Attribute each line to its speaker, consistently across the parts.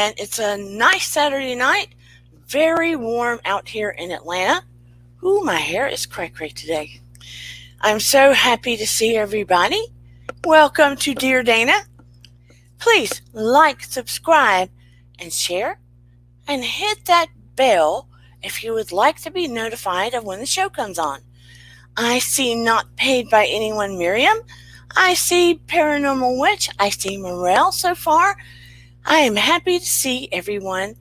Speaker 1: and it's a nice Saturday night. Very warm out here in Atlanta. Ooh, my hair is cray-cray today. I'm so happy to see everybody. Welcome to DearDana. Please like, subscribe, and share, and hit that bell if you would like to be notified of when the show comes on. I see Not Paid by Anyone Miriam. I see Paranormal Witch. I see Morel so far. I am happy to see everyone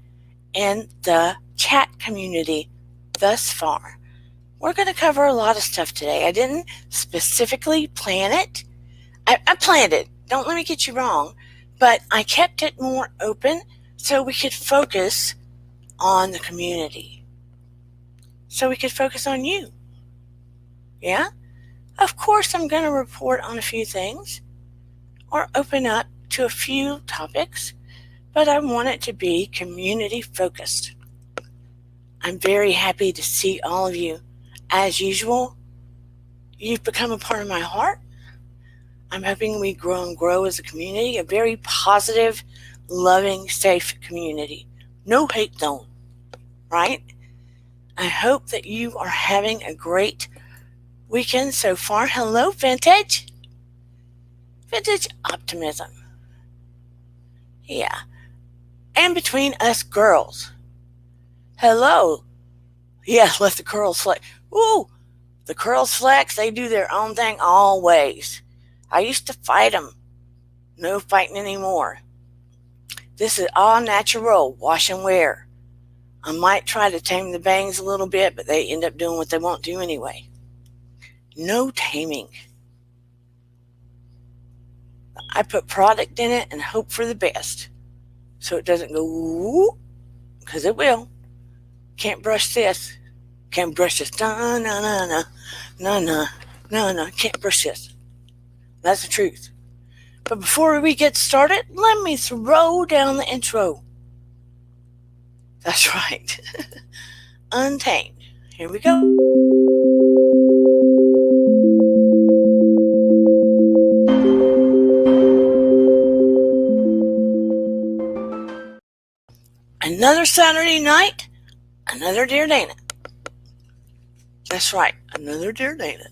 Speaker 1: in the chat community thus far. We're going to cover a lot of stuff today. I didn't specifically plan it. I planned it. Don't let me get you wrong. But I kept it more open so we could focus on the community. So we could focus on you. Yeah? Of course, I'm going to report on a few things or open up to a few topics, but I want it to be community focused. I'm very happy to see all of you. As usual, you've become a part of my heart. I'm hoping we grow and grow as a community, a very positive, loving, safe community. No hate zone, right? I hope that you are having a great weekend so far. Hello, Vintage. Vintage optimism. Yeah. And between us girls. Hello. Yeah, let the curls flex. Woo! The curls flex, they do their own thing always. I used to fight them. No fighting anymore. This is all natural. Wash and wear. I might try to tame the bangs a little bit, but they end up doing what they won't do anyway. No taming. I put product in it and hope for the best. So it doesn't go whoop, because it will. Can't brush this. Can't brush this. No. Can't brush this. That's the truth. But before we get started, let me throw down the intro. That's right. Untamed. Here we go. Another Saturday night, another DearDana. That's right, another DearDana.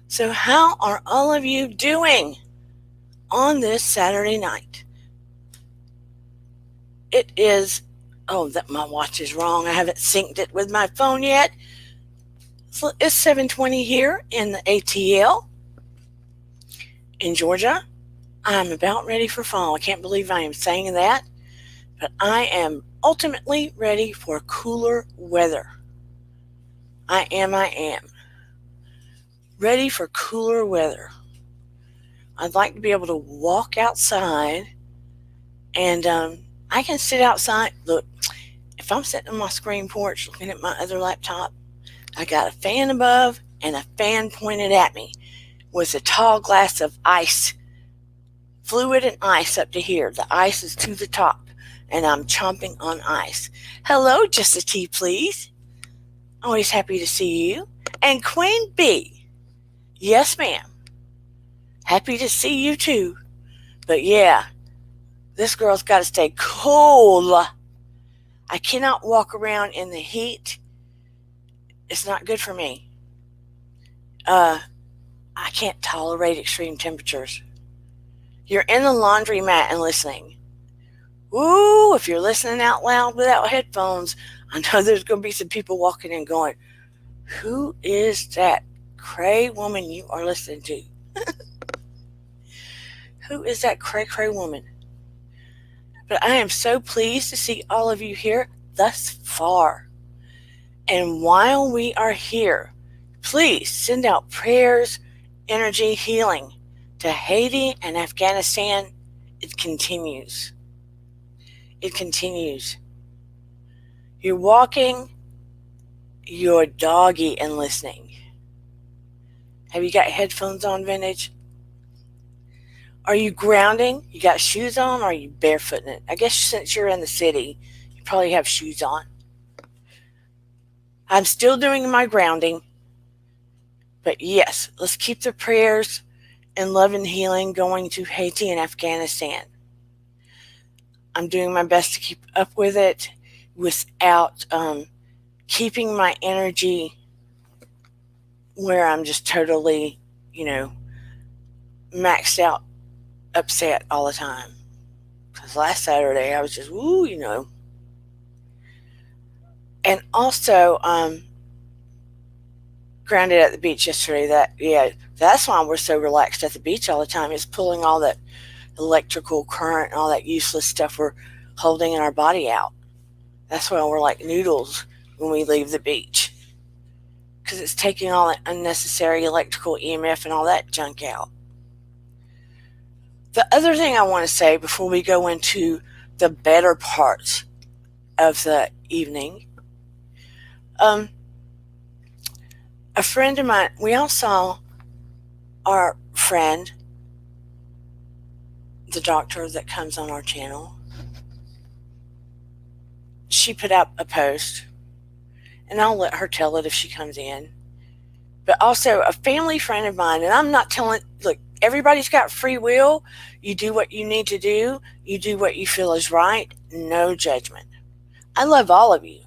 Speaker 1: So how are all of you doing on this Saturday night? It is, that my watch is wrong. I haven't synced it with my phone yet. So it's 7:20 here in the ATL in Georgia. I'm about ready for fall. I can't believe I am saying that. But I am ultimately ready for cooler weather. I am. Ready for cooler weather. I'd like to be able to walk outside and I can sit outside. Look, if I'm sitting on my screen porch looking at my other laptop, I got a fan above and a fan pointed at me with a tall glass of ice, fluid and ice up to here. The ice is to the top. And I'm chomping on ice. Hello, just a tea, please. Always happy to see you. And Queen B. Yes, ma'am. Happy to see you, too. But yeah, this girl's got to stay cool. I cannot walk around in the heat. It's not good for me. I can't tolerate extreme temperatures. You're in the laundromat and listening. Ooh, if you're listening out loud without headphones, I know there's going to be some people walking in going, who is that cray woman you are listening to? Who is that cray woman? But I am so pleased to see all of you here thus far. And while we are here, please send out prayers, energy, healing to Haiti and Afghanistan. It continues. It continues. You're walking your doggy and listening. Have you got headphones on, Vintage? Are you grounding? You got shoes on, or are you barefooting it? I guess since you're in the city, you probably have shoes on. I'm still doing my grounding. But yes, let's keep the prayers and love and healing going to Haiti and Afghanistan. I'm doing my best to keep up with it without keeping my energy where I'm just totally, maxed out, upset all the time. Because last Saturday I was just, woo. And also, grounded at the beach yesterday. That's why we're so relaxed at the beach all the time. Is pulling all that electrical current and all that useless stuff we're holding in our body out. That's why we're like noodles when we leave the beach, because it's taking all that unnecessary electrical EMF and all that junk out. The other thing I want to say before we go into the better parts of the evening, a friend of mine, we all saw our friend, the doctor that comes on our channel. She put up a post, and I'll let her tell it if she comes in. But also a family friend of mine, and I'm not telling, look, everybody's got free will. You do what you need to do. You do what you feel is right. No judgment. I love all of you.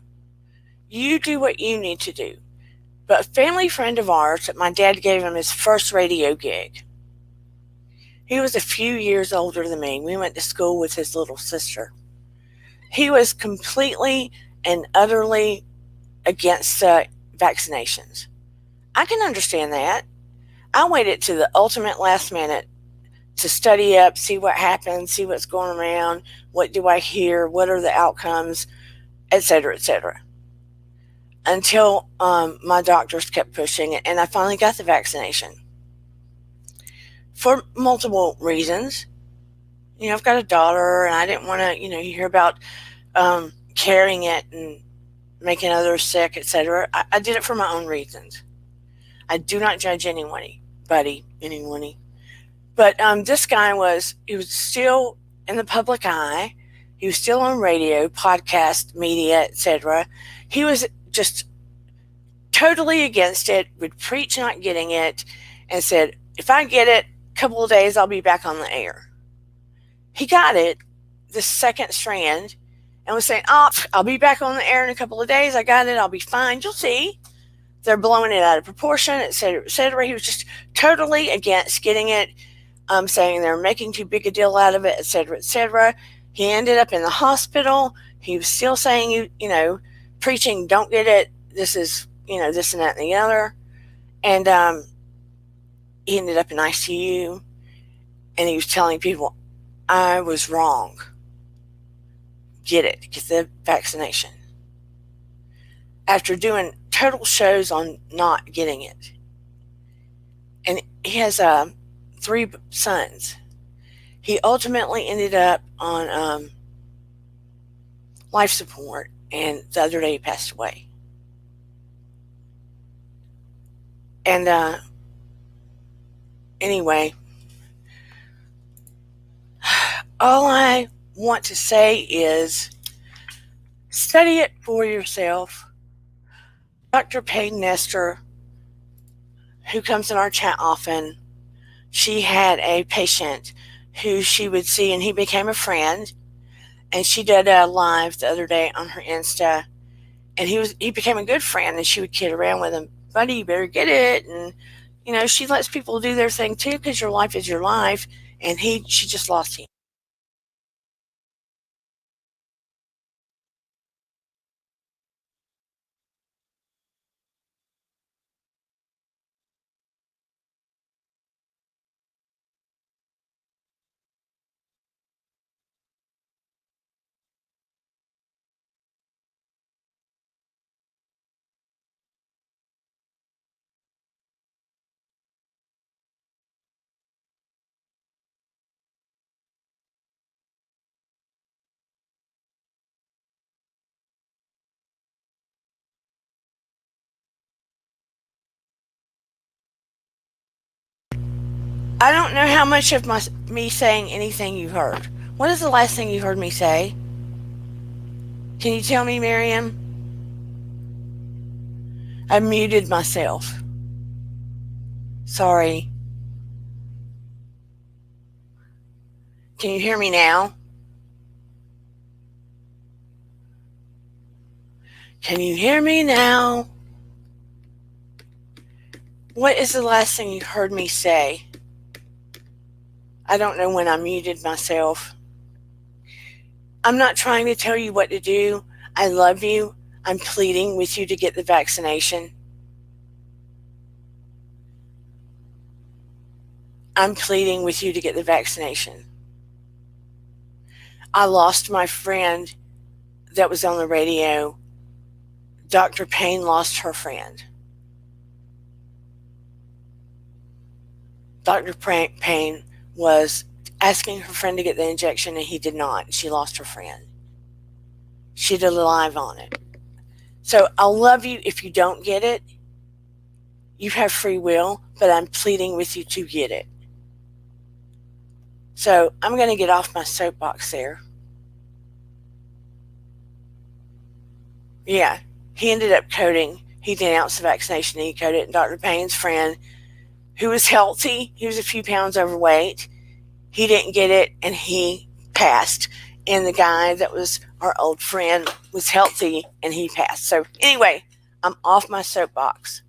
Speaker 1: You do what you need to do. But a family friend of ours that my dad gave him his first radio gig. He was a few years older than me. We went to school with his little sister. He was completely and utterly against vaccinations. I can understand that. I waited to the ultimate last minute to study up, see what happens, see what's going around, what do I hear, what are the outcomes, etc., etc. Until my doctors kept pushing it, and I finally got the vaccination. For multiple reasons. I've got a daughter, and I didn't want to, you hear about carrying it and making others sick, etc. I did it for my own reasons. I do not judge anyone. But this guy he was still in the public eye. He was still on radio, podcast, media, etc. He was just totally against it, would preach not getting it, and said, if I get it, a couple of days, I'll be back on the air. He got it, the second strand, and was saying, I'll be back on the air in a couple of days. I got it. I'll be fine. You'll see. They're blowing it out of proportion, etc., etc. He was just totally against getting it, saying they're making too big a deal out of it, etc., etc. He ended up in the hospital. He was still saying, preaching, don't get it. This is, this and that and the other. And he ended up in ICU, and he was telling people, I was wrong. Get it. Get the vaccination. After doing total shows on not getting it. And he has 3 sons. He ultimately ended up on life support, and the other day he passed away. And anyway, all I want to say is study it for yourself. Dr. Payne Nestor, who comes in our chat often, she had a patient who she would see, and he became a friend. And she did a live the other day on her Insta, and he became a good friend, and she would kid around with him, buddy, you better get it. And she lets people do their thing too, because your life is your life. And she just lost him. I don't know how much of me saying anything you heard. What is the last thing you heard me say? Can you tell me, Miriam? I muted myself. Sorry. Can you hear me now? Can you hear me now? What is the last thing you heard me say? I don't know when I muted myself. I'm not trying to tell you what to do. I love you. I'm pleading with you to get the vaccination. I'm pleading with you to get the vaccination. I lost my friend that was on the radio. Dr. Payne lost her friend. Dr. Payne was asking her friend to get the injection and he did not. She lost her friend. She did a live on it. So I'll love you if you don't get it. You have free will, but I'm pleading with you to get it. So I'm going to get off my soapbox there. Yeah, he ended up coding. He denounced the vaccination and he coded it. And Dr. Payne's friend, who was healthy, he was a few pounds overweight, he didn't get it and he passed. And the guy that was our old friend was healthy and he passed. So anyway, I'm off my soapbox.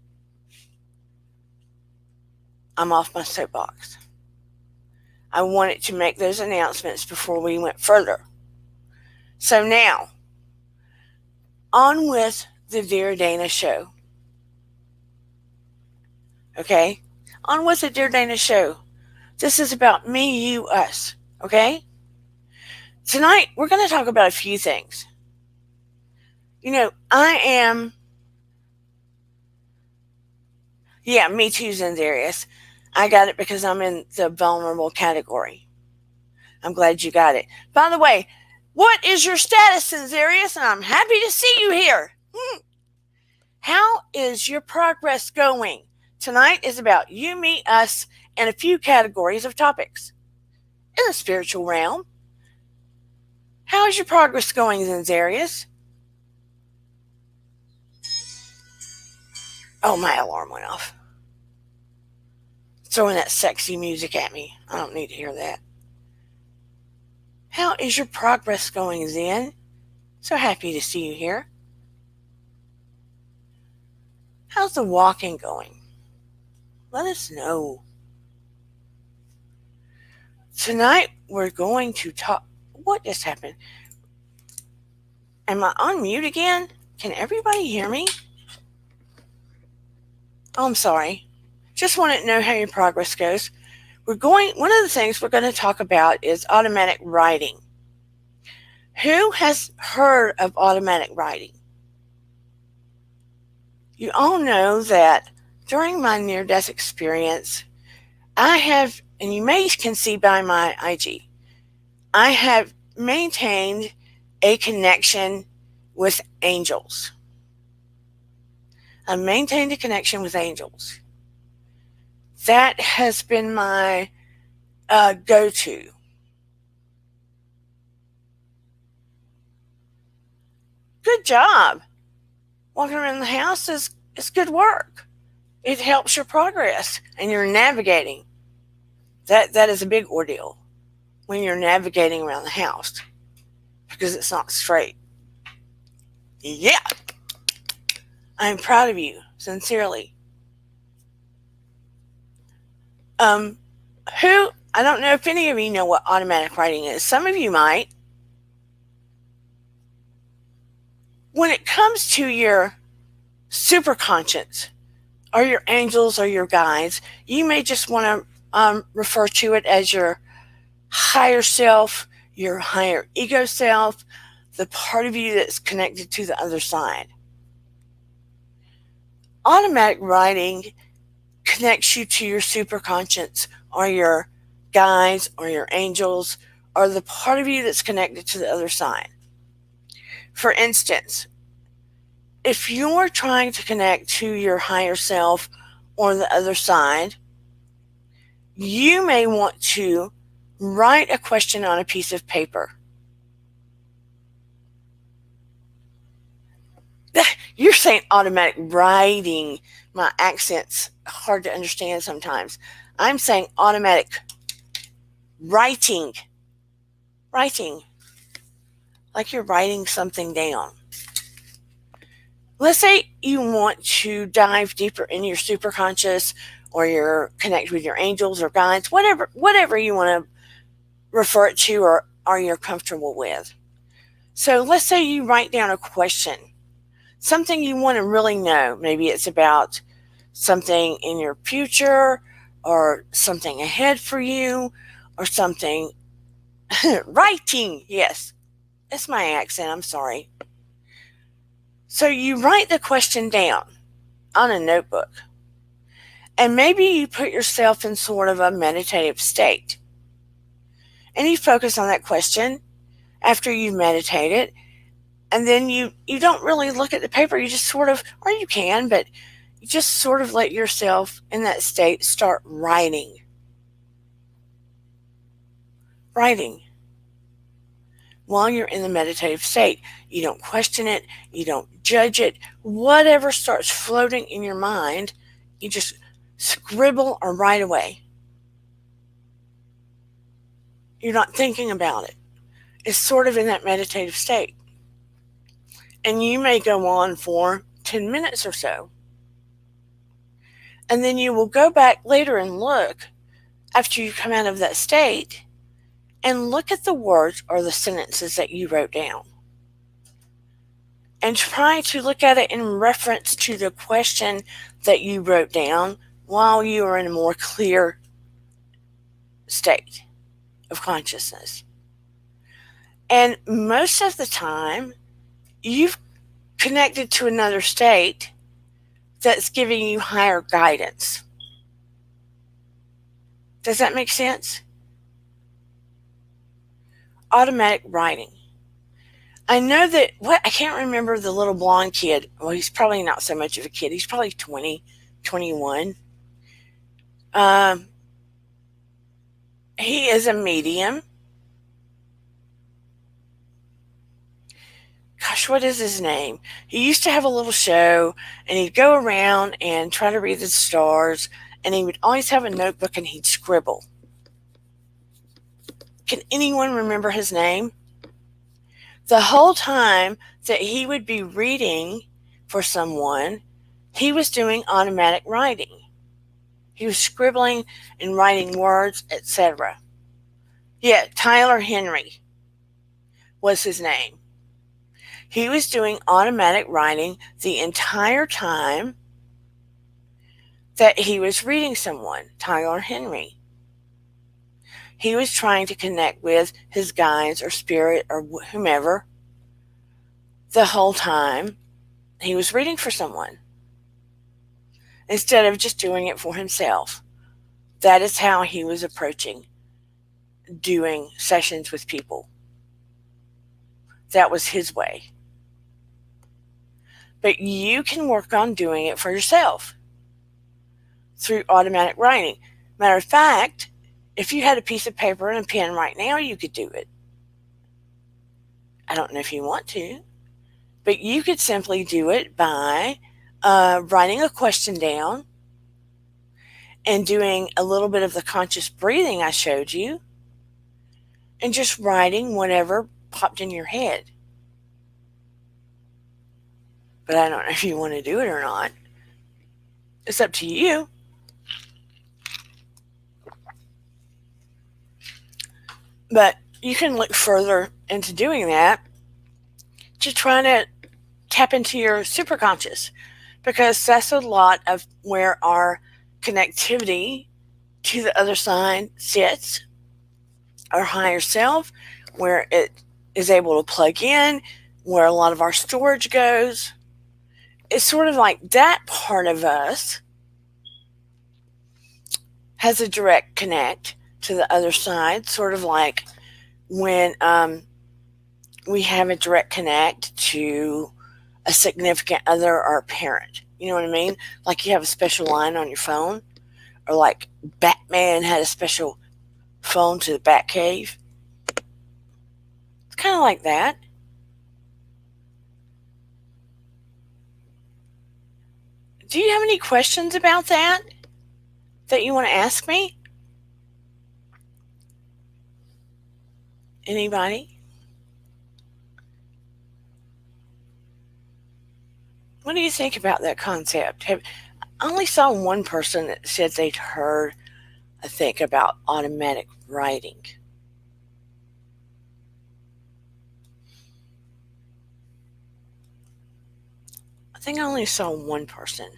Speaker 1: I wanted to make those announcements before we went further. So now, on with the DearDana show. Okay? On with the DearDana show. This is about me, you, us. Okay? Tonight, we're going to talk about a few things. Yeah, me too, Zendarius. I got it because I'm in the vulnerable category. I'm glad you got it. By the way, what is your status, Zendarius? And I'm happy to see you here. How is your progress going? Tonight is about you, me, us, and a few categories of topics. In the spiritual realm, how is your progress going, Zendarius? Oh, my alarm went off. Throwing that sexy music at me. I don't need to hear that. How is your progress going, Zen? So happy to see you here. How's the walking going? Let us know. Tonight we're going to talk. What just happened? Am I on mute again? Can everybody hear me? Oh, I'm sorry. Just wanted to know how your progress goes. One of the things we're going to talk about is automatic writing. Who has heard of automatic writing? You all know that during my near-death experience, I have, and you can see by my IG, I have maintained a connection with angels. I've maintained a connection with angels. That has been my go-to. Good job. Walking around the house is good work. It helps your progress and you're navigating. That is a big ordeal when you're navigating around the house because it's not straight. Yeah. I'm proud of you, sincerely. I don't know if any of you know what automatic writing is. Some of you might. When it comes to your superconscious or your angels or your guides, you may just want to refer to it as your higher self, your higher ego self, the part of you that's connected to the other side. Automatic writing connects you to your superconscious or your guides or your angels or the part of you that's connected to the other side. For instance, if you're trying to connect to your higher self or the other side, you may want to write a question on a piece of paper. You're saying automatic writing. My accent's hard to understand sometimes. I'm saying automatic writing. Writing. Like you're writing something down. Let's say you want to dive deeper in your superconscious, or your connect with your angels or guides, whatever you want to refer it to, or are you're comfortable with. So let's say you write down a question, something you want to really know. Maybe it's about something in your future, or something ahead for you, or something. Writing, yes, it's my accent, I'm sorry. So you write the question down on a notebook, and maybe you put yourself in sort of a meditative state, and you focus on that question after you've meditated. And then you don't really look at the paper, you just sort of, or you can, but you just sort of let yourself in that state start writing while you're in the meditative state. You don't question it, you don't judge it. Whatever starts floating in your mind, you just scribble or write away. You're not thinking about it. It's sort of in that meditative state. And you may go on for 10 minutes or so. And then you will go back later and look after you come out of that state and look at the words or the sentences that you wrote down. And try to look at it in reference to the question that you wrote down while you are in a more clear state of consciousness. And most of the time, you've connected to another state that's giving you higher guidance. Does that make sense? Automatic writing. I know that, I can't remember the little blonde kid. Well, he's probably not so much of a kid. He's probably 20, 21. He is a medium. Gosh, what is his name? He used to have a little show, and he'd go around and try to read the stars, and he would always have a notebook and he'd scribble. Can anyone remember his name? The whole time that he would be reading for someone, he was doing automatic writing. He was scribbling and writing words, etc. Yeah, Tyler Henry was his name. He was doing automatic writing the entire time that he was reading someone, Tyler Henry. He was trying to connect with his guides or spirit or whomever the whole time he was reading for someone, instead of just doing it for himself. That is how he was approaching doing sessions with people. That was his way. But you can work on doing it for yourself through automatic writing. Matter of fact, if you had a piece of paper and a pen right now, you could do it. I don't know if you want to, but you could simply do it by writing a question down and doing a little bit of the conscious breathing I showed you, and just writing whatever popped in your head. But I don't know if you want to do it or not. It's up to you. But you can look further into doing that to try to tap into your superconscious, because that's a lot of where our connectivity to the other side sits, our higher self, where it is able to plug in, where a lot of our storage goes. It's sort of like that part of us has a direct connect to the other side, sort of like when we have a direct connect to a significant other or a parent. You know what I mean? Like you have a special line on your phone, or like Batman had a special phone to the Batcave. It's kind of like that. Do you have any questions about that you want to ask me? Anybody? What do you think about that concept? I only saw one person that said they'd heard a thing about automatic writing. I think I only saw one person.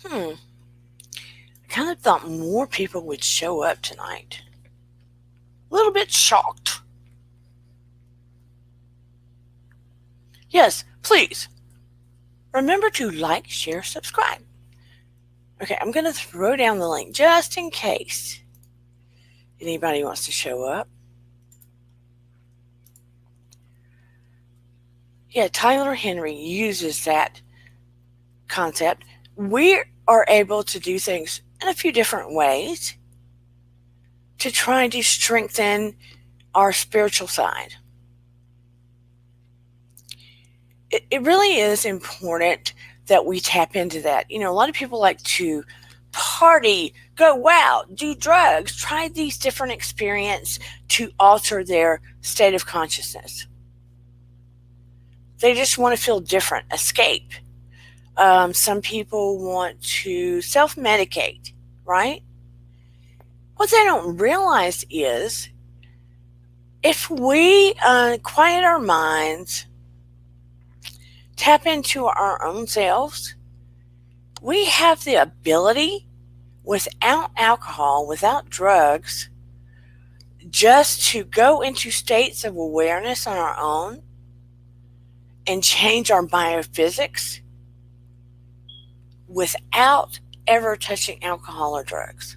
Speaker 1: I kind of thought more people would show up tonight. A little bit shocked. Yes, please. Remember to like, share, subscribe. Okay, I'm going to throw down the link just in case anybody wants to show up. Yeah, Tyler Henry uses that concept. We are able to do things in a few different ways to try to strengthen our spiritual side. It really is important that we tap into that. You know, a lot of people like to party, go out, do drugs, try these different experiences to alter their state of consciousness. They just want to feel different, escape. Some people want to self-medicate, right? What they don't realize is if we quiet our minds, tap into our own selves, we have the ability, without alcohol, without drugs, just to go into states of awareness on our own and change our biophysics without ever touching alcohol or drugs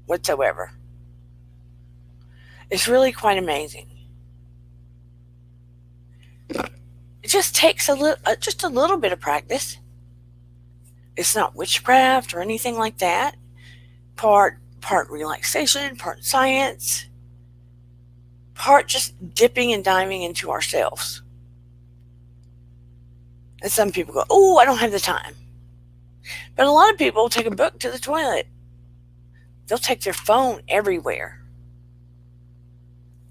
Speaker 1: whatsoever. It's really quite amazing. It just takes just a little bit of practice. It's not witchcraft or anything like that. Part relaxation, part science, part just dipping and diving into ourselves. And some people go, "Oh, I don't have the time." But a lot of people take a book to the toilet. They'll take their phone everywhere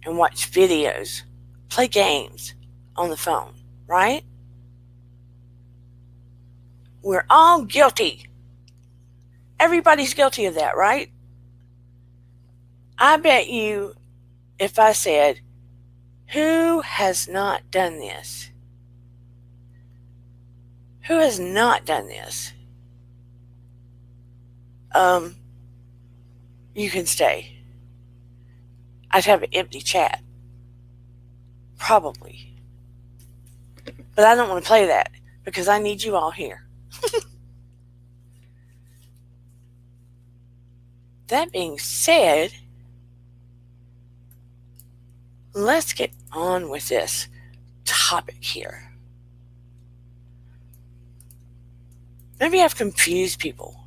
Speaker 1: and watch videos, play games on the phone, right? We're all guilty. Everybody's guilty of that, right? I bet you if I said, who has not done this? Who has not done this? You can stay. I'd have an empty chat. Probably. But I don't want to play that because I need you all here. That being said, let's get on with this topic here. Maybe I've confused people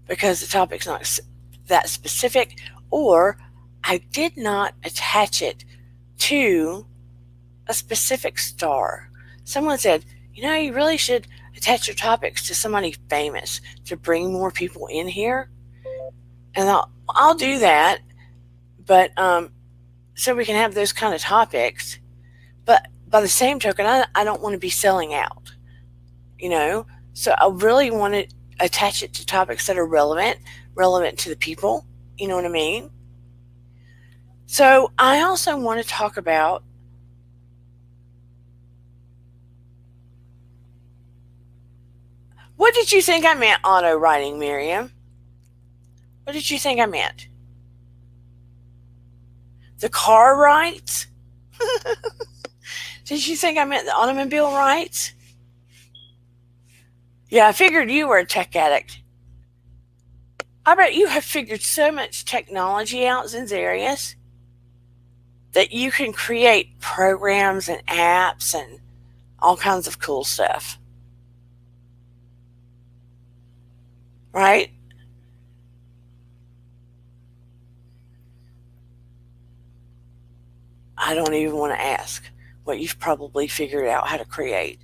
Speaker 1: because the topic's not that specific, or I did not attach it to a specific star. Someone said, you really should attach your topics to somebody famous to bring more people in here. And I'll do that, but so we can have those kind of topics. But by the same token, I don't want to be selling out, So I really want to attach it to topics that are relevant to the people. You know what I mean? So I also want to talk about what did you think I meant auto writing, Miriam? What did you think I meant? The car rights? Did you think I meant the automobile rights? Yeah, I figured you were a tech addict. I bet you have figured so much technology out, Zinzarius, that you can create programs and apps and all kinds of cool stuff. Right? I don't even want to ask what you've probably figured out how to create.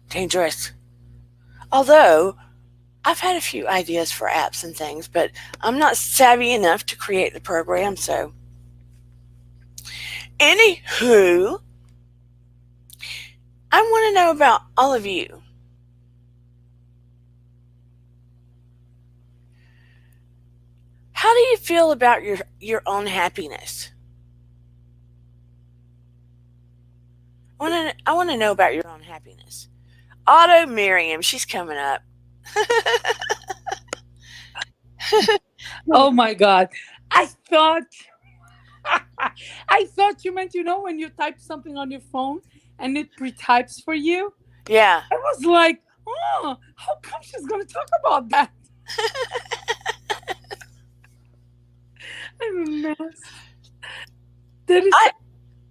Speaker 1: Dangerous. Although, I've had a few ideas for apps and things, but I'm not savvy enough to create the program, so. Anywho, I want to know about all of you. How do you feel about your own happiness? I want to know about your own happiness. Auto Miriam, she's coming up.
Speaker 2: Oh my God. I thought I thought you meant, when you type something on your phone and it pre-types for you.
Speaker 1: Yeah.
Speaker 2: I was like, oh, how come she's gonna talk about that? I'm a mess. That is
Speaker 1: I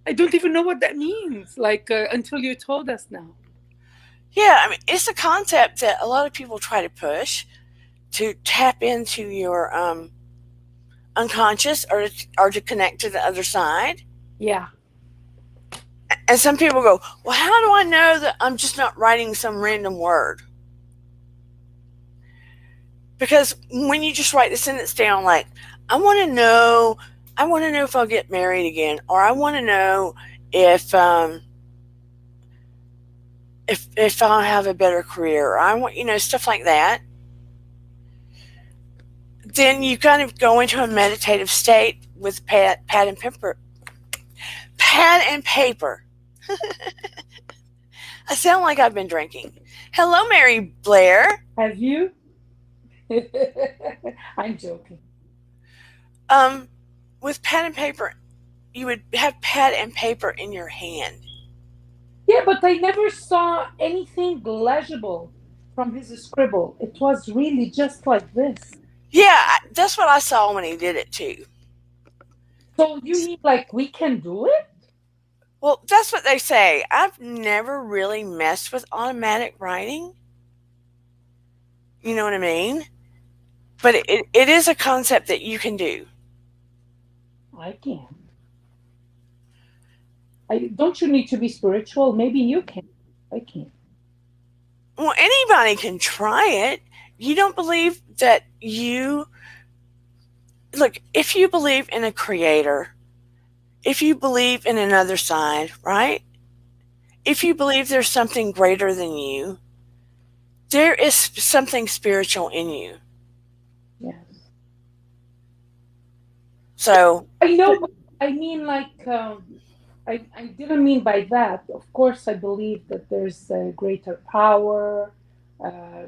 Speaker 2: I don't even know what that means. Like until you told us now.
Speaker 1: yeah, I mean it's a concept that a lot of people try to push to tap into your unconscious or to connect to the other side.
Speaker 2: Yeah.
Speaker 1: And some people go, "Well, how do I know that I'm just not writing some random word?" Because when you just write the sentence down like, "I want to know I want to know if I'll get married again," or "I want to know if if I'll have a better career," or "I want," stuff like that, then you kind of go into a meditative state with pad and paper. I sound like I've been drinking. Hello, Mary Blair.
Speaker 2: Have you? I'm joking.
Speaker 1: Um, with pad and paper, you would have pad and paper in your hand.
Speaker 2: Yeah, but I never saw anything legible from his scribble. It was really just like this.
Speaker 1: Yeah, that's what I saw when he did it too.
Speaker 2: So you mean like we can do it?
Speaker 1: Well, that's what they say. I've never really messed with automatic writing. You know what I mean? But it is a concept that you can do.
Speaker 2: I can. Don't you need to be spiritual? Maybe you can. I can't.
Speaker 1: Well, anybody can try it. You don't believe that you look, if you believe in a creator, if you believe in another side, right? If you believe there's something greater than you, there is something spiritual in you.
Speaker 2: Yes.
Speaker 1: So,
Speaker 2: I know, but I mean, like, I didn't mean by that. Of course, I believe that there's a greater power,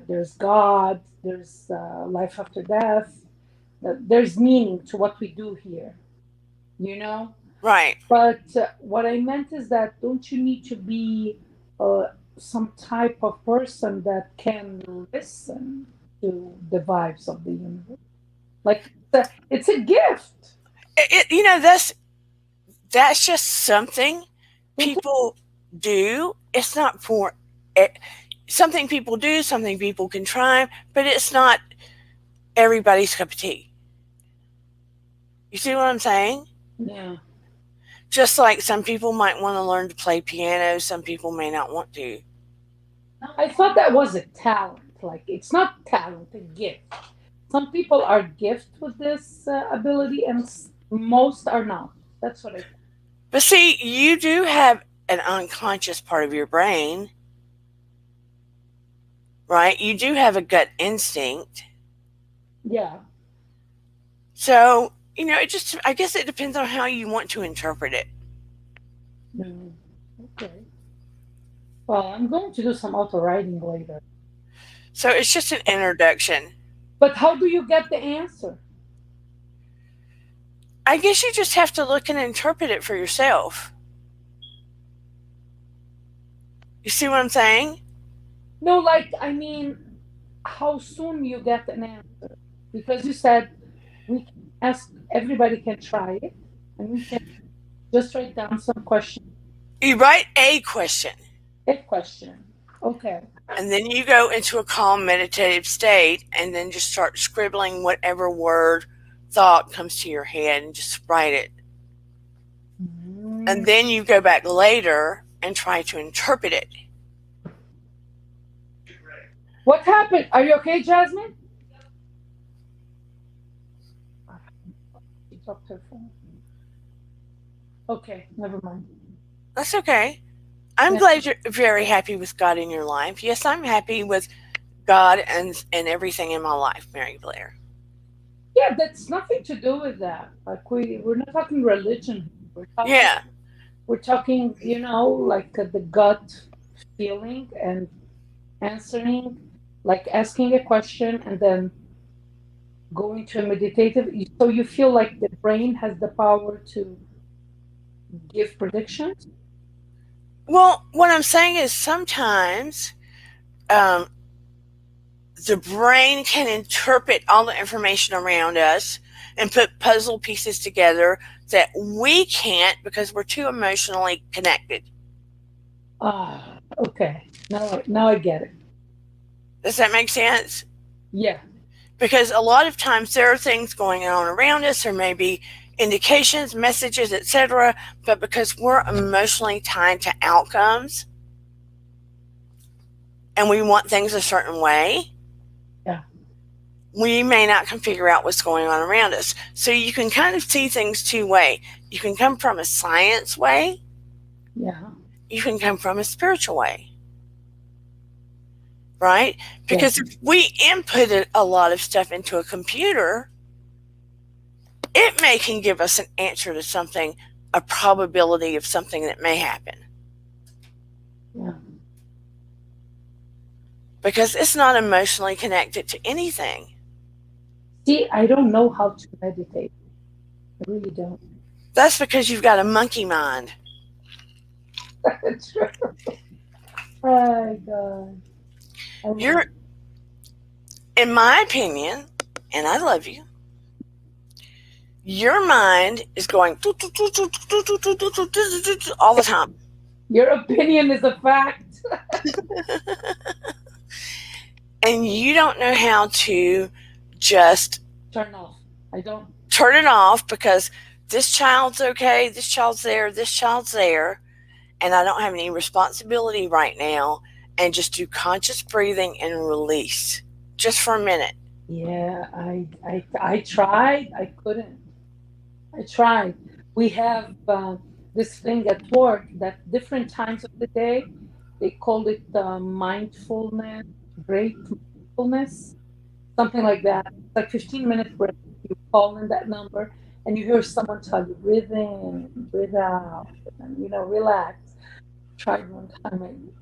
Speaker 2: there's God, there's life after death, there's meaning to what we do here, you know?
Speaker 1: right.
Speaker 2: But what I meant is that don't you need to be uh, some type of person that can listen to the vibes of the universe? Like, it's a gift.
Speaker 1: That's just something
Speaker 2: Don't you?
Speaker 1: people do. It's not for it, something people do, something people can try, but it's not everybody's cup of tea. You see what I'm saying?
Speaker 2: Yeah.
Speaker 1: Just like some people might want to learn to play piano, some people may not want to.
Speaker 2: I thought that was a talent. Like it's not talent, a gift. Some people are gifted with this ability, and most are not. That's what I think.
Speaker 1: But see, you do have an unconscious part of your brain, right? You do have a gut instinct.
Speaker 2: Yeah.
Speaker 1: So, I guess it depends on how you want to interpret it.
Speaker 2: Mm. Okay. Well, I'm going to do some auto writing later.
Speaker 1: So, it's just an introduction.
Speaker 2: But how do you get the answer?
Speaker 1: I guess you just have to look and interpret it for yourself. You see what I'm saying?
Speaker 2: No, like I mean, how soon you get an answer? Because you said we can ask everybody can try it, and we can just write down some questions.
Speaker 1: You write a question,
Speaker 2: A question. Okay.
Speaker 1: and then you go into a calm meditative state, and then just start scribbling whatever word, thought comes to your head, and just write it.
Speaker 2: Mm.
Speaker 1: And then you go back later and try to interpret it.
Speaker 2: What happened? Are you okay, Jasmine? She dropped her phone. Okay, never mind.
Speaker 1: That's okay. I'm
Speaker 2: Yeah,
Speaker 1: glad you're very happy with God in your life. Yes, I'm happy with God and everything in my life, Mary Blair.
Speaker 2: yeah, that's nothing to do with that. Like we're not talking religion. We're talking
Speaker 1: Yeah.
Speaker 2: we're talking, like the gut feeling and answering, like asking a question and then going to a meditative. So you feel like the brain has the power to give predictions.
Speaker 1: Well, what I'm saying is sometimes um, the brain can interpret all the information around us and put puzzle pieces together that we can't because we're too emotionally connected.
Speaker 2: Ah, okay. Now I get it.
Speaker 1: Does that make sense?
Speaker 2: Yeah,
Speaker 1: Because a lot of times there are things going on around us, or maybe indications, messages, etc. But because we're emotionally tied to outcomes and we want things a certain way,
Speaker 2: yeah,
Speaker 1: we may not can figure out what's going on around us. So you can kind of see things two way. You can come from a science way,
Speaker 2: yeah,
Speaker 1: you can come from a spiritual way, right?
Speaker 2: yeah,
Speaker 1: Because if we inputted a lot of stuff into a computer, it may can give us an answer to something, a probability of something that may happen.
Speaker 2: yeah.
Speaker 1: Because it's not emotionally connected to anything.
Speaker 2: See, I don't know how to meditate. I really don't.
Speaker 1: That's because you've got a monkey mind.
Speaker 2: That's true. Oh God. I love
Speaker 1: You're, in my opinion, and I love you, your mind is going all the time.
Speaker 2: your opinion is a fact.
Speaker 1: And you don't know how to just
Speaker 2: Turn off. I don't.
Speaker 1: turn it off because this child's okay, this child's there, this child's there, and I don't have any responsibility right now, and just do conscious breathing and release just for a minute.
Speaker 2: Yeah, I tried. I couldn't. I tried. We have this thing at work that different times of the day they call it mindfulness, great mindfulness, something like that. It's like 15-minute break. You call in that number and you hear someone tell you breathe in, breathe out, and relax. Tried one time and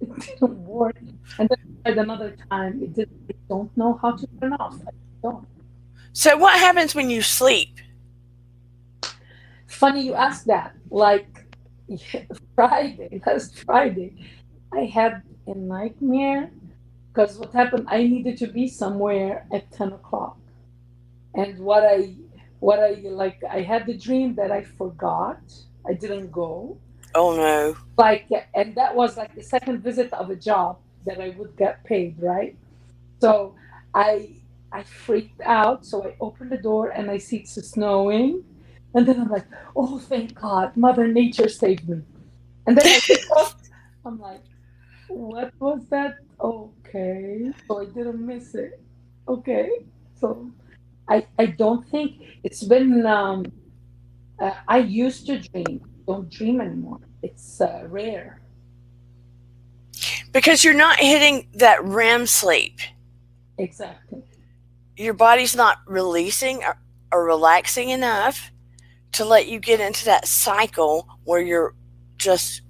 Speaker 2: it didn't work, and then I tried another time. It didn't. I don't know how to turn off. I don't.
Speaker 1: So, what happens when you sleep?
Speaker 2: Funny you ask that. Like last Friday, I had a nightmare because what happened? I needed to be somewhere at 10 o'clock, and what I like, I had the dream that I forgot. I didn't go.
Speaker 1: Oh no.
Speaker 2: Like, and that was like the second visit of a job that I would get paid, right? So I freaked out. So I opened the door and I see it's snowing. And then I'm like, oh, thank God, Mother Nature saved me. And then I wake up, I'm like, what was that? Okay. So I didn't miss it. Okay. So I don't think it's been, I used to dream. Don't dream anymore. It's rare.
Speaker 1: Because you're not hitting that REM sleep.
Speaker 2: Exactly.
Speaker 1: Your body's not releasing or relaxing enough to let you get into that cycle where you're just,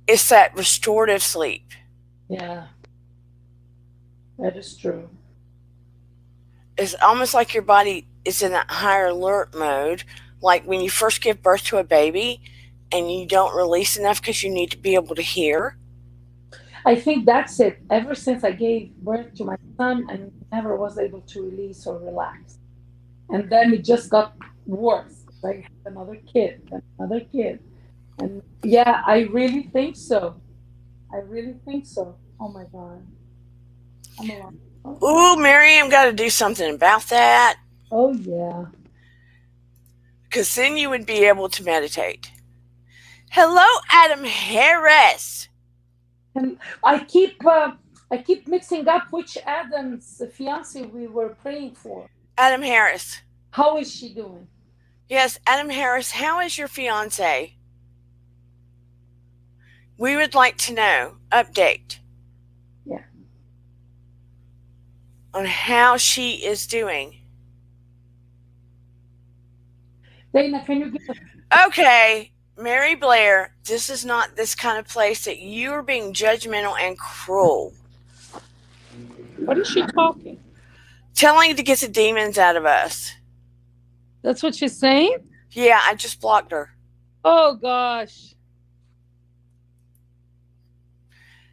Speaker 1: it's that restorative sleep.
Speaker 2: Yeah, that is true.
Speaker 1: It's almost like your body is in that higher alert mode, like when you first give birth to a baby and you don't release enough because you need to be able to hear.
Speaker 2: I think that's it. Ever since I gave birth to my son, I never was able to release or relax. And then it just got worse. I had another kid, and another kid. And yeah, I really think so. I really think so. Oh my God. I'm a lot. Oh,
Speaker 1: Ooh, Miriam, got to do something about that
Speaker 2: oh yeah.
Speaker 1: because then you would be able to meditate. Hello, Adam Harris.
Speaker 2: And I keep mixing up which Adam's fiance we were praying for.
Speaker 1: Adam Harris.
Speaker 2: How is she doing?
Speaker 1: Yes, Adam Harris, how is your fiance? We would like to know. Update
Speaker 2: Yeah.
Speaker 1: on how she is doing.
Speaker 2: Dana, can you give us
Speaker 1: Okay, Mary Blair, this is not this kind of place that you are being judgmental and cruel.
Speaker 2: what is she talking?
Speaker 1: Telling to get the demons out of us.
Speaker 2: That's what she's saying?
Speaker 1: Yeah, I just blocked her.
Speaker 2: Oh gosh.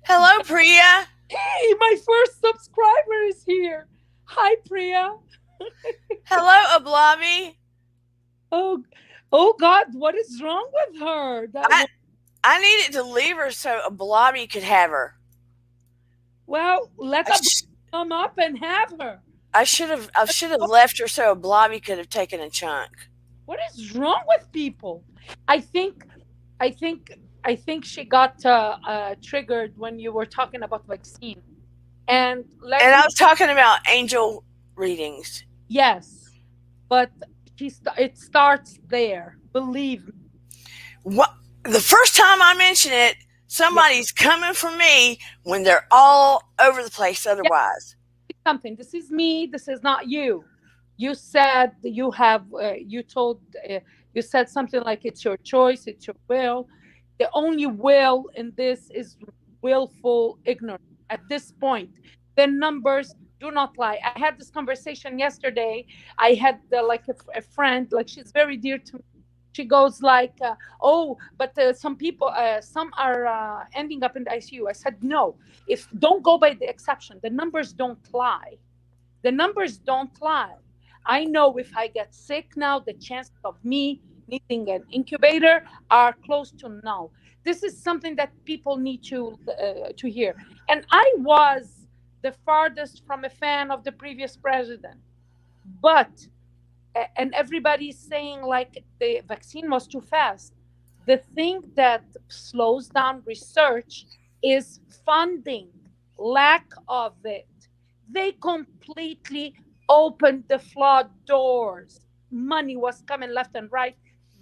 Speaker 1: Hello, Priya.
Speaker 2: Hey, my first subscriber is here. Hi, Priya.
Speaker 1: Hello, Ablavi.
Speaker 2: Oh, oh God, what is wrong with her? That
Speaker 1: I I needed to leave her so Ablavi could have her.
Speaker 2: well, let
Speaker 1: I,
Speaker 2: her
Speaker 1: sh-
Speaker 2: come up and have her.
Speaker 1: I should have left her so Ablavi could have taken a chunk.
Speaker 2: What is wrong with people? I think, I think, I think she got triggered when you were talking about vaccine. And
Speaker 1: And
Speaker 2: let
Speaker 1: I
Speaker 2: me,
Speaker 1: was talking about angel readings.
Speaker 2: yes, but it starts there. Believe me.
Speaker 1: What the first time I mention it,
Speaker 2: Yeah,
Speaker 1: somebody's coming for me when they're all over the place
Speaker 2: yeah.
Speaker 1: otherwise.
Speaker 2: Something. This is me. This is not you. You said you have. You told. You said something like it's your choice. It's your will. The only will in this is willful ignorance. At this point, the numbers do not lie. I had this conversation yesterday. I had like a friend. Like she's very dear to me. She goes like, "Oh, but some people, some are ending up in the ICU." I said, "No. If don't go by the exception, the numbers don't lie. The numbers don't lie. I know if I get sick now, the chances of me needing an incubator are close to null. This is something that people need to hear. And I was the farthest from a fan of the previous president, but and everybody's saying like the vaccine was too fast. The thing that slows down research is funding, lack of it. They completely opened the flood doors. Money was coming left and right.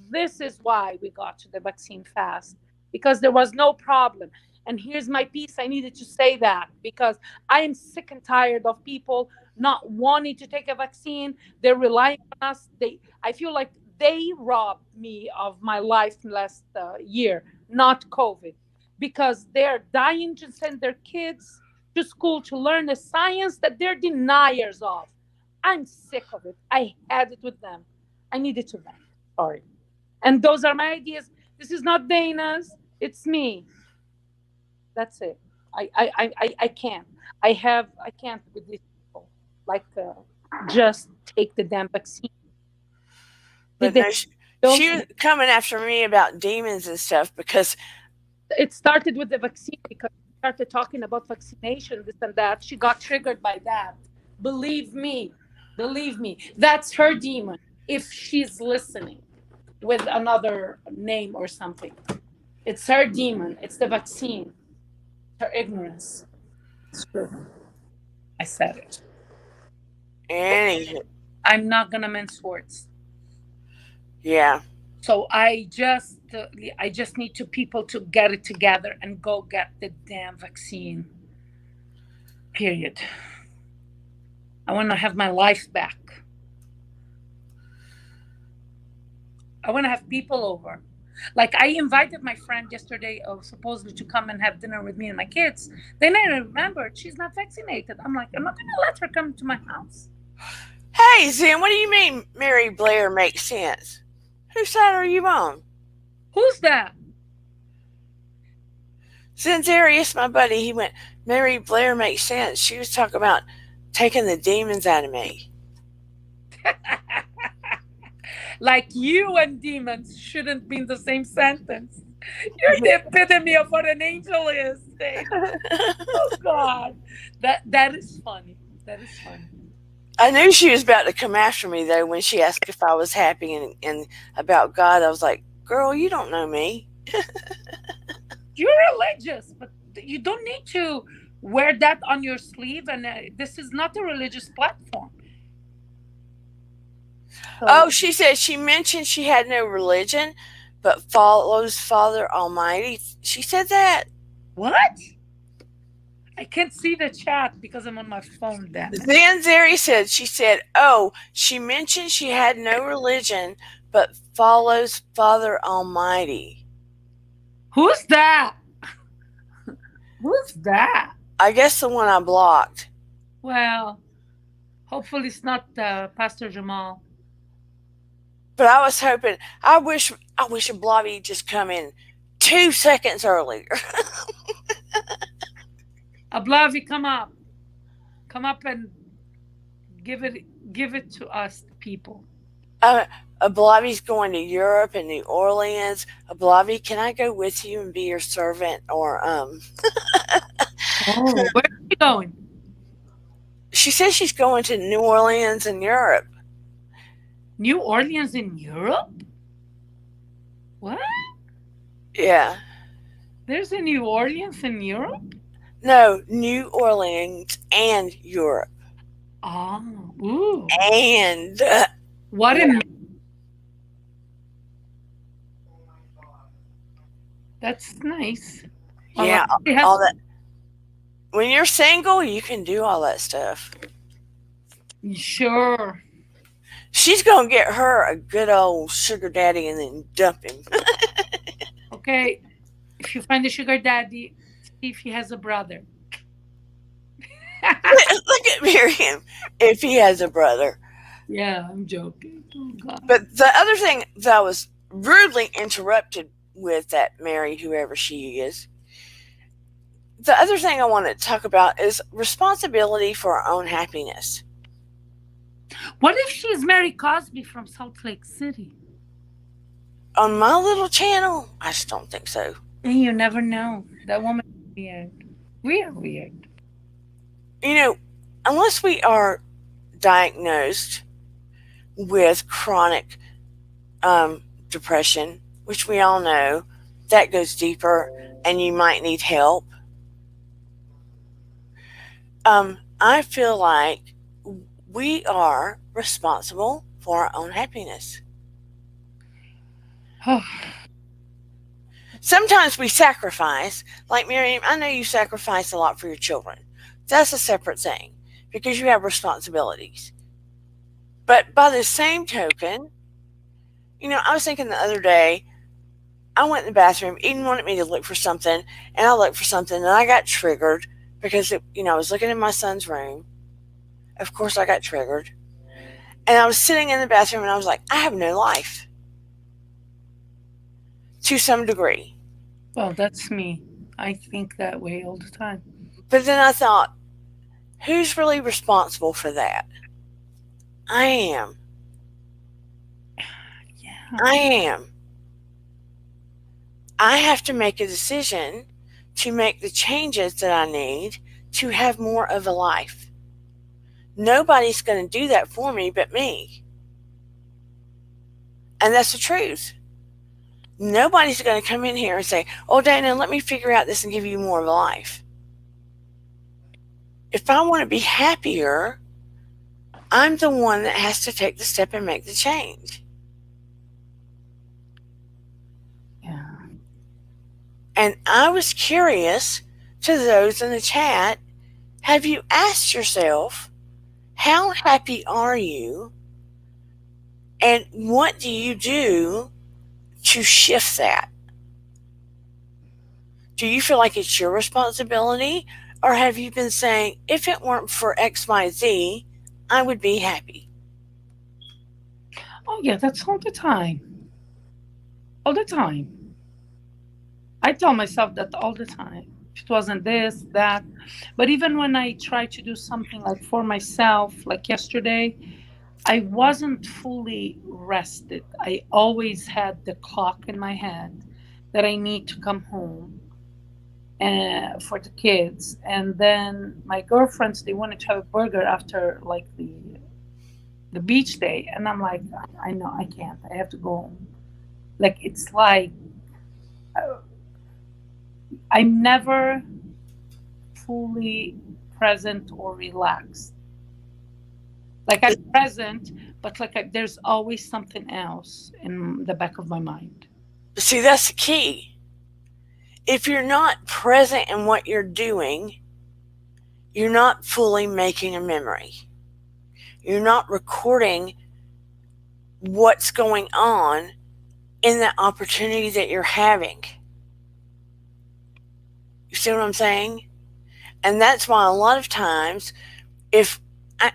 Speaker 2: This is why we got to the vaccine fast, because there was no problem. And here's my piece. I needed to say that because I am sick and tired of people not wanting to take a vaccine. They're relying on us. I feel like they robbed me of my life last year, not COVID, because they're dying to send their kids to school to learn a science that they're deniers of. I'm sick of it. I had it with them. I needed to vent. Sorry. And those are my ideas. This is not Dana's. It's me. That's it. I can't. I can't with these people. Like, just take the damn vaccine. Did
Speaker 1: But
Speaker 2: they
Speaker 1: no,
Speaker 2: feel?
Speaker 1: she was coming after me about demons and stuff because
Speaker 2: It started with the vaccine because she started talking about vaccination, this and that. She got triggered by that. Believe me, believe me, that's her demon. If she's listening with another name or something, it's her demon. It's the vaccine. Her ignorance. It's true. I said it.
Speaker 1: any
Speaker 2: I'm not gonna mince words.
Speaker 1: yeah.
Speaker 2: So I just need to people to get it together and go get the damn vaccine. Period. I want to have my life back. I want to have people over. Like I invited my friend yesterday, supposedly to come and have dinner with me and my kids. Then I remembered she's not vaccinated. I'm like, I'm not gonna let her come to my house.
Speaker 1: Hey, Zen, what do you mean Mary Blair makes sense? Whose side are you on?
Speaker 2: Who's that?
Speaker 1: Zenzarius, my buddy, he went, Mary Blair makes sense. She was talking about taking the demons out of me.
Speaker 2: Like you and demons shouldn't be in the same sentence. You're the epitome of what an angel is, Dana. Oh God, that is funny. That is funny.
Speaker 1: I knew she was about to come after me, though, when she asked if I was happy and about God. I was like, girl, you don't know me.
Speaker 2: You're religious, but you don't need to wear that on your sleeve. And this is not a religious platform.
Speaker 1: Oh,
Speaker 2: So
Speaker 1: she said she mentioned she had no religion, but follows Father Almighty. She said that.
Speaker 2: what? I can't see the chat because I'm on my phone. Damn it!
Speaker 1: Zanzari said, she said, oh, she mentioned she had no religion, but follows Father Almighty.
Speaker 2: Who's that? Who's that?
Speaker 1: I guess the one I blocked.
Speaker 2: Well, hopefully it's not Pastor Jamal.
Speaker 1: But I was hoping, I wish a Blobby just come in 2 seconds earlier.
Speaker 2: Ablavi, come up and give it to us, the people.
Speaker 1: A Blobby's going to Europe and New Orleans. A Blobby, can I go with you and be your servant? Or
Speaker 2: Oh, where are you going?
Speaker 1: she says she's going to New Orleans and Europe.
Speaker 2: New Orleans in Europe? What?
Speaker 1: Yeah.
Speaker 2: There's a New Orleans in Europe?
Speaker 1: No, New Orleans and Europe.
Speaker 2: Oh, ooh.
Speaker 1: And
Speaker 2: What
Speaker 1: yeah.
Speaker 2: a that's nice.
Speaker 1: Yeah,
Speaker 2: Has,
Speaker 1: all that. When you're single, you can do all that stuff.
Speaker 2: sure.
Speaker 1: She's gonna get her a good old sugar daddy and then dump him.
Speaker 2: Okay, if you find a sugar daddy, see if he has a brother.
Speaker 1: Look at Miriam, if he has a brother.
Speaker 2: Yeah, I'm joking. Oh God.
Speaker 1: But the other thing that I was rudely interrupted with, that Mary, whoever she is, the other thing I want to talk about is responsibility for our own happiness.
Speaker 2: What if she's Mary Cosby from Salt Lake City?
Speaker 1: On my little channel, I just don't think so.
Speaker 2: You never know. That woman is weird. Weird.
Speaker 1: You know, unless we are diagnosed with chronic depression, which we all know that goes deeper and you might need help. I feel like we are responsible for our own happiness. Sometimes we sacrifice, like Miriam, I know you sacrifice a lot for your children. That's a separate thing because you have responsibilities. But by the same token, I was thinking the other day, I went in the bathroom, Eden wanted me to look for something, and I looked for something, and I got triggered because, I was looking in my son's room. Of course, I got triggered. And I was sitting in the bathroom, and I was like, I have no life. To some degree.
Speaker 2: Well, that's me. I think that way all the time.
Speaker 1: But then I thought, who's really responsible for that? I am.
Speaker 2: Yeah.
Speaker 1: I am. I have to make a decision to make the changes that I need to have more of a life. Nobody's going to do that for me but me. And that's the truth. Nobody's going to come in here and say, oh, Dana, let me figure out this and give you more of a life. If I want to be happier, I'm the one that has to take the step and make the change.
Speaker 2: Yeah.
Speaker 1: And I was curious to those in the chat, have you asked yourself, how happy are you? And what do you do to shift that? Do you feel like it's your responsibility? Or have you been saying, if it weren't for X, Y, Z, I would be happy?
Speaker 2: Oh, yeah, that's all the time. All the time. I tell myself that all the time. If it wasn't this, that. But even when I try to do something like for myself, like yesterday, I wasn't fully rested. I always had the clock in my head that I need to come home for the kids. And then my girlfriends, they wanted to have a burger after like the beach day. And I'm like, I know, I can't. I have to go home. Like, it's like, I'm never fully present or relaxed. Like, I'm present, but like there's always something else in the back of my mind.
Speaker 1: But see, that's the key. If you're not present in what you're doing, you're not fully making a memory. You're not recording what's going on in the opportunity that you're having. You see what I'm saying? And that's why a lot of times, if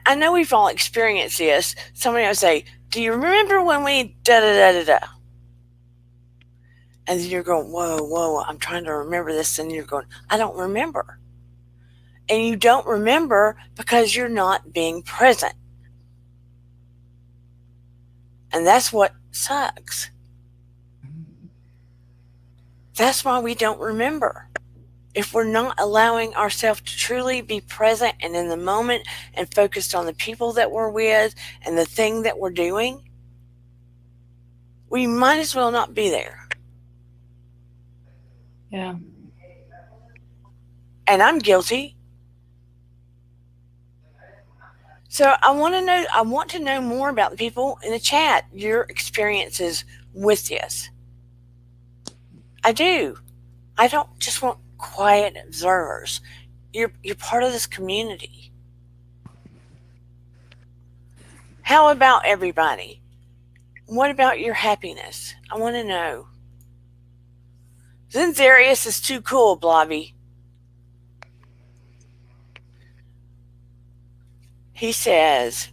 Speaker 1: I know we've all experienced this, somebody will say, "Do you remember when we da da da da da?" And then you're going, "Whoa, whoa, I'm trying to remember this." And you're going, "I don't remember." And you don't remember because you're not being present. And that's what sucks. That's why we don't remember. If we're not allowing ourselves to truly be present and in the moment and focused on the people that we're with and the thing that we're doing, we might as well not be there.
Speaker 2: Yeah.
Speaker 1: And I'm guilty. So I want to know more about the people in the chat, your experiences with this. I do. I don't just want quiet observers. You're part of this community. How about everybody? What about your happiness? I want to know. Zinzarius is too cool, Blobby. He says,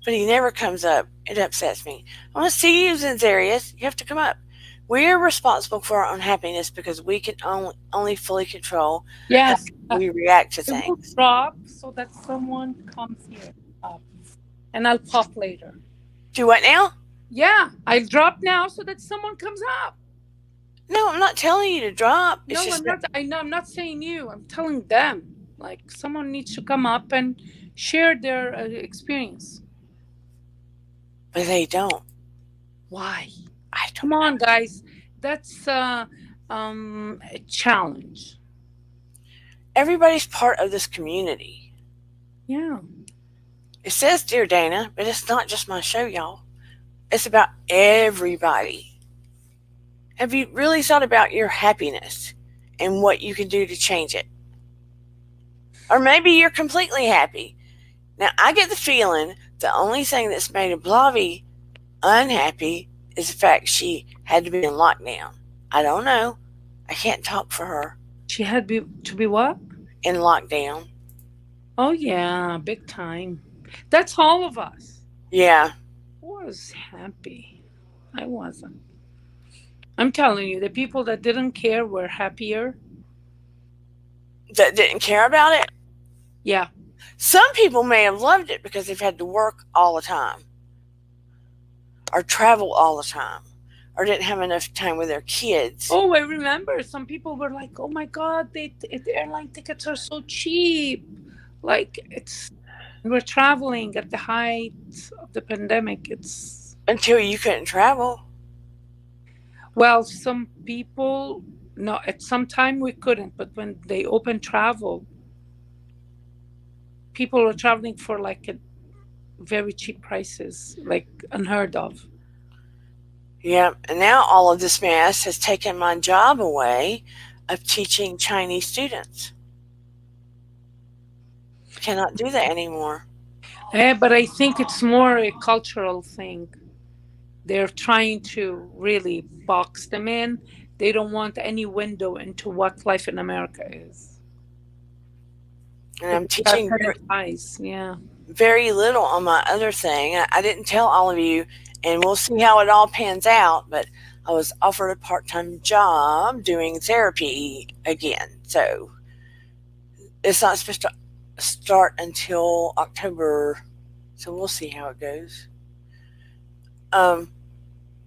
Speaker 1: but he never comes up. It upsets me. I want to see you, Zinzarius. You have to come up. We are responsible for our own happiness because we can only fully control how
Speaker 2: Yes.
Speaker 1: we react to
Speaker 2: I will
Speaker 1: things.
Speaker 2: drop so that someone comes here up, and I'll pop later.
Speaker 1: Do what now?
Speaker 2: Yeah, I'll drop now so that someone comes up.
Speaker 1: No, I'm not telling you to drop. It's
Speaker 2: No,
Speaker 1: just
Speaker 2: I'm
Speaker 1: that,
Speaker 2: not. I know. I'm not saying you. I'm telling them. Like someone needs to come up and share their experience.
Speaker 1: but they don't.
Speaker 2: Why?
Speaker 1: I don't
Speaker 2: Come on,
Speaker 1: know.
Speaker 2: guys. That's a challenge.
Speaker 1: Everybody's part of this community.
Speaker 2: Yeah.
Speaker 1: It says Dear Dana, but it's not just my show, y'all. It's about everybody. Have you really thought about your happiness and what you can do to change it? Or maybe you're completely happy. Now, I get the feeling the only thing that's made a Blavy unhappy is the fact she had to be in lockdown. I don't know. I can't talk for her.
Speaker 2: She had to be what?
Speaker 1: In lockdown.
Speaker 2: Oh yeah, big time. That's all of us.
Speaker 1: Yeah.
Speaker 2: Was happy. I wasn't. I'm telling you, the people that didn't care were happier.
Speaker 1: That didn't care about it.
Speaker 2: Yeah.
Speaker 1: Some people may have loved it because they've had to work all the time or travel all the time or didn't have enough time with their kids.
Speaker 2: Oh, I remember some people were like, "Oh my god, the airline tickets are so cheap." Like it's we're traveling at the height of the pandemic. It's
Speaker 1: Until you couldn't travel.
Speaker 2: well, some people no, at some time we couldn't, but when they opened travel, people were traveling for like a very cheap prices, like unheard of.
Speaker 1: Yeah, and now all of this mess has taken my job away of teaching Chinese students. Cannot do that anymore.
Speaker 2: But I think it's more a cultural thing. They're trying to really box them in. They don't want any window into what life in America is.
Speaker 1: And
Speaker 2: So
Speaker 1: I'm
Speaker 2: they start
Speaker 1: teaching
Speaker 2: cutting ties. Yeah.
Speaker 1: very little on my other thing. I didn't tell all of you, and we'll see how it all pans out, but I was offered a part time job doing therapy again. So it's not supposed to start until October. So we'll see how it goes. Um,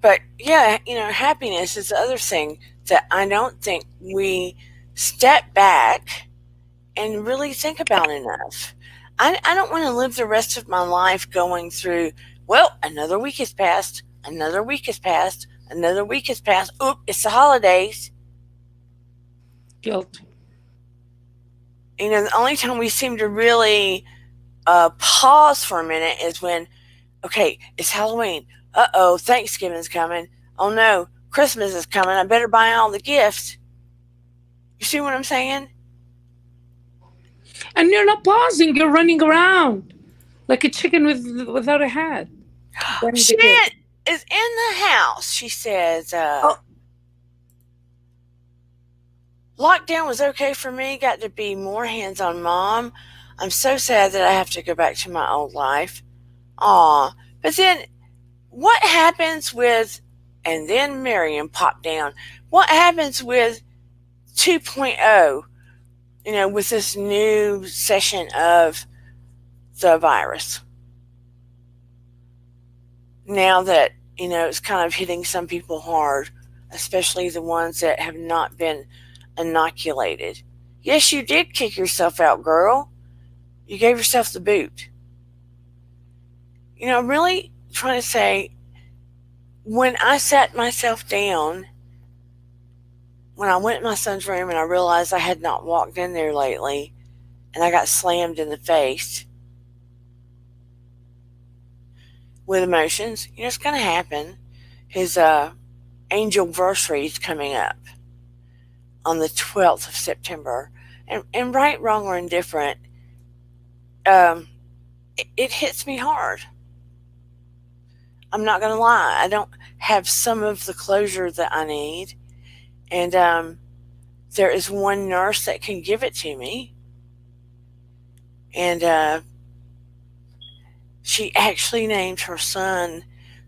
Speaker 1: but yeah, happiness is the other thing that I don't think we step back and really think about enough. I don't want to live the rest of my life going through, well, another week has passed, another week has passed, another week has passed. Oop, it's the holidays.
Speaker 2: Guilt.
Speaker 1: The only time we seem to really pause for a minute is when Okay, it's Halloween. Uh-oh, Thanksgiving's coming. Oh no, Christmas is coming. I better buy all the gifts. You see what I'm saying?
Speaker 2: And you're not pausing, you're running around like a chicken without a head. Getting the gift.
Speaker 1: Shannon is in the house. She says,
Speaker 2: Oh,
Speaker 1: lockdown was okay for me. Got to be more hands on mom. I'm so sad that I have to go back to my old life. Aw. But then what happens with, and then Miriam popped down, what happens with 2.0, with this new session of the virus? Now that, it's kind of hitting some people hard, especially the ones that have not been inoculated. Yes, you did kick yourself out, girl. You gave yourself the boot. I'm really trying to say, when I sat myself down, when I went in my son's room and I realized I had not walked in there lately and I got slammed in the face with emotions, it's going to happen. His angel anniversary is coming up on the 12th of September. And right, wrong, or indifferent, it hits me hard. I'm not going to lie. I don't have some of the closure that I need. And there is one nurse that can give it to me. And she actually named her son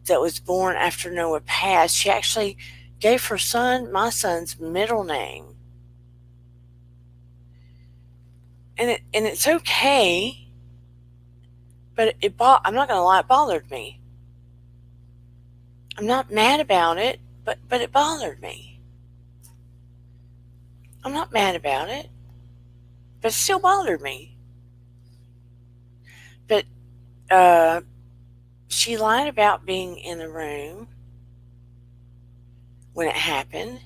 Speaker 1: that was born after Noah passed. She actually gave her son my son's middle name. And it's okay, but I'm not going to lie, it bothered me. I'm not mad about it, but it bothered me. I'm not mad about it, but it still bothered me. But she lied about being in the room when it happened,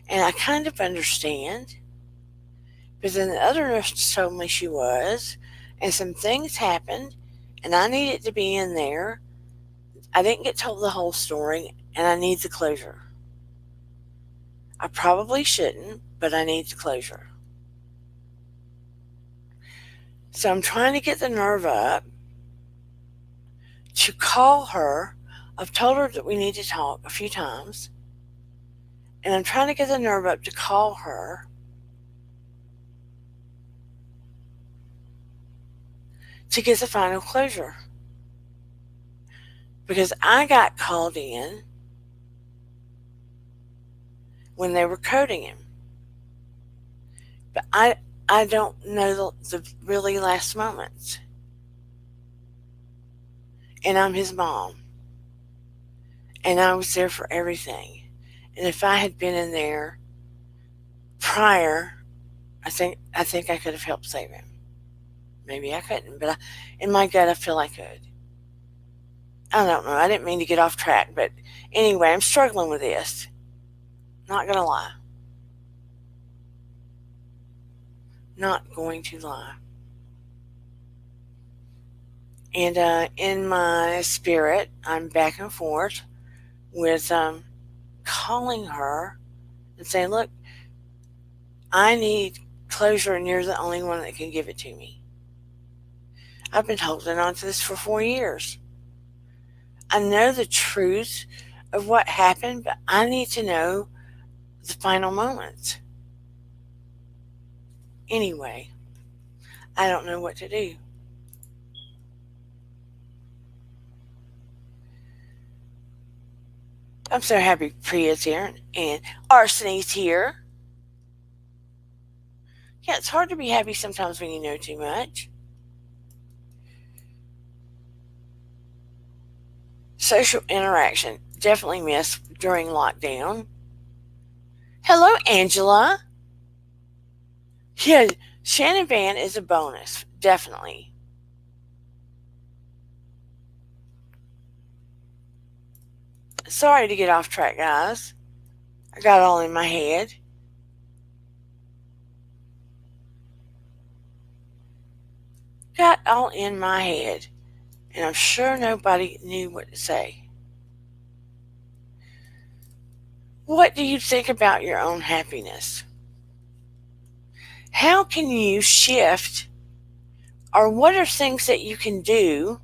Speaker 1: and I kind of understand. But then the other nurse told me she was, and some things happened, and I needed to be in there. I didn't get told the whole story, and I need the closure. I probably shouldn't, but I need the closure. So I'm trying to get the nerve up to call her. I've told her that we need to talk a few times, and I'm trying to get the nerve up to call her to get the final closure. Because I got called in when they were coding him. But I don't know the really last moments. And I'm his mom. And I was there for everything. And if I had been in there prior, I think I could have helped save him. Maybe I couldn't, but in my gut I feel I could. I don't know. I didn't mean to get off track, but anyway, I'm struggling with this. Not gonna lie. Not going to lie. And in my spirit, I'm back and forth with calling her and saying, look, I need closure and you're the only one that can give it to me. I've been holding on to this for 4 years. I know the truth of what happened, but I need to know the final moments. Anyway, I don't know what to do. I'm so happy Priya's here and Arsony's here. Yeah, it's hard to be happy sometimes when you know too much. Social interaction definitely missed during lockdown. Hello, Angela. Yeah, Shannon Van is a bonus, definitely. Sorry to get off track, guys. I got it all in my head. Got all in my head. and I'm sure nobody knew what to say. What do you think about your own happiness? How can you shift, or what are things that you can do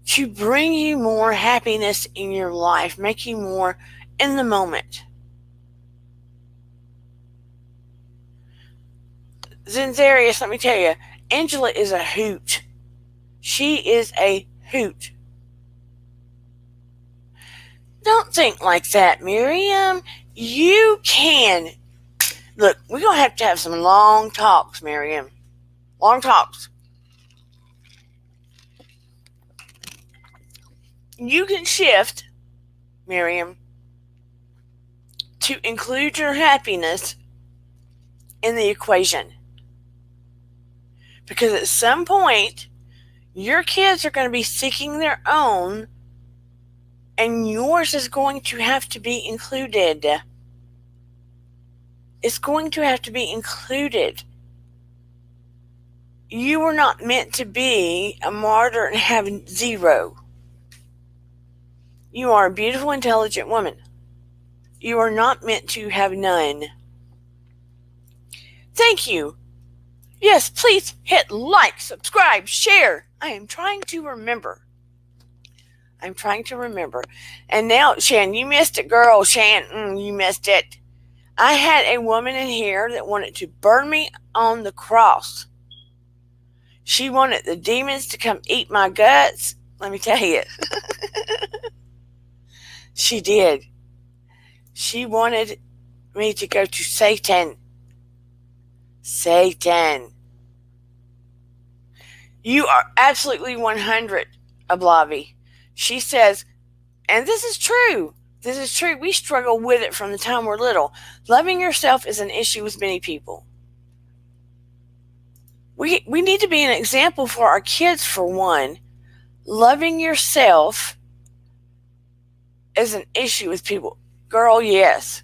Speaker 1: to bring you more happiness in your life, make you more in the moment? Zenzarius, let me tell you, Angela is a hoot. She is a hoot. Don't think like that, Miriam. You can. Look, we're going to have some long talks, Miriam. Long talks. You can shift, Miriam, to include your happiness in the equation. Because at some point, your kids are going to be seeking their own, and yours is going to have to be included. It's going to have to be included. You were not meant to be a martyr and have zero. You are a beautiful, intelligent woman. You are not meant to have none. Thank you. Yes, please hit like, subscribe, share. I am trying to remember. And now, Shan, you missed it, girl. Shan, you missed it. I had a woman in here that wanted to burn me on the cross. She wanted the demons to come eat my guts. Let me tell you. She did. She wanted me to go to Satan. Satan. You are absolutely 100, Ablavi. She says, and this is true. This is true. We struggle with it from the time we're little. Loving yourself is an issue with many people. We need to be an example for our kids, for one. Loving yourself is an issue with people. Girl, yes.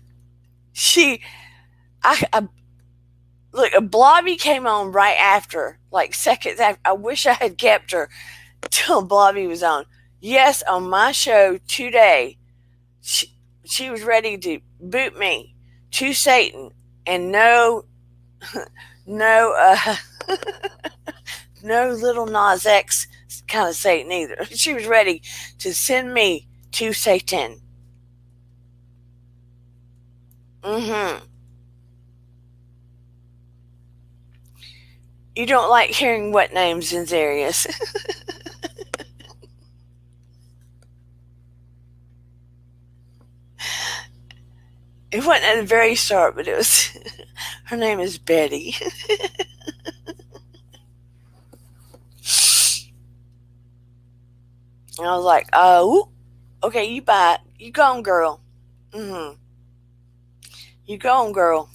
Speaker 1: Look, a Blobby came on right after, like seconds after. I wish I had kept her till Blobby was on. Yes, on my show today, she was ready to boot me to Satan, and no little Nas X kind of Satan either. She was ready to send me to Satan. You don't like hearing what names, Zenzarius. It wasn't at the very start, but it was. Her name is Betty. And I was like, oh, okay, you buy it. You go on, girl. You go on, girl.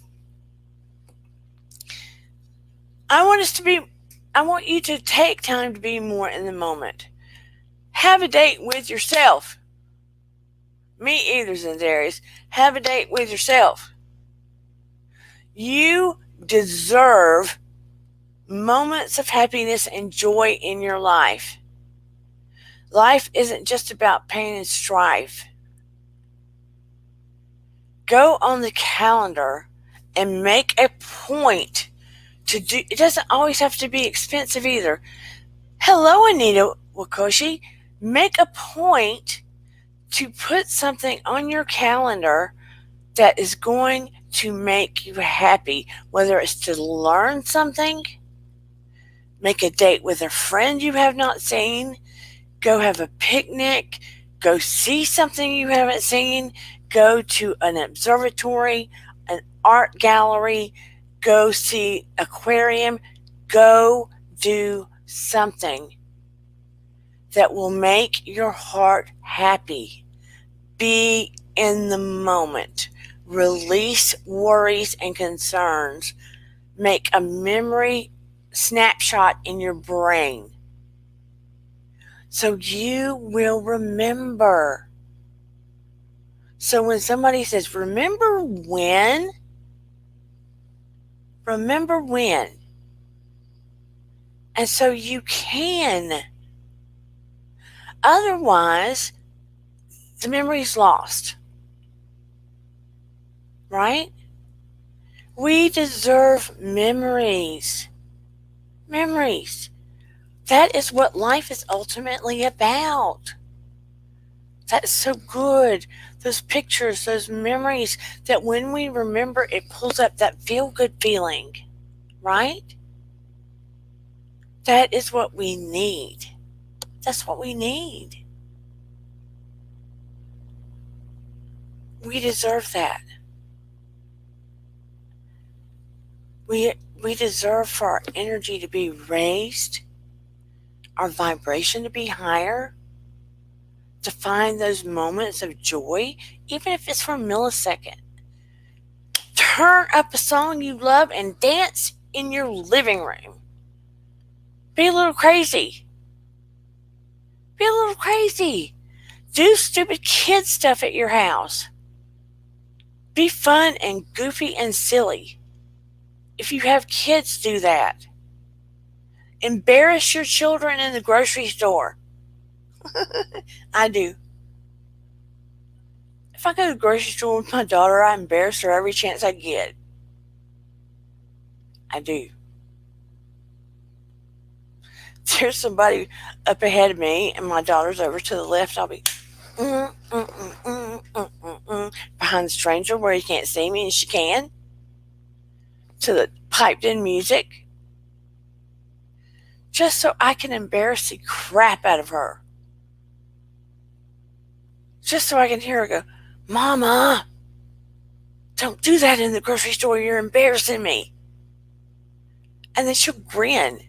Speaker 1: I want you to take time to be more in the moment. Have a date with yourself. Me either, Zenzarius. Have a date with yourself. You deserve moments of happiness and joy in your life. Life isn't just about pain and strife. Go on the calendar and make a point to do. It doesn't always have to be expensive either. Hello, Anita Wakoshi. Make a point to put something on your calendar that is going to make you happy, whether it's to learn something, make a date with a friend you have not seen, go have a picnic, go see something you haven't seen, go to an observatory, an art gallery, go see aquarium, go do something that will make your heart happy. Be in the moment. Release worries and concerns. Make a memory snapshot in your brain so you will remember. So when somebody says, remember when? And so you can. Otherwise, the memory's lost, right? We deserve memories. Memories. That is what life is ultimately about. That is so good. Those pictures, those memories, that when we remember, it pulls up that feel good feeling, right? That is what we need. That's what we need. We deserve that. We deserve for our energy to be raised, our vibration to be higher, to find those moments of joy, even if it's for a millisecond. Turn up a song you love and dance in your living room. Be a little crazy. Be a little crazy. Do stupid kid stuff at your house. Be fun and goofy and silly. If you have kids, do that. Embarrass your children in the grocery store. I do. If I go to the grocery store with my daughter, I embarrass her every chance I get. I do. There's somebody up ahead of me and my daughter's over to the left, I'll be behind the stranger where he can't see me and she can, to the piped in music, just so I can embarrass the crap out of her. Just so I can hear her go, "Mama, don't do that in the grocery store, you're embarrassing me." And then she'll grin.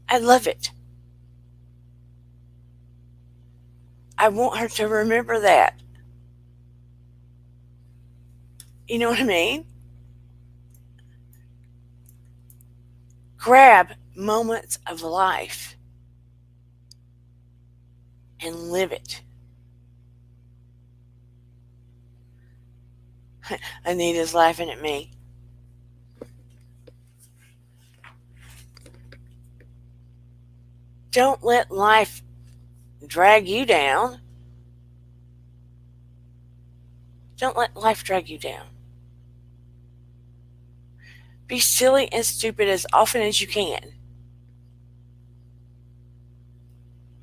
Speaker 1: I love it. I want her to remember that. You know what I mean? Grab moments of life and live it. Anita's laughing at me. Don't let life drag you down. Don't let life drag you down. Be silly and stupid as often as you can.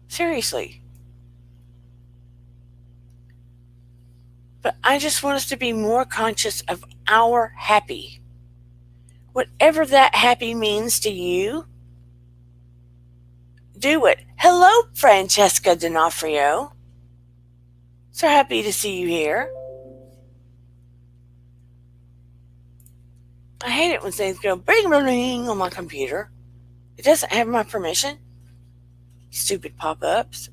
Speaker 1: Seriously. But I just want us to be more conscious of our happy. Whatever that happy means to you, do it. Hello, Francesca D'Onofrio. So happy to see you here. I hate it when things go bing bing on my computer. It doesn't have my permission. Stupid pop-ups.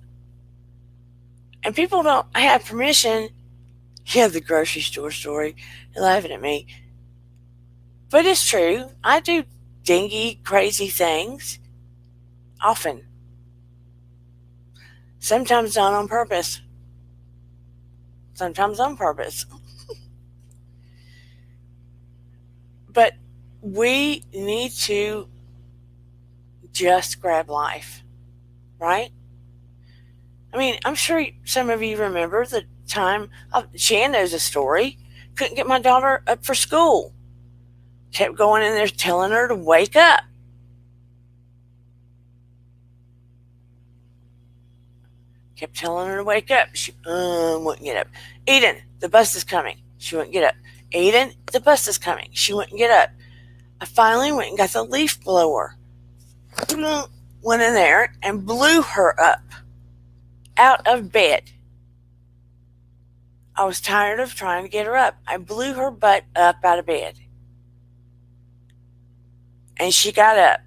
Speaker 1: And people don't have permission. Yeah, the grocery store story. You're laughing at me. But it's true. I do dingy, crazy things. Often. Sometimes not on purpose. Sometimes on purpose. But we need to just grab life, right? I mean, I'm sure some of you remember the time, Shan knows a story, couldn't get my daughter up for school. Kept going in there telling her to wake up. Kept telling her to wake up. She wouldn't get up. Eden, the bus is coming. She wouldn't get up. Eden, the bus is coming. She wouldn't get up. I finally went and got the leaf blower. Went in there and blew her up out of bed. I was tired of trying to get her up. I blew her butt up out of bed. And she got up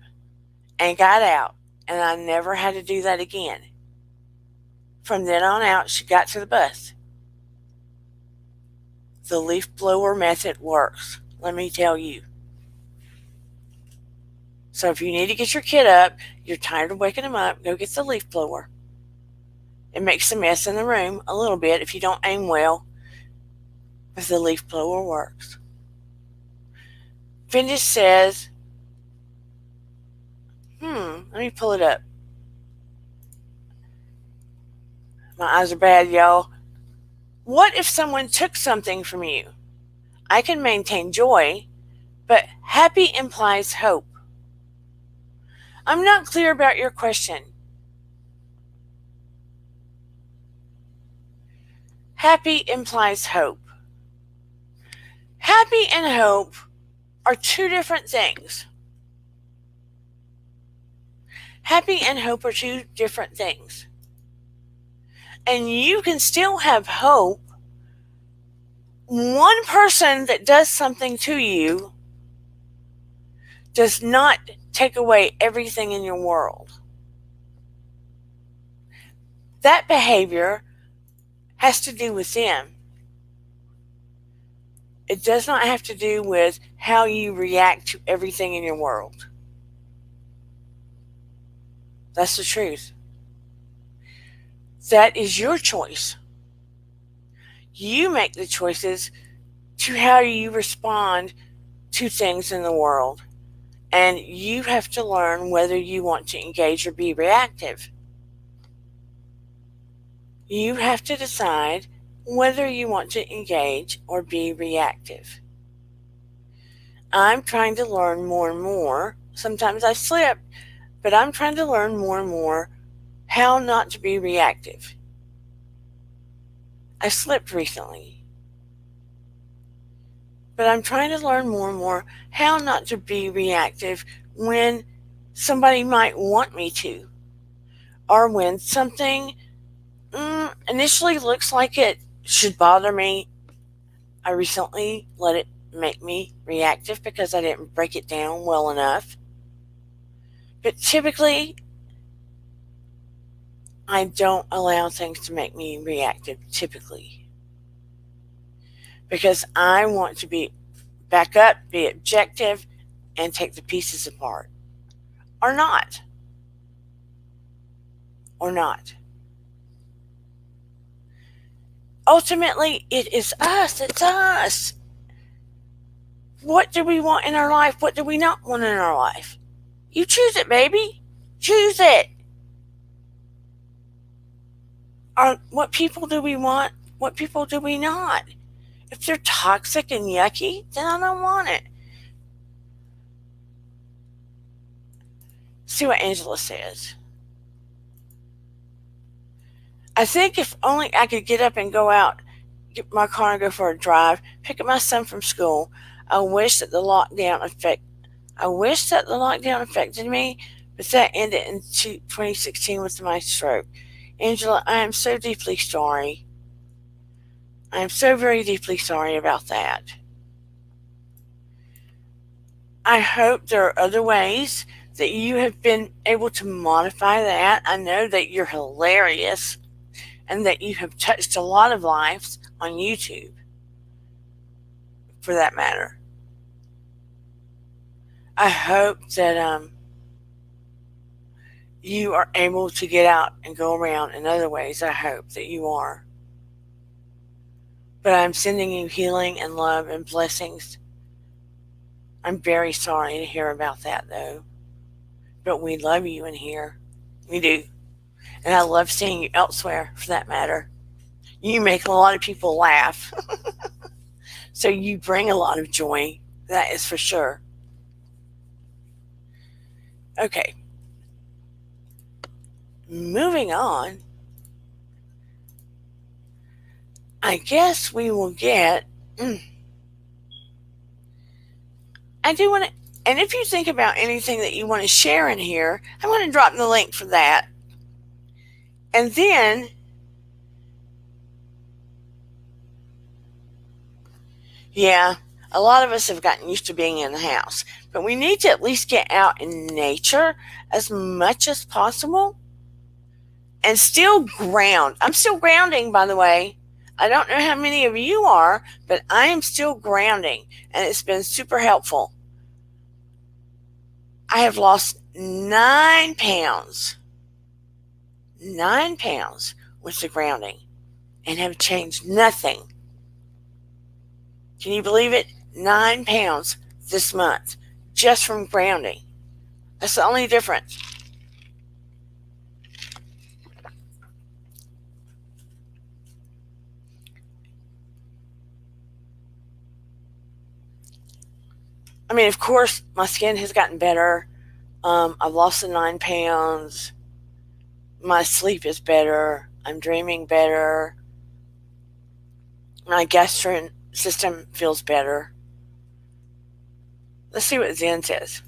Speaker 1: and got out, and I never had to do that again. From then on out, she got to the bus. The leaf blower method works, let me tell you. So if you need to get your kid up, you're tired of waking him up, go get the leaf blower. It makes a mess in the room a little bit if you don't aim well, but the leaf blower works. Vintage says, Let me pull it up. My eyes are bad, y'all. What if someone took something from you? I can maintain joy, but happy implies hope. I'm not clear about your question. Happy implies hope. Happy and hope are two different things. Happy and hope are two different things. And you can still have hope. One person that does something to you does not take away everything in your world. That behavior has to do with them. It does not have to do with how you react to everything in your world. That's the truth. That is your choice. You make the choices to how you respond to things in the world. And you have to learn whether you want to engage or be reactive. You have to decide whether you want to engage or be reactive. I'm trying to learn more and more. Sometimes I slip, but I'm trying to learn more and more how not to be reactive. I slipped recently, but I'm trying to learn more and more how not to be reactive when somebody might want me to, or when something initially looks like it should bother me. I recently let it make me reactive because I didn't break it down well enough. But typically, I don't allow things to make me reactive, typically. Because I want to be back up, be objective, and take the pieces apart. Or not. Or not. Ultimately, it is us. It's us. What do we want in our life? What do we not want in our life? You choose it, baby. Choose it. Or what people do we want? What people do we not? If they're toxic and yucky, then I don't want it. See what Angela says. I think if only I could get up and go out, get my car and go for a drive, pick up my son from school. I wish that the lockdown affected me, but that ended in 2016 with my stroke. Angela, I am so deeply sorry. I am so very deeply sorry about that. I hope there are other ways that you have been able to modify that. I know that you're hilarious and that you have touched a lot of lives on YouTube, for that matter. I hope that you are able to get out and go around in other ways. I hope that you are. But I'm sending you healing and love and blessings. I'm very sorry to hear about that, though. But we love you in here. We do. And I love seeing you elsewhere, for that matter. You make a lot of people laugh. So you bring a lot of joy. That is for sure. Okay. Moving on. I guess we will get. I do want to. And if you think about anything that you want to share in here, I'm going to drop the link for that. And then, yeah, a lot of us have gotten used to being in the house, but we need to at least get out in nature as much as possible and still ground. I'm still grounding, by the way. I don't know how many of you are, but I am still grounding, and it's been super helpful. I have lost 9 pounds. 9 pounds with the grounding and have changed nothing. Can you believe it? 9 pounds this month just from grounding. That's the only difference. I mean, of course, my skin has gotten better. I've lost the 9 pounds. My sleep is better. I'm dreaming better. My gastrin system feels better. Let's see what Zen says.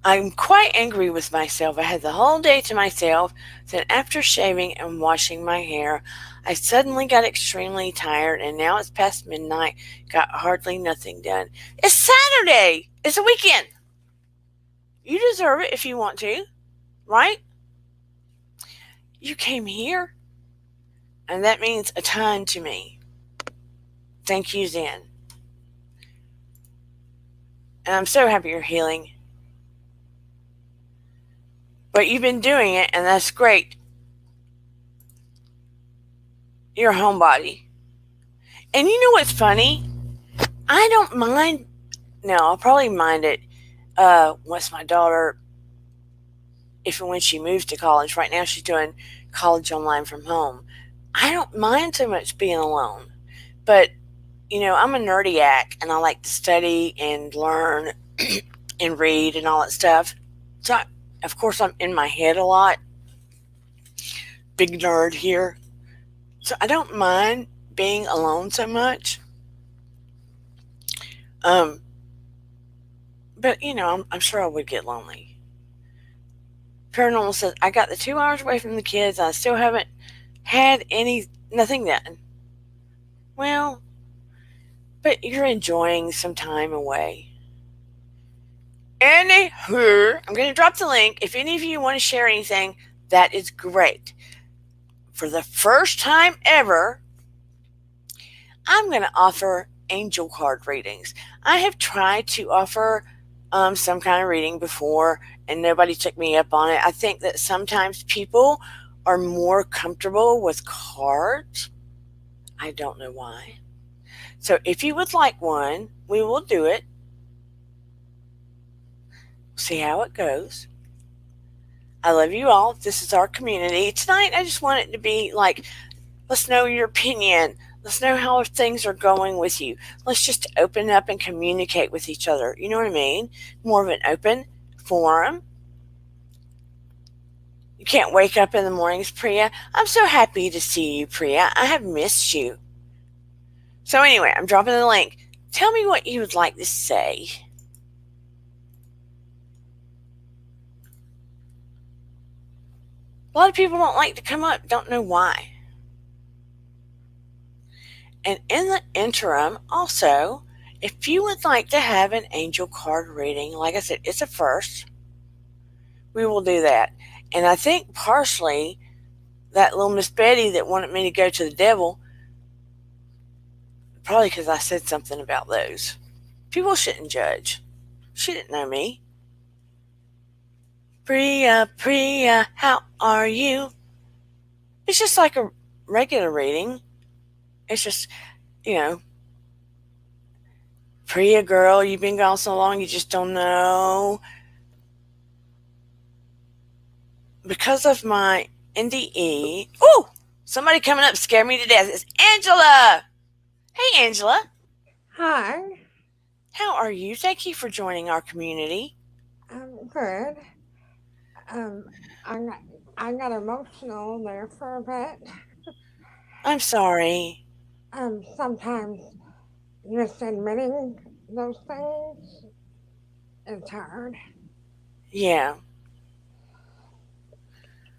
Speaker 1: I'm quite angry with myself. I had the whole day to myself. Then, after shaving and washing my hair, I suddenly got extremely tired, and now it's past midnight. Got hardly nothing done. It's Saturday. It's a weekend. You deserve it if you want to, right? You came here, and that means a ton to me. Thank you, Zen. And I'm so happy you're healing. But you've been doing it, and that's great. You're a homebody. And you know what's funny? I don't mind. No, I'll probably mind it once my daughter, if and when she moves to college. Right now, she's doing college online from home. I don't mind so much being alone. But, I'm a nerdiac, and I like to study and learn and read and all that stuff. So, of course, I'm in my head a lot. Big nerd here. So I don't mind being alone so much. Um, but I'm sure I would get lonely. Paranormal says I got the 2 hours away from the kids. I still haven't had nothing done. Well, but you're enjoying some time away. Anywho, I'm going to drop the link. If any of you want to share anything, that is great. For the first time ever, I'm going to offer angel card readings. I have tried to offer some kind of reading before, and nobody took me up on it. I think that sometimes people are more comfortable with cards. I don't know why. So if you would like one, we will do it. See how it goes. I love you all. This is our community. Tonight, I just want it to be like, let's know your opinion. Let's know how things are going with you. Let's just open up and communicate with each other. You know what I mean? More of an open forum. You can't wake up in the mornings, Priya. I'm so happy to see you, Priya. I have missed you. So anyway, I'm dropping the link. Tell me what you would like to say. A lot of people don't like to come up, don't know why. And in the interim, also, if you would like to have an angel card reading, like I said, it's a first. We will do that. And I think partially that little Miss Betty that wanted me to go to the devil, probably because I said something about those. People shouldn't judge. She didn't know me. Priya, how are you? It's just like a regular reading. It's just, Priya girl, you've been gone so long you just don't know. Because of my NDE. Ooh! Somebody coming up scared me to death. It's Angela! Hey, Angela.
Speaker 3: Hi,
Speaker 1: How are you? Thank you for joining our community.
Speaker 3: I'm good. Um, I got I got emotional there for a bit.
Speaker 1: I'm sorry.
Speaker 3: Sometimes just admitting those things is hard.
Speaker 1: Yeah.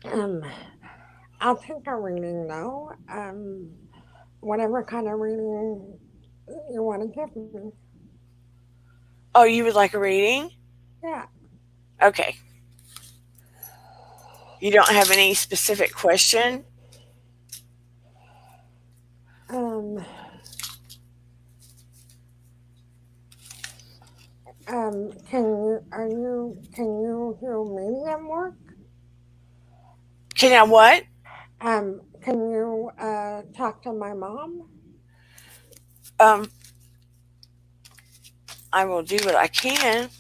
Speaker 3: Um, I'll take a reading though. Whatever kind of reading you want to give me.
Speaker 1: Oh, you would like a reading?
Speaker 3: Yeah.
Speaker 1: Okay. You don't have any specific question?
Speaker 3: Um, can you do medium work?
Speaker 1: Can I what?
Speaker 3: Can you talk to my mom?
Speaker 1: Um, I will do what I can.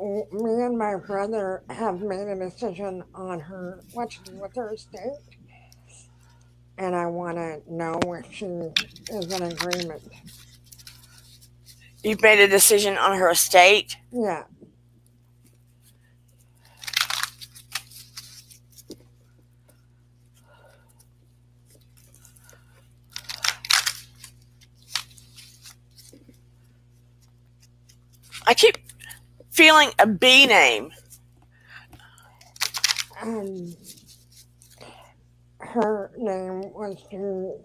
Speaker 3: Me and my brother have made a decision on what to do with her estate, and I want to know if she is in agreement.
Speaker 1: You've made a decision on her estate?
Speaker 3: Yeah.
Speaker 1: I keep feeling a B name.
Speaker 3: Her name was to.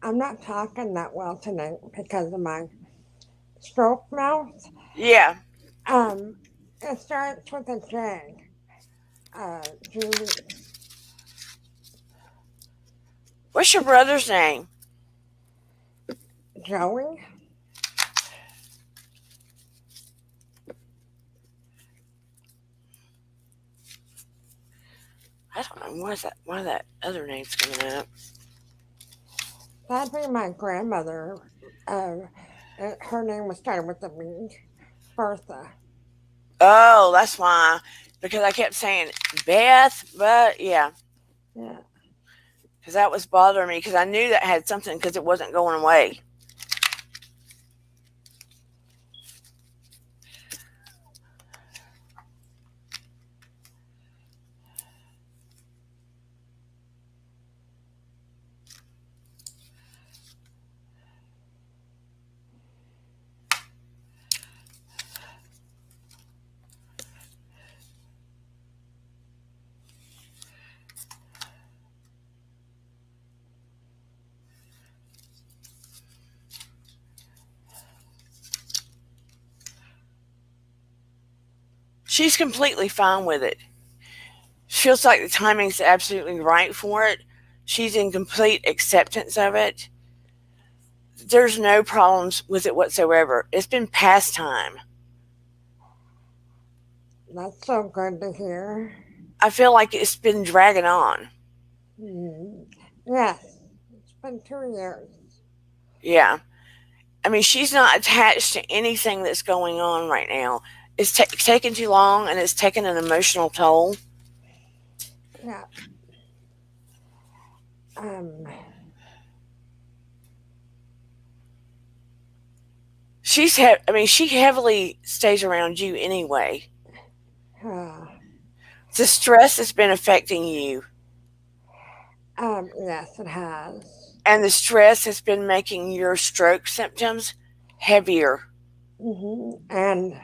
Speaker 3: I'm not talking that well tonight because of my stroke mouth.
Speaker 1: Yeah.
Speaker 3: It starts with a J. Julie.
Speaker 1: What's your brother's name?
Speaker 3: Joey.
Speaker 1: I don't know why that other name's coming up.
Speaker 3: That'd be my grandmother. Her name was started with a B. Bertha.
Speaker 1: Oh, that's why. Because I kept saying Beth, but yeah.
Speaker 3: Yeah.
Speaker 1: Because that was bothering me because I knew that had something because it wasn't going away. She's completely fine with it. Feels like the timing's absolutely right for it. She's in complete acceptance of it. There's no problems with it whatsoever. It's been past time.
Speaker 3: That's so good to hear.
Speaker 1: I feel like it's been dragging on.
Speaker 3: Yes. It's been 2 years.
Speaker 1: Yeah. I mean, she's not attached to anything that's going on right now. It's taken too long and it's taken an emotional toll.
Speaker 3: Yeah.
Speaker 1: She heavily stays around you anyway. The stress has been affecting you.
Speaker 3: Yes, it has.
Speaker 1: And the stress has been making your stroke symptoms heavier.
Speaker 3: And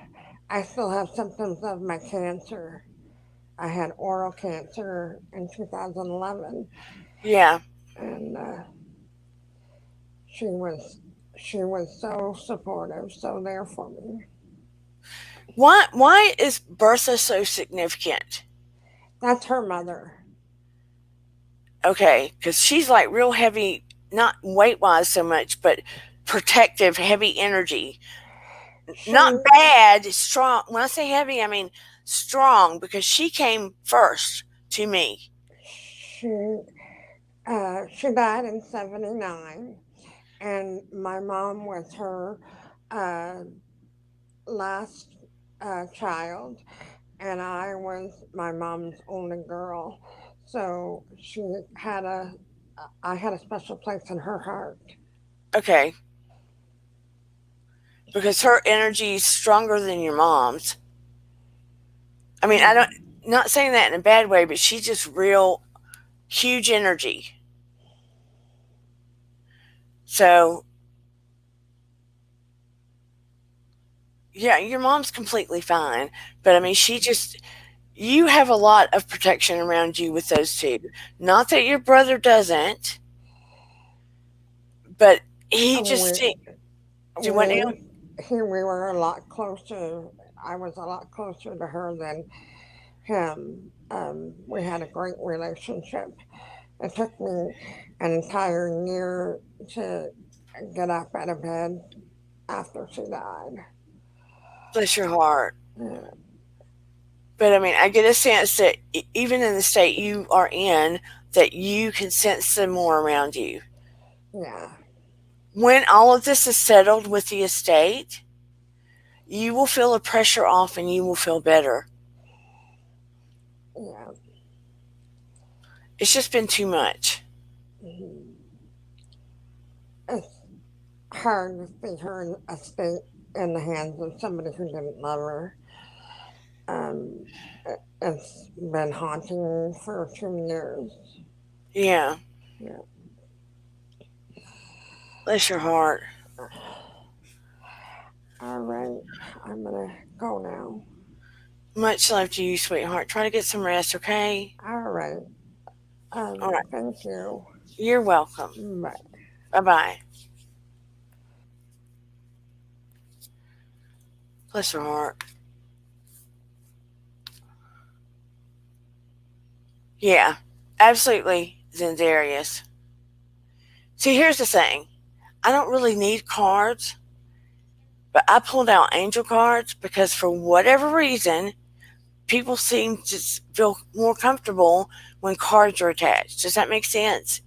Speaker 3: I still have symptoms of my cancer. I had oral cancer in 2011.
Speaker 1: Yeah.
Speaker 3: And she was so supportive, so there for me.
Speaker 1: Why is Bertha so significant?
Speaker 3: That's her mother.
Speaker 1: Okay, because she's like real heavy, not weight wise so much, but protective, heavy energy. Not bad, strong. When I say heavy, I mean strong because she came first to me.
Speaker 3: She died in 79, and my mom was her last child, and I was my mom's only girl. So I had a special place in her heart.
Speaker 1: Okay. Because her energy is stronger than your mom's. I mean, not saying that in a bad way, but she's just real huge energy. So, yeah, your mom's completely fine. But I mean, you have a lot of protection around you with those two. Not that your brother doesn't, but he just. Do what now?
Speaker 3: We were a lot closer. I was a lot closer to her than him. We had a great relationship. It took me an entire year to get up out of bed after she died.
Speaker 1: Bless your heart.
Speaker 3: Yeah.
Speaker 1: But I mean, I get a sense that even in the state you are in, that you can sense them more around you.
Speaker 3: Yeah.
Speaker 1: When all of this is settled with the estate, you will feel the pressure off and you will feel better.
Speaker 3: Yeah.
Speaker 1: It's just been too much.
Speaker 3: Mhm. It's hard to see her in a state in the hands of somebody who didn't love her. Um, it's been haunting me for a few years.
Speaker 1: Yeah.
Speaker 3: Yeah.
Speaker 1: Bless your heart.
Speaker 3: All right. I'm gonna go now.
Speaker 1: Much love to you, sweetheart. Try to get some rest, okay?
Speaker 3: All right.
Speaker 1: All right.
Speaker 3: Thank you.
Speaker 1: You're welcome.
Speaker 3: Bye.
Speaker 1: Bye bye. Bless her heart. Yeah, absolutely, Zendarius. See, here's the thing. I don't really need cards, but I pulled out angel cards because for whatever reason, people seem to feel more comfortable when cards are attached. Does that make sense?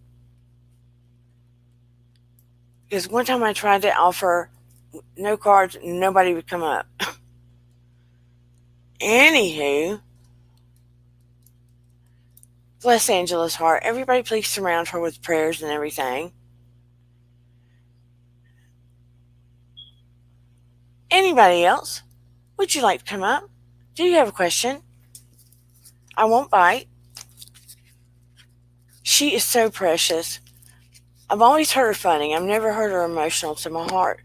Speaker 1: Because one time I tried to offer no cards, nobody would come up. Anywho, bless Angela's heart. Everybody please surround her with prayers and everything. Anybody else? Would you like to come up? Do you have a question? I won't bite. She is so precious. I've always heard her funny. I've never heard her emotional, so my heart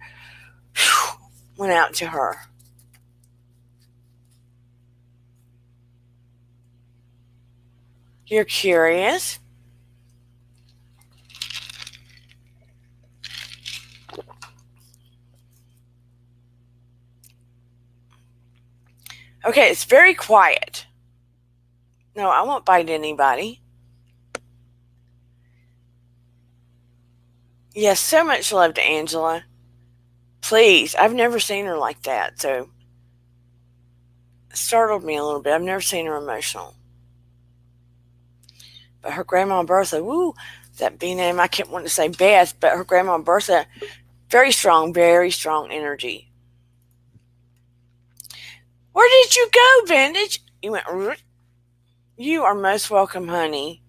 Speaker 1: went out to her. You're curious? Okay, it's very quiet. No, I won't bite anybody. Yes, so much love to Angela. Please, I've never seen her like that, so it startled me a little bit. I've never seen her emotional. But her grandma Bertha, woo, that B name, I kept wanting to say Beth, but her grandma Bertha, very strong energy. Where did you go, Vintage? You went, you are most welcome, honey.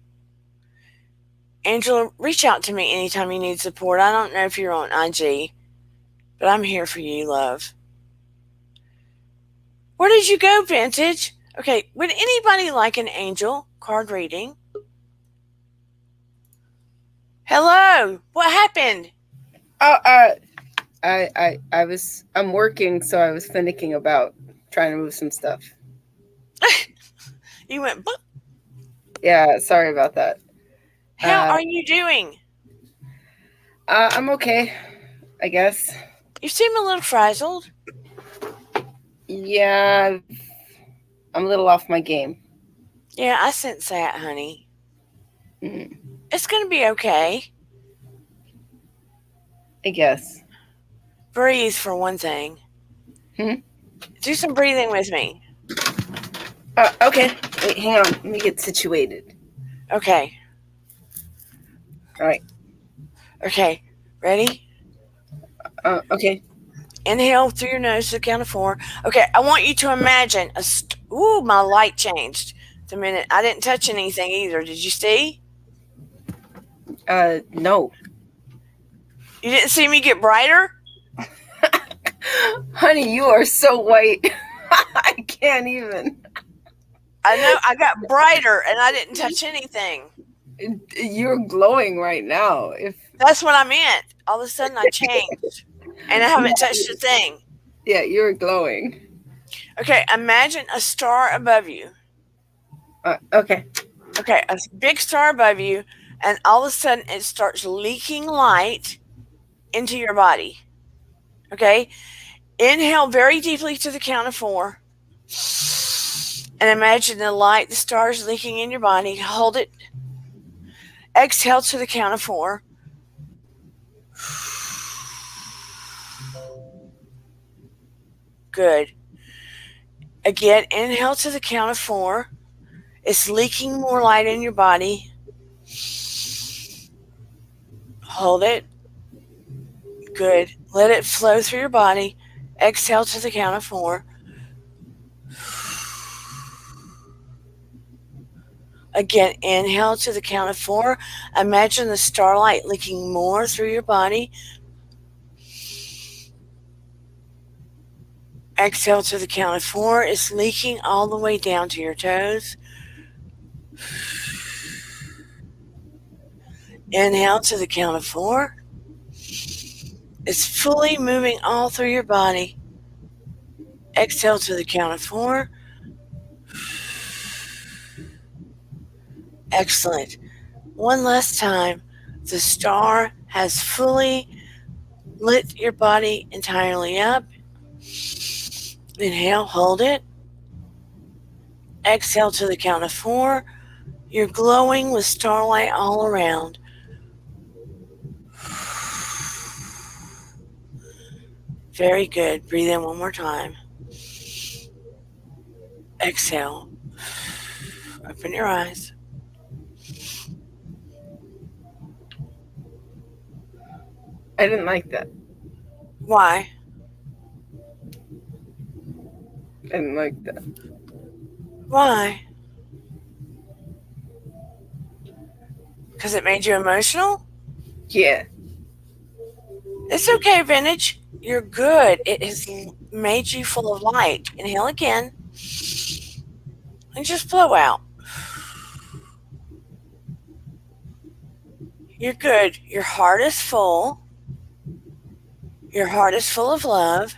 Speaker 1: Angela, reach out to me anytime you need support. I don't know if you're on IG, but I'm here for you, love. Where did you go, Vintage? Okay, would anybody like an angel card reading? Hello, what happened?
Speaker 4: Oh, I'm working, so I was finicking about trying to move some stuff.
Speaker 1: You went, boop.
Speaker 4: Yeah, sorry about that.
Speaker 1: How are you doing?
Speaker 4: I'm okay, I guess.
Speaker 1: You seem a little frazzled.
Speaker 4: Yeah, I'm a little off my game.
Speaker 1: Yeah, I sense that, honey.
Speaker 4: Mm,
Speaker 1: It's going to be okay.
Speaker 4: I guess.
Speaker 1: Breathe for one thing. Do some breathing with me.
Speaker 4: Okay. Wait, hang on. Let me get situated.
Speaker 1: Okay.
Speaker 4: All right.
Speaker 1: Okay. Ready?
Speaker 4: Okay.
Speaker 1: Inhale through your nose to the count of 4. Okay, I want you to imagine ooh, my light changed the minute. I didn't touch anything either. Did you see?
Speaker 4: No.
Speaker 1: You didn't see me get brighter?
Speaker 4: Honey, you are so white. I can't even.
Speaker 1: I know, I got brighter and I didn't touch anything.
Speaker 4: You're glowing right now.
Speaker 1: That's what I meant. All of a sudden I changed and I haven't touched a thing.
Speaker 4: Yeah, you're glowing.
Speaker 1: Okay, imagine a star above you.
Speaker 4: Okay.
Speaker 1: Okay, a big star above you, and all of a sudden it starts leaking light into your body. Okay? Inhale very deeply to the count of 4. And imagine the light, the stars leaking in your body. Hold it. Exhale to the count of 4. Good. Again, inhale to the count of 4. It's leaking more light in your body. Hold it. Good. Let it flow through your body. Exhale to the count of 4. Again, inhale to the count of 4. Imagine the starlight leaking more through your body. Exhale to the count of 4. It's leaking all the way down to your toes. Inhale to the count of 4. It's fully moving all through your body. Exhale to the count of 4. Excellent. One last time. The star has fully lit your body entirely up. Inhale, hold it. Exhale to the count of 4. You're glowing with starlight all around. Very good. Breathe in one more time. Exhale. Open your eyes.
Speaker 4: I didn't like that.
Speaker 1: Why?
Speaker 4: I didn't like that.
Speaker 1: Why? Because it made you emotional?
Speaker 4: Yeah.
Speaker 1: It's okay, Vintage. You're good. It has made you full of light. Inhale again. And just blow out. You're good. Your heart is full. Your heart is full of love.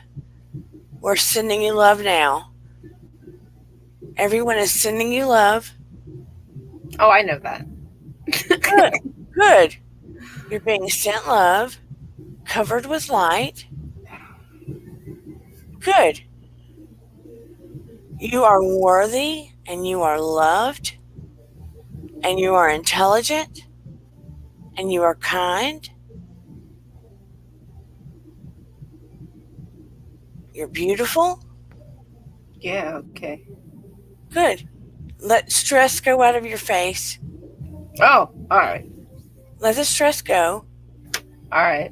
Speaker 1: We're sending you love now. Everyone is sending you love.
Speaker 4: Oh, I know that.
Speaker 1: Good. Good. You're being sent love, covered with light. Good. You are worthy and you are loved and you are intelligent and you are kind. You're beautiful.
Speaker 4: Yeah, okay.
Speaker 1: Good. Let stress go out of your face.
Speaker 4: Oh, all right.
Speaker 1: Let the stress go.
Speaker 4: All right.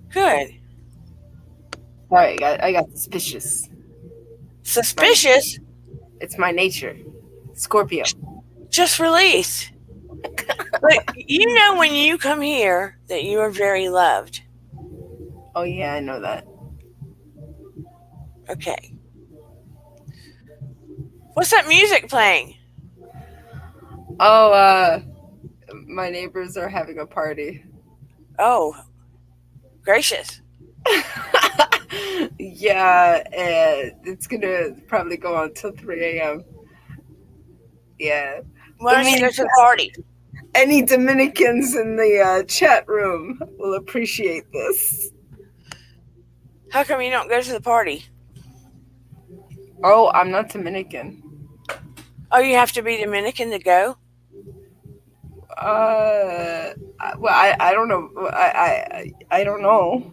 Speaker 1: Good.
Speaker 4: All right, I got suspicious.
Speaker 1: Suspicious?
Speaker 4: It's my nature. Scorpio.
Speaker 1: Just release. But you know when you come here that you are very loved.
Speaker 4: Oh, yeah, I know that.
Speaker 1: Okay. What's that music playing?
Speaker 4: Oh, my neighbors are having a party.
Speaker 1: Oh, gracious.
Speaker 4: Yeah, and it's gonna probably go on till 3 a.m. Yeah.
Speaker 1: Why don't you go to the party?
Speaker 4: Any Dominicans in the chat room will appreciate this.
Speaker 1: How come you don't go to the party?
Speaker 4: Oh, I'm not Dominican.
Speaker 1: Oh, you have to be Dominican to go?
Speaker 4: Well, I don't know. I don't know.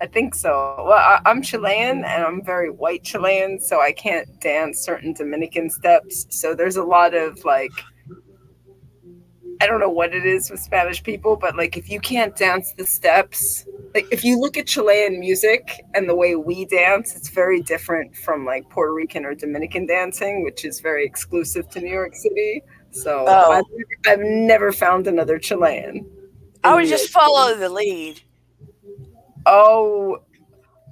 Speaker 4: I think so. Well, I'm Chilean and I'm very white Chilean, so I can't dance certain Dominican steps. So there's a lot of like, I don't know what it is with Spanish people, but like if you can't dance the steps, like if you look at Chilean music and the way we dance, it's very different from like Puerto Rican or Dominican dancing, which is very exclusive to New York City. So
Speaker 1: Oh.
Speaker 4: I've never found another Chilean.
Speaker 1: I would just follow the lead.
Speaker 4: Oh,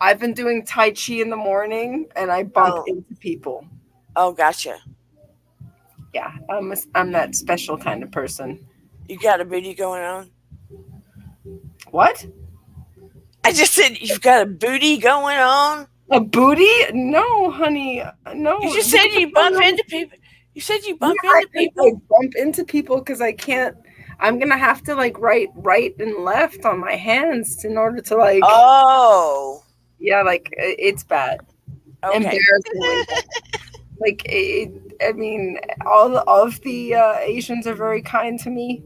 Speaker 4: I've been doing Tai Chi in the morning and I bump into people.
Speaker 1: Oh, gotcha.
Speaker 4: Yeah, I'm that special kind of person.
Speaker 1: You got a booty going on?
Speaker 4: What?
Speaker 1: I just said you've got a booty going on?
Speaker 4: A booty? No, honey. No.
Speaker 1: You just said you bump into people. You said you bump into people?
Speaker 4: I bump into people because I can't. I'm going to have to like write right and left on my hands in order to like.
Speaker 1: Oh.
Speaker 4: Yeah, like it's bad.
Speaker 1: Okay.
Speaker 4: Embarrassingly bad. Like, I mean, all of the Asians are very kind to me,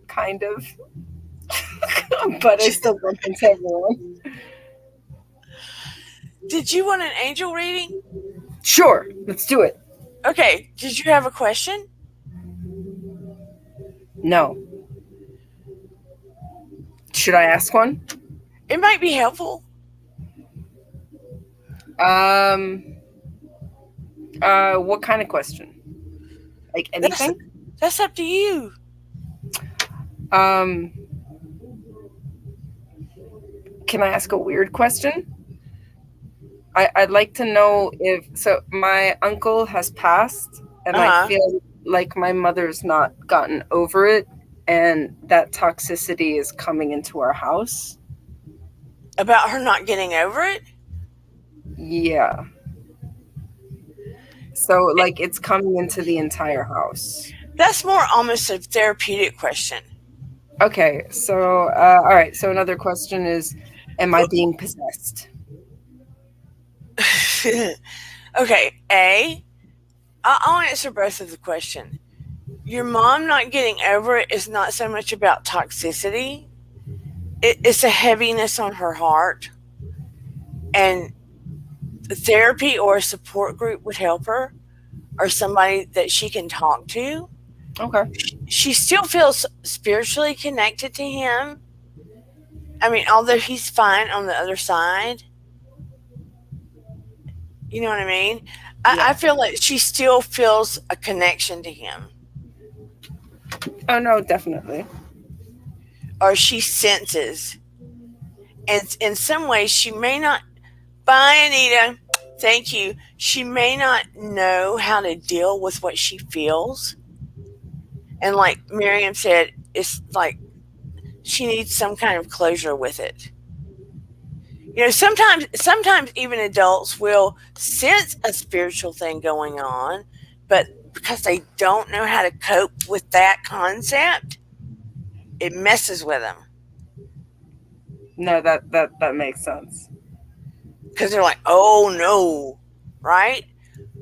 Speaker 4: kind of. But I still bump into everyone.
Speaker 1: Did you want an angel reading?
Speaker 4: Sure, let's do it.
Speaker 1: Okay, did you have a question?
Speaker 4: No. Should I ask one?
Speaker 1: It might be helpful.
Speaker 4: Um. What kind of question? Like
Speaker 1: That's
Speaker 4: anything?
Speaker 1: that's up to you.
Speaker 4: Um. Can I ask a weird question? I'd like to know if so. My uncle has passed, and I
Speaker 1: Uh-huh.
Speaker 4: feel like my mother's not gotten over it, and that toxicity is coming into our house.
Speaker 1: About her not getting over it?
Speaker 4: Yeah. So, like, it's coming into the entire house.
Speaker 1: That's more almost a therapeutic question.
Speaker 4: Okay, so, all right. So, another question is, am I being possessed?
Speaker 1: Okay, I'll answer both of the question. Your mom not getting over it is not so much about toxicity. It's a heaviness on her heart, and therapy or a support group would help her, or somebody that she can talk to.
Speaker 4: Okay.
Speaker 1: She still feels spiritually connected to him. I mean, although he's fine on the other side, you know what I mean? I
Speaker 4: Yeah.
Speaker 1: feel like she still feels a connection to him,
Speaker 4: Oh, no, definitely.
Speaker 1: or she senses. And in some ways, she may not. Bye, Anita. Thank you. She may not know how to deal with what she feels. And like Miriam said, it's like she needs some kind of closure with it. You know, sometimes even adults will sense a spiritual thing going on, but because they don't know how to cope with that concept, it messes with them.
Speaker 4: No, that makes sense.
Speaker 1: Because they're like, oh no, right?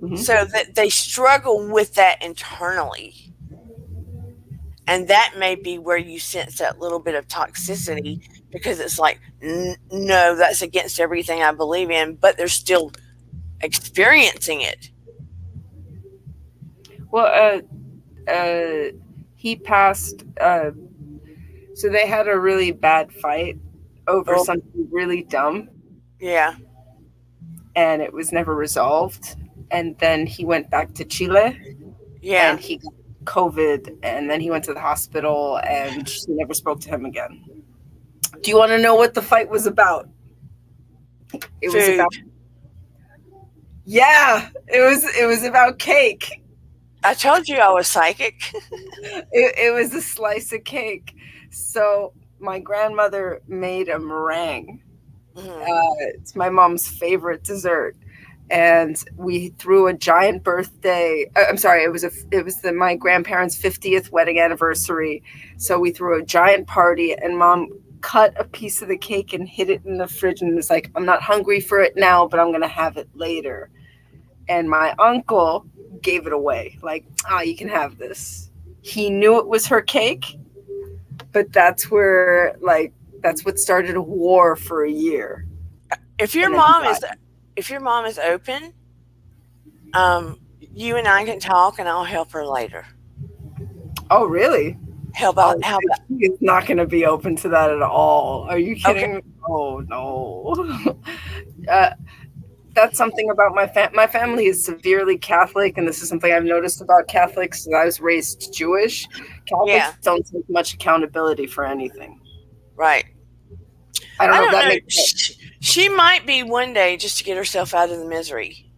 Speaker 4: Hmm.
Speaker 1: So that they struggle with that internally. And that may be where you sense that little bit of toxicity, because it's like, no, that's against everything I believe in, but they're still experiencing it.
Speaker 4: Well, he passed. So they had a really bad fight over
Speaker 1: Oh,
Speaker 4: something really dumb,
Speaker 1: yeah,
Speaker 4: and it was never resolved. And then he went back to Chile,
Speaker 1: yeah.
Speaker 4: and he got COVID, and then he went to the hospital, and she never spoke to him again. Do you want to know what the fight was about? It was about,
Speaker 1: Food.
Speaker 4: yeah, it was about cake.
Speaker 1: I told you I was psychic.
Speaker 4: It was a slice of cake. So my grandmother made a meringue.
Speaker 1: Mhm.
Speaker 4: It's my mom's favorite dessert, and we threw a giant birthday. I'm sorry, it was my grandparents' 50th wedding anniversary. So we threw a giant party, and mom cut a piece of the cake and hid it in the fridge, and was like, "I'm not hungry for it now, but I'm gonna have it later." And my uncle gave it away, like, you can have this. He knew it was her cake, but that's what started a war for a year,
Speaker 1: If your
Speaker 4: and then he
Speaker 1: mom is
Speaker 4: died.
Speaker 1: if your mom is open, you and I can talk, and I'll help her later.
Speaker 4: Oh, really?
Speaker 1: How about
Speaker 4: Oh,
Speaker 1: how about
Speaker 4: he is not going to be open to that at all. Are you
Speaker 1: okay?
Speaker 4: kidding me? Oh, no. uh, that's something about my family is severely Catholic, and this is something I've noticed about Catholics. I was raised Jewish.
Speaker 1: Yeah,
Speaker 4: Catholics don't take much accountability for anything.
Speaker 1: right.
Speaker 4: I don't
Speaker 1: I
Speaker 4: know if
Speaker 1: don't
Speaker 4: that
Speaker 1: know.
Speaker 4: makes sense.
Speaker 1: She might be one day, just to get herself out of the misery.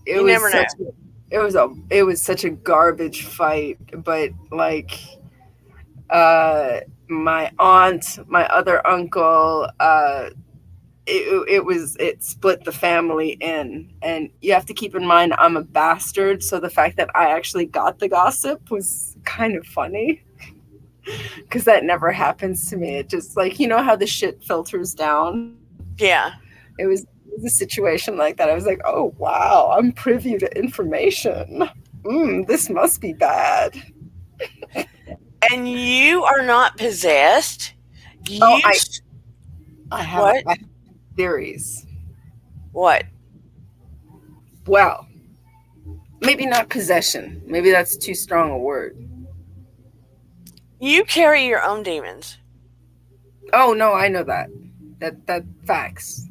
Speaker 4: It
Speaker 1: You
Speaker 4: was
Speaker 1: never know.
Speaker 4: such a, it was such a garbage fight, but like uh my aunt, my other uncle, it split the family in, and you have to keep in mind I'm a bastard, so the fact that I actually got the gossip was kind of funny, because that never happens to me. It just, like, how the shit filters down.
Speaker 1: Yeah.
Speaker 4: It was a situation like that. I was like, oh wow, I'm privy to information. This must be bad.
Speaker 1: And you are not possessed.
Speaker 4: Oh,
Speaker 1: You
Speaker 4: I have
Speaker 1: what?
Speaker 4: I have theories.
Speaker 1: What?
Speaker 4: Well, maybe not possession. Maybe that's too strong a word.
Speaker 1: You carry your own demons.
Speaker 4: Oh no, I know that. That facts.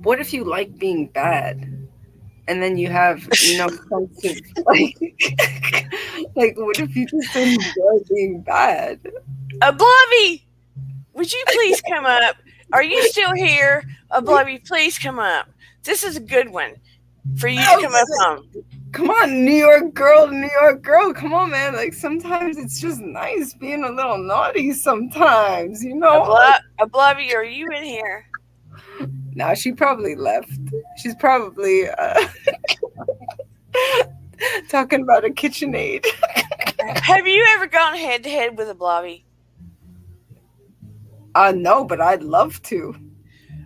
Speaker 4: What if you like being bad? And then you have no sense of like like what if you just enjoy being bad?
Speaker 1: Oblivi, would you please come up? Are you still here? Oblivi, please come up. This is a good one for you to
Speaker 4: Oh,
Speaker 1: come up on.
Speaker 4: come on, New York girl, New York girl, come on, man. Like sometimes it's just nice being a little naughty sometimes, you know? Like
Speaker 1: Oblivi, are you in here?
Speaker 4: nah, she probably left. She's probably talking about a KitchenAid.
Speaker 1: Have you ever gone head to head with Oblivi?
Speaker 4: No, but I'd love to.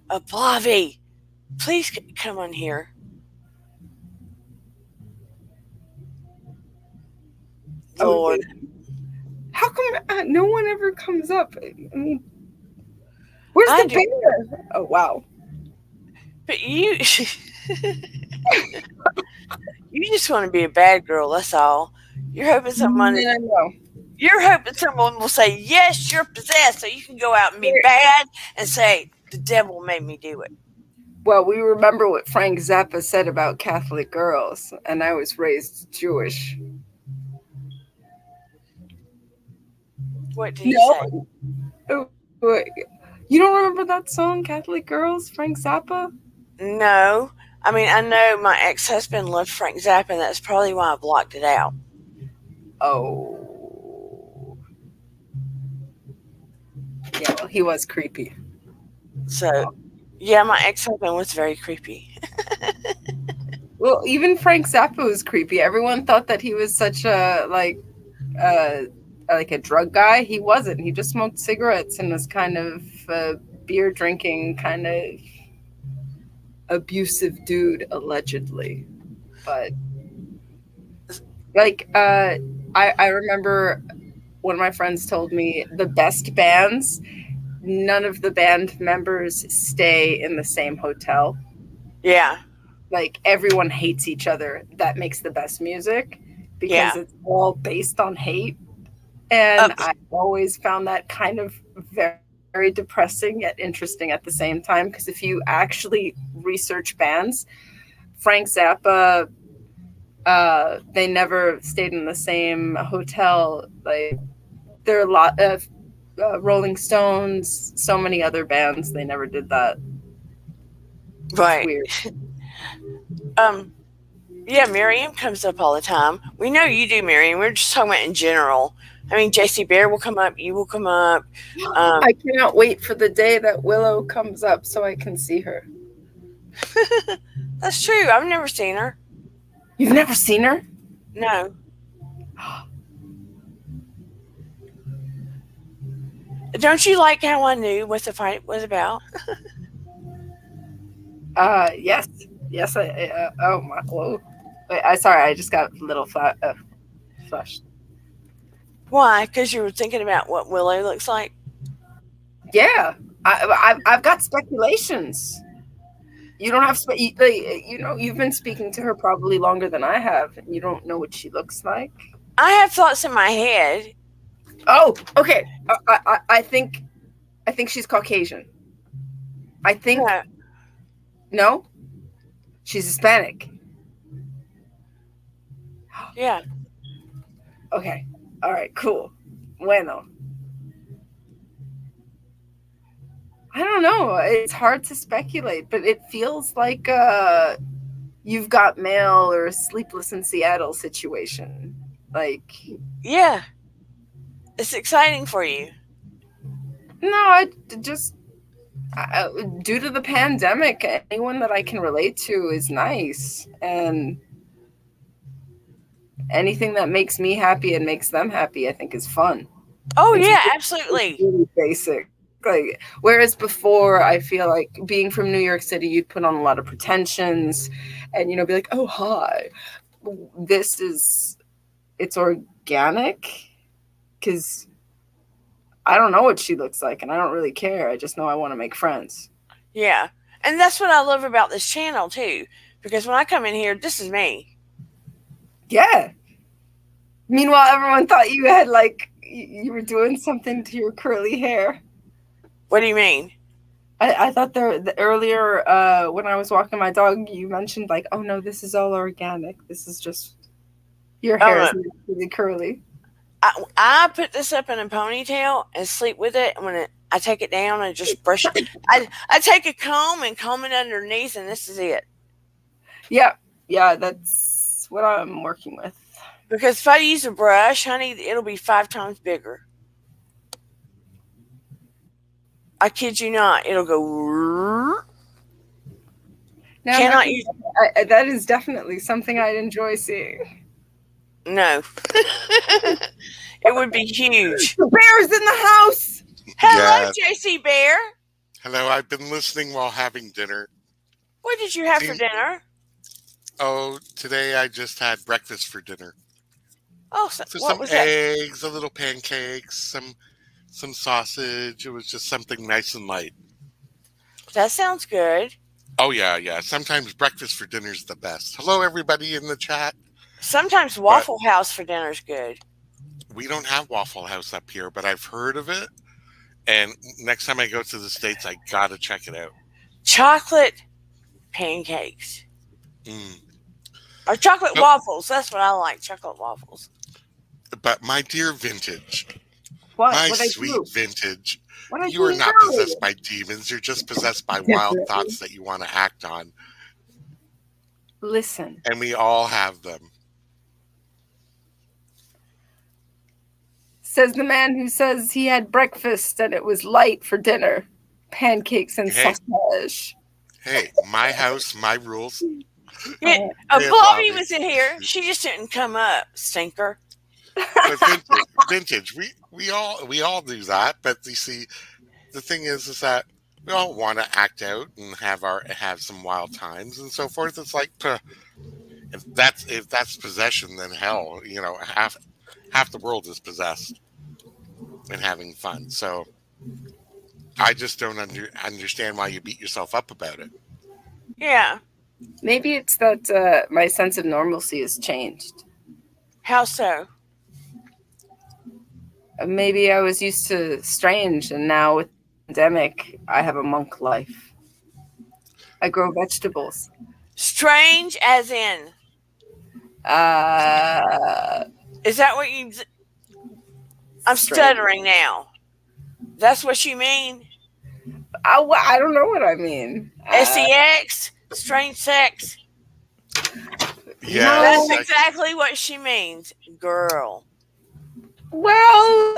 Speaker 1: Oblivi, please come on here.
Speaker 4: Oh,
Speaker 1: Lord.
Speaker 4: how come no one ever comes up? I mean, where's
Speaker 1: I
Speaker 4: the
Speaker 1: do.
Speaker 4: bear? Oh wow.
Speaker 1: But you you just want to be a bad girl, that's all. You're hoping
Speaker 4: No.
Speaker 1: you're hoping someone will say, yes, you're possessed, so you can go out and be bad and say, the devil made me do it.
Speaker 4: Well, we remember what Frank Zappa said about Catholic girls, and I was raised Jewish.
Speaker 1: What did he say?
Speaker 4: Oh, wait. You don't remember that song, Catholic Girls, Frank Zappa?
Speaker 1: No. I mean, I know my ex-husband loved Frank Zappa, and that's probably why I blocked it out.
Speaker 4: Oh. Yeah, well, he was creepy.
Speaker 1: So, yeah, my ex-husband was very creepy.
Speaker 4: Well, even Frank Zappa was creepy. Everyone thought that he was such a uh like a drug guy. He wasn't. He just smoked cigarettes and was kind of beer drinking, kind of abusive dude, allegedly. But like, I remember one of my friends told me the best bands, none of the band members stay in the same hotel.
Speaker 1: Yeah,
Speaker 4: Like everyone hates each other. That makes the best music because
Speaker 1: yeah.
Speaker 4: it's all based on hate. And I always found that kind of very depressing yet interesting at the same time. Because if you actually research bands, Frank Zappa, they never stayed in the same hotel. Like there are a lot of Rolling Stones, so many other bands, they never did that.
Speaker 1: Right.
Speaker 4: It's weird.
Speaker 1: Yeah, Miriam comes up all the time. We know you do, Miriam. We're just talking about in general. I mean, JC Bear will come up. You will come up.
Speaker 4: I cannot wait for the day that Willow comes up so I can see her.
Speaker 1: That's true. I've never seen her.
Speaker 4: You've never seen her?
Speaker 1: No. Don't you like how I knew what the fight was about?
Speaker 4: Yes. Yes, oh my, whoa. Wait, sorry, I just got a little flushed.
Speaker 1: Why? Because you were thinking about what Willow looks like?
Speaker 4: Yeah, I've got speculations. You don't have, you've been speaking to her probably longer than I have, and you don't know what she looks like.
Speaker 1: I have thoughts in my head.
Speaker 4: Oh, okay. I think she's Caucasian. I think no, she's Hispanic.
Speaker 1: Yeah.
Speaker 4: Okay. All right. Cool. Bueno. I don't know. It's hard to speculate, but it feels like You've Got Mail or a Sleepless in Seattle situation. Like,
Speaker 1: yeah, it's exciting for you.
Speaker 4: No, I just due to the pandemic, anyone that I can relate to is nice, and anything that makes me happy and makes them happy, I think, is fun.
Speaker 1: Oh,
Speaker 4: it's
Speaker 1: yeah,
Speaker 4: really,
Speaker 1: absolutely.
Speaker 4: It's really basic. Like, whereas before, I feel like being from New York City, you'd put on a lot of pretensions, and be like, "Oh, hi." It's organic, because I don't know what she looks like, and I don't really care. I just know I want to make friends.
Speaker 1: Yeah. And that's what I love about this channel too. Because when I come in here, this is me.
Speaker 4: Yeah. Meanwhile, everyone thought you had like you were doing something to your curly hair.
Speaker 1: What do you mean?
Speaker 4: I thought earlier when I was walking my dog, you mentioned like, oh no, this is all organic. This is just your hair is
Speaker 1: Oh,
Speaker 4: really curly.
Speaker 1: I put this up in a ponytail and sleep with it. And I take it down and just brush it. I take a comb and comb it underneath, and this is it.
Speaker 4: Yeah, yeah, that's what I'm working with.
Speaker 1: Because if I use a brush, honey, it'll be 5 times bigger. I kid you not. It'll go.
Speaker 4: Now,
Speaker 1: Cannot use.
Speaker 4: that is definitely something I'd enjoy seeing.
Speaker 1: No. It would be huge.
Speaker 4: The bear's in the house.
Speaker 1: Hello,
Speaker 5: Yeah.
Speaker 1: JC Bear.
Speaker 5: Hello, I've been listening while having dinner.
Speaker 1: What did you have for dinner?
Speaker 5: Oh, today I just had breakfast for dinner.
Speaker 1: Oh,
Speaker 5: So
Speaker 1: what
Speaker 5: some
Speaker 1: was that?
Speaker 5: eggs, a little pancakes, some sausage. It was just something nice and light.
Speaker 1: That sounds good.
Speaker 5: Oh yeah. Sometimes breakfast for dinner is the best. Hello, everybody in the chat.
Speaker 1: Sometimes Waffle House for dinner's good.
Speaker 5: We don't have Waffle House up here, but I've heard of it. And next time I go to the States, I gotta check it out.
Speaker 1: Chocolate pancakes. Or chocolate waffles. That's what I like, chocolate waffles.
Speaker 5: But my dear Vintage,
Speaker 4: What?
Speaker 5: my
Speaker 4: What
Speaker 5: sweet Vintage,
Speaker 4: What
Speaker 5: you are not possessed by demons. You're just possessed by wild thoughts that you want to act on.
Speaker 4: Listen.
Speaker 5: And we all have them.
Speaker 4: Says the man who says he had breakfast and it was light for dinner. Pancakes and sausage.
Speaker 5: Hey, my house, my rules.
Speaker 1: Yeah, Bobby was in here. She just didn't come up, stinker.
Speaker 5: But vintage, we all do that. But you see, the thing is that we all want to act out and have some wild times and so forth. It's like if that's possession, then hell, half the world is possessed and having fun. So I just don't understand why you beat yourself up about it.
Speaker 1: Yeah.
Speaker 4: Maybe it's that my sense of normalcy has changed.
Speaker 1: How so?
Speaker 4: Maybe I was used to strange, and now with the pandemic, I have a monk life. I grow vegetables.
Speaker 1: Strange as in? Is that what you... I'm stuttering now. That's what you mean?
Speaker 4: I don't know what I mean.
Speaker 1: SEX? Strange sex?
Speaker 5: Yeah.
Speaker 1: That's exactly what she means, girl.
Speaker 4: Well,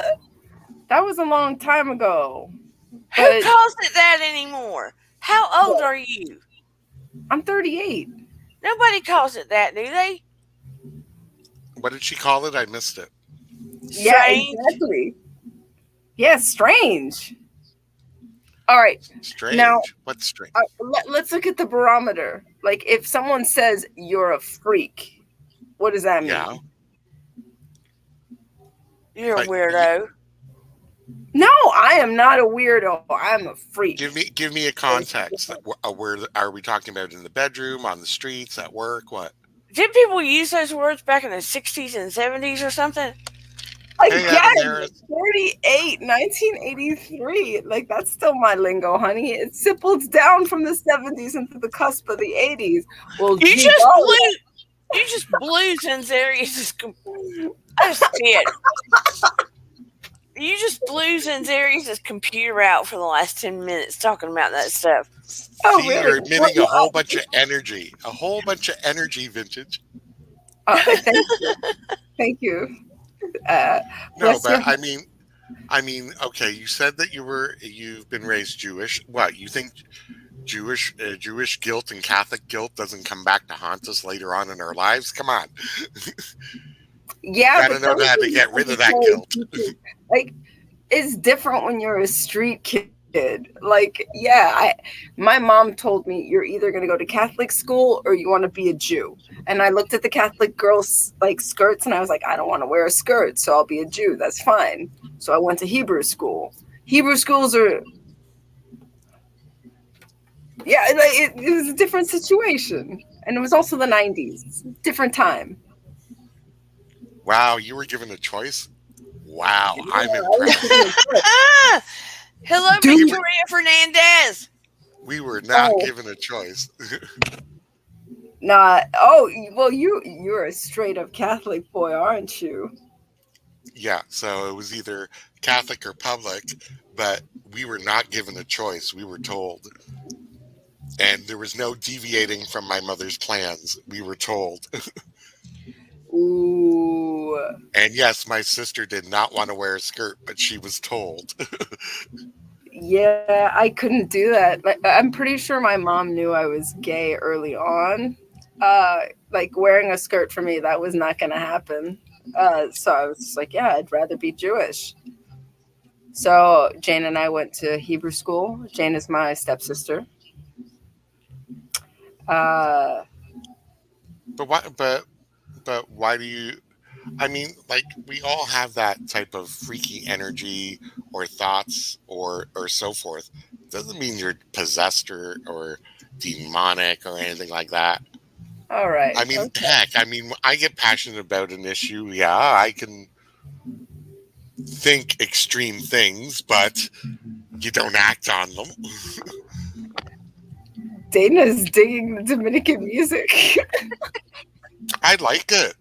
Speaker 4: that was a long time ago.
Speaker 1: Who calls it that anymore? How old are you?
Speaker 4: I'm 38.
Speaker 1: Nobody calls it that, do they?
Speaker 5: What did she call it? I missed it.
Speaker 4: Yeah, exactly. Yeah, strange. All right.
Speaker 5: Strange.
Speaker 4: Now,
Speaker 5: what's strange?
Speaker 4: Let's look at the barometer. Like, if someone says you're a freak, what does that mean?
Speaker 5: Yeah.
Speaker 1: You're a weirdo.
Speaker 4: No, I am not a weirdo. I'm a freak.
Speaker 5: Give me a context. Where are we talking about? In the bedroom, on the streets, at work? What?
Speaker 1: Did people use those words back in the 60s and 70s or something?
Speaker 4: Again, 38, 1983. Like, that's still my lingo, honey. It sipples down from the 70s into the cusp of the 80s. Well,
Speaker 1: you just blew Zanzarius' You just blew Zanzarius' computer out for the last 10 minutes talking about that stuff.
Speaker 5: Oh, really? You're emitting a whole bunch of energy. A whole bunch of energy, Vintage.
Speaker 4: Thank you. Thank you.
Speaker 5: No, but I mean, okay. You said that you've been raised Jewish. What, you think Jewish guilt and Catholic guilt doesn't come back to haunt us later on in our lives? Come on.
Speaker 4: Yeah,
Speaker 5: you gotta know how to get rid of that guilt.
Speaker 4: Like, it's different when you're a street kid. Like, yeah, my mom told me you're either going to go to Catholic school or you want to be a Jew. And I looked at the Catholic girls' like skirts and I was like, I don't want to wear a skirt, so I'll be a Jew. That's fine. So I went to Hebrew school. Hebrew schools are Yeah, it was a different situation, and it was also the '90s, different time.
Speaker 5: Wow, you were given a choice? Wow,
Speaker 4: Yeah,
Speaker 5: I'm
Speaker 4: I was
Speaker 5: impressed.
Speaker 4: given a choice.
Speaker 1: Hello,
Speaker 5: We
Speaker 4: Dude,
Speaker 5: were
Speaker 1: Victoria Fernandez.
Speaker 5: we were not
Speaker 4: oh,
Speaker 5: given a choice.
Speaker 4: nah. Oh, well, you're a straight up Catholic boy, aren't you?
Speaker 5: Yeah, so it was either Catholic or public, but we were not given a choice. We were told. And there was no deviating from my mother's plans. We were told.
Speaker 4: Ooh,
Speaker 5: And yes, my sister did not want to wear a skirt, but she was told.
Speaker 4: yeah, I couldn't do that. Like, I'm pretty sure my mom knew I was gay early on. Like wearing a skirt for me, that was not going to happen. So I was just like, yeah, I'd rather be Jewish. So Jane and I went to Hebrew school. Jane is my stepsister. Uh,
Speaker 5: But why do you I mean, like we all have that type of freaky energy or thoughts or so forth. Doesn't mean you're possessed or demonic or anything like that.
Speaker 4: all right.
Speaker 5: I mean,
Speaker 4: Okay.
Speaker 5: heck, I mean, I get passionate about an issue. Yeah, I can think extreme things, but you don't act on them.
Speaker 4: Dana's digging the Dominican music.
Speaker 5: I like it.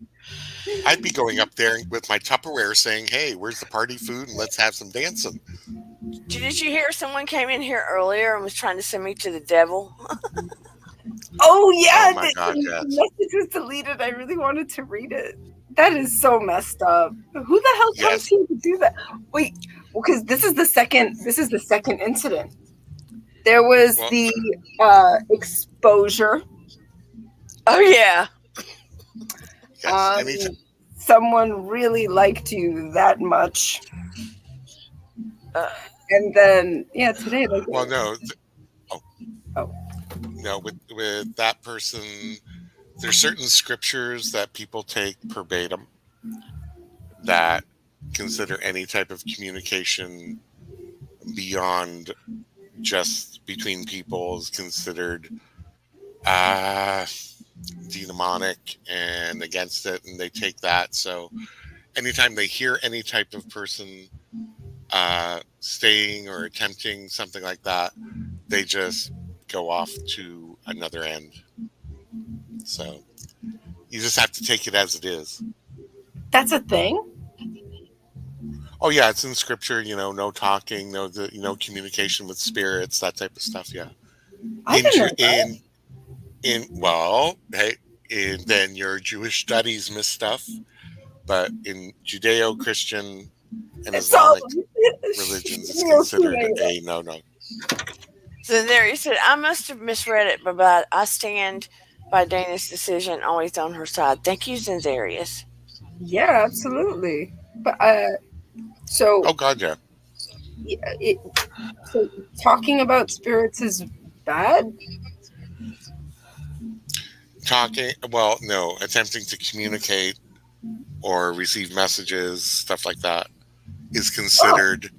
Speaker 5: I'd be going up there with my Tupperware saying, "Hey, where's the party food? And let's have some dancing."
Speaker 1: Did you hear someone came in here earlier and was trying to send me to the devil?
Speaker 4: Oh
Speaker 5: Oh
Speaker 4: yeah,
Speaker 5: my God,
Speaker 4: the
Speaker 5: yes,
Speaker 4: message was deleted. I really wanted to read it. That is so messed up. Who the hell comes
Speaker 5: yes.
Speaker 4: here to do that? Wait, because this is the second. This is the second incident. There was
Speaker 5: Well,
Speaker 4: the exposure.
Speaker 1: Oh yeah.
Speaker 5: yes. Anytime.
Speaker 4: Someone really liked you that much,
Speaker 1: Uh,
Speaker 4: and then yeah, today like
Speaker 5: Well, no. Oh
Speaker 4: oh
Speaker 5: no. With that person, there's certain scriptures that people take verbatim that consider any type of communication beyond just between people is considered uh demonic and against it, and they take that. So anytime they hear any type of person staying or attempting something like that, they just go off to another end. So you just have to take it as it is.
Speaker 4: that's a thing.
Speaker 5: Oh yeah, it's in scripture. No talking, no communication with spirits, that type of stuff. Yeah,
Speaker 4: I
Speaker 5: in
Speaker 4: didn't
Speaker 5: Ju-
Speaker 4: know that.
Speaker 5: well, hey, then your Jewish studies miss stuff, but in Judeo-Christian and
Speaker 4: It's all
Speaker 5: Islamic religions, it's considered
Speaker 4: Shmuel.
Speaker 5: a no.
Speaker 1: so there you said, I must have misread it, but I stand by Dana's decision, always on her side. Thank you, Zenzarius.
Speaker 4: Yeah, absolutely. But so
Speaker 5: Oh God, yeah.
Speaker 4: yeah, so talking about spirits is bad.
Speaker 5: Talking, well, no, attempting to communicate or receive messages, stuff like that, is
Speaker 4: Oh,
Speaker 5: considered.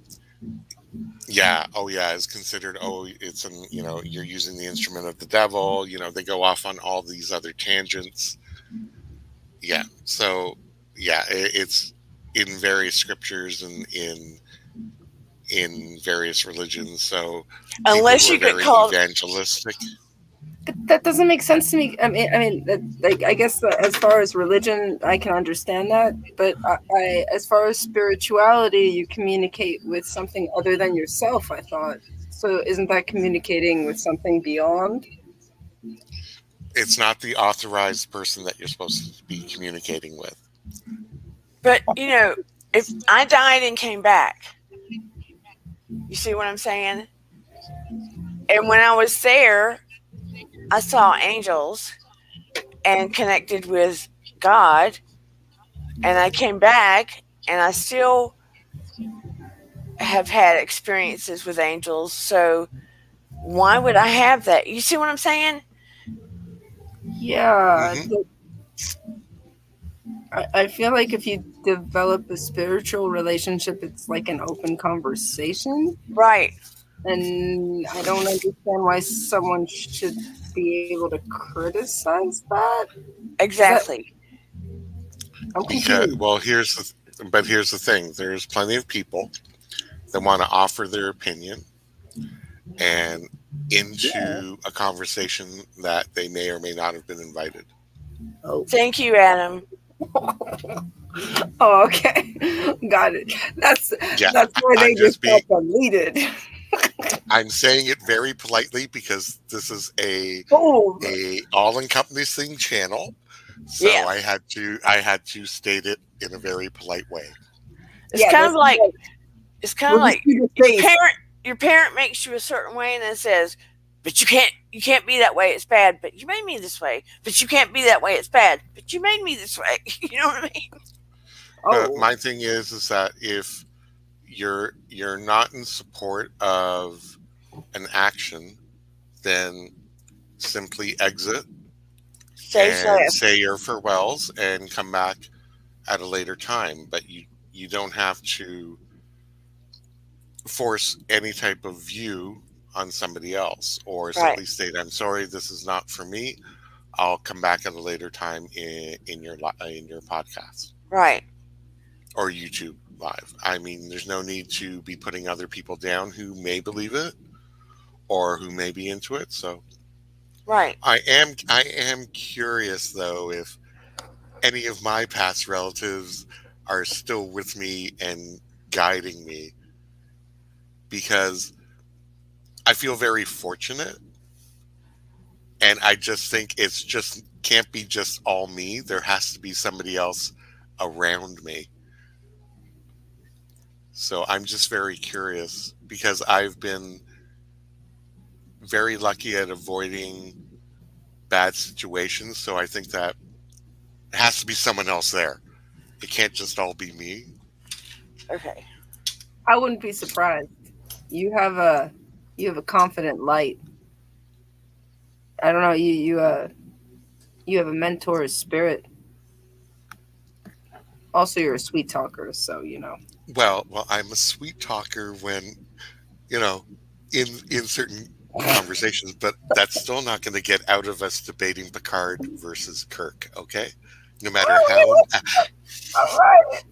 Speaker 5: Yeah, oh yeah, is considered. Oh, it's an you're using the instrument of the devil. They go off on all these other tangents. Yeah, so yeah, it's in various scriptures and in various religions. So people
Speaker 1: Unless
Speaker 5: who are
Speaker 1: you get
Speaker 5: very
Speaker 1: called,
Speaker 5: evangelistic.
Speaker 4: that doesn't make sense to me. Like I guess as far as religion, I can understand that, but as far as spirituality, you communicate with something other than yourself. I thought so. Isn't that communicating with something beyond?
Speaker 5: It's not the authorized person that you're supposed to be communicating with.
Speaker 1: but if I died and came back, you see what I'm saying? And when I was there, I saw angels and connected with God, and I came back and I still have had experiences with angels. So why would I have that? You see what I'm saying?
Speaker 4: Yeah,
Speaker 5: Hmm.
Speaker 4: I feel like if you develop a spiritual relationship, it's like an open conversation.
Speaker 1: Right.
Speaker 4: and I don't understand why someone should be able to criticize that. Is that
Speaker 1: Exactly.
Speaker 4: I'm
Speaker 5: Because
Speaker 4: confused?
Speaker 5: well, here's the thing. There's plenty of people that want to offer their opinion and
Speaker 4: Yeah.
Speaker 5: into a conversation that they may or may not have been invited.
Speaker 4: Oh.
Speaker 1: Thank you, Adam.
Speaker 4: Oh, okay. Got it. That's
Speaker 5: Yeah,
Speaker 4: that's where they
Speaker 5: I'm
Speaker 4: just
Speaker 5: just being
Speaker 4: felt unneeded.
Speaker 5: I'm saying it very politely because this is
Speaker 4: Oh,
Speaker 5: a all encompassing channel. So
Speaker 1: Yes.
Speaker 5: I had to state it in a very polite way.
Speaker 1: It's
Speaker 4: yeah,
Speaker 1: kind of
Speaker 4: that's
Speaker 1: like
Speaker 4: right.
Speaker 1: it's kind of
Speaker 4: We'll just
Speaker 1: like
Speaker 4: see the
Speaker 1: your
Speaker 4: face.
Speaker 1: parent makes you a certain way and then says, "But you can't be that way. It's bad. But you made me this way. But you can't be that way. It's bad. But you made me this way." You know what I mean?
Speaker 5: But
Speaker 4: Oh,
Speaker 5: my thing is that if you're not in support of an action, then simply exit
Speaker 1: Stage
Speaker 5: and
Speaker 1: left.
Speaker 5: say your farewells and come back at a later time. But you don't have to force any type of view on somebody else, or
Speaker 1: Right.
Speaker 5: simply state, "I'm sorry, this is not for me. I'll come back at a later time in your podcast
Speaker 1: Right.
Speaker 5: or YouTube live." I mean, there's no need to be putting other people down who may believe it or who may be into it. So
Speaker 1: Right.
Speaker 5: I am curious though if any of my past relatives are still with me and guiding me, because I feel very fortunate, and I just think it's just can't be just all me. There has to be somebody else around me. So I'm just very curious because I've been very lucky at avoiding bad situations. So I think that it has to be someone else there. It can't just all be me.
Speaker 1: Okay.
Speaker 4: I wouldn't be surprised. You have a you have a confident light. I don't know. You have a mentor's spirit. Also, you're a sweet talker, so you know.
Speaker 5: Well, I'm a sweet talker when you know in certain conversations, but that's still not going to get out of us debating Picard versus Kirk. Okay, no matter how.
Speaker 4: All right.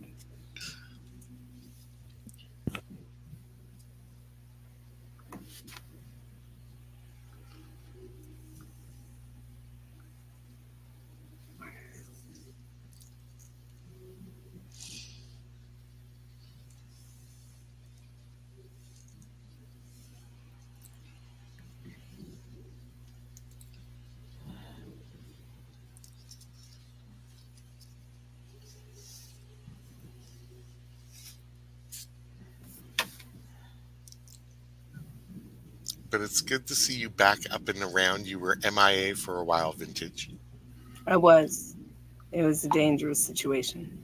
Speaker 5: But it's good to see you back up and around. You were MIA for a while, Vintage.
Speaker 4: I was. It was a dangerous situation.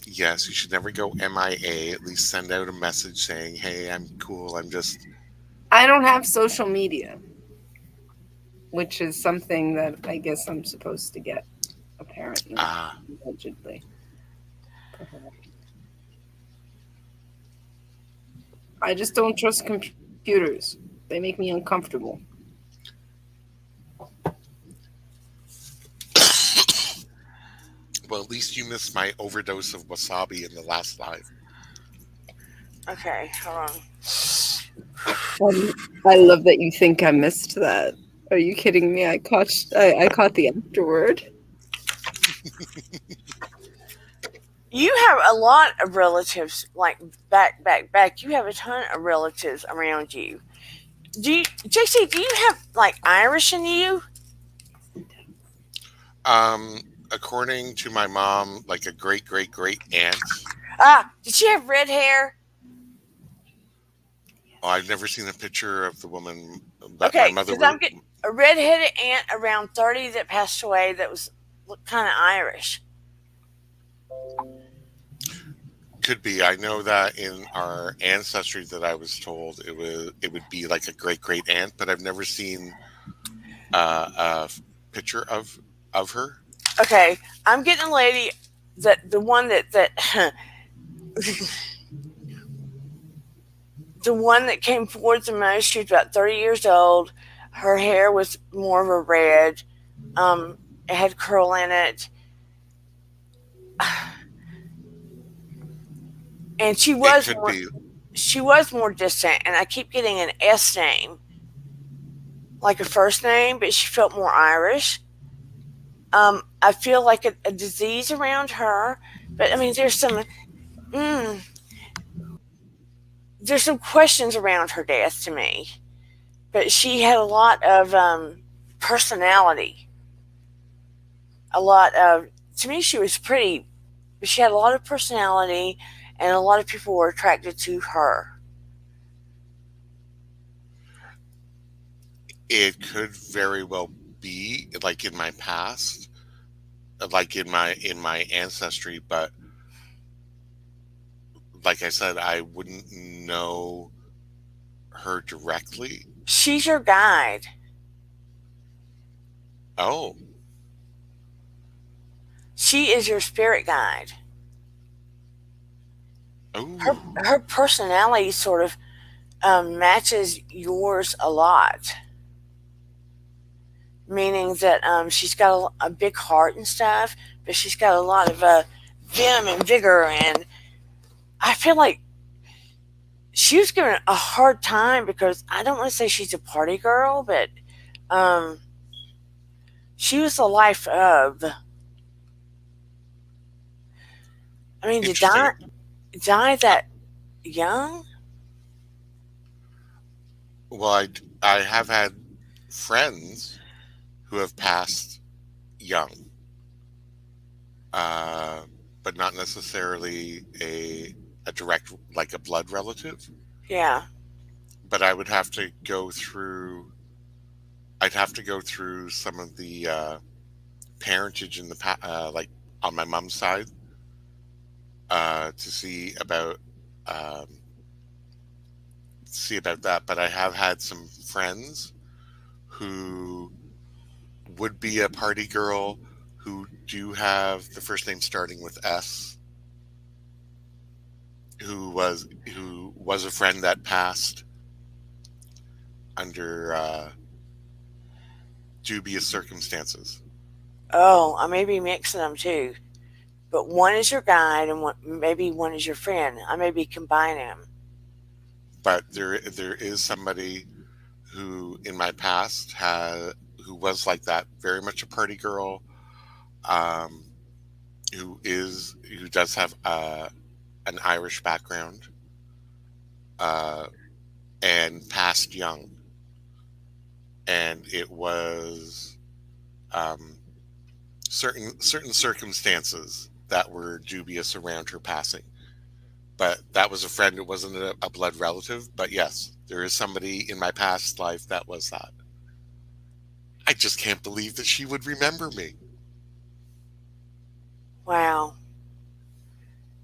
Speaker 5: Yes, you should never go MIA. At least send out a message saying, "Hey, I'm cool. I'm just."
Speaker 4: I don't have social media, which is something that I guess I'm supposed to get, apparently,
Speaker 5: Ah,
Speaker 4: allegedly. I just don't trust computers. They make me uncomfortable.
Speaker 5: well, at least you missed my overdose of wasabi in the last live.
Speaker 1: Okay. Hold on.
Speaker 4: I love that you think I missed that. Are you kidding me? I caught the afterword.
Speaker 1: You have a lot of relatives, like back. You have a ton of relatives around you. JC? Do you have like Irish in you?
Speaker 5: Um, According to my mom, like a great aunt.
Speaker 1: Did she have red hair?
Speaker 5: Oh, I've never seen a picture of the woman, but my
Speaker 1: Okay,
Speaker 5: mother
Speaker 1: because
Speaker 5: was.
Speaker 1: I'm getting a red-headed aunt around 30 that passed away that was kind of Irish.
Speaker 5: Could be. I know that in our ancestry that I was told it would be like a great aunt, but I've never seen a picture of her.
Speaker 1: Okay, I'm getting a lady the one that the one that came forward the most, she was about 30 years old. Her hair was more of a red. It had curl in it. And
Speaker 5: It could be.
Speaker 1: she was more distant, and I keep getting an S name, like a first name, but she felt more Irish. I feel like a disease around her, but I mean, mm, there's some questions around her death to me. But she had a lot of personality. A lot of To me, she was pretty, but she had a lot of personality, and a lot of people were attracted to her.
Speaker 5: It could very well be like in my past, like in my ancestry, but like I said, I wouldn't know her directly.
Speaker 1: She's your guide.
Speaker 5: Oh,
Speaker 1: She is your spirit guide. Her
Speaker 5: oh,
Speaker 1: her personality sort of matches yours a lot, meaning that she's got a big heart and stuff, but she's got a lot of vim and vigor. And I feel like she was given a hard time because I don't want to say she's a party girl, but um, she was the life of. I mean, to
Speaker 5: interesting.
Speaker 1: die that young?
Speaker 5: Well, I have had friends who have passed young, uh, but not necessarily a direct, like a blood relative.
Speaker 1: Yeah,
Speaker 5: But I would have to go through. I'd have to go through some of the parentage in the like on my mom's side, to um, see about that. But I have had some friends who would be a party girl who do have the first name starting with S, who was a friend that passed under dubious circumstances.
Speaker 1: oh, I may be mixing them too. But one is your guide, and maybe one is your friend. I may be combining them.
Speaker 5: But there is somebody who in my past had who was like that, very much a party girl, um, who does have an Irish background, uh, and passed young, and it was um, certain circumstances that were dubious around her passing. But that was a friend; it wasn't a blood relative. But yes, there is somebody in my past life that was that. I just can't believe that she would remember me.
Speaker 1: Wow.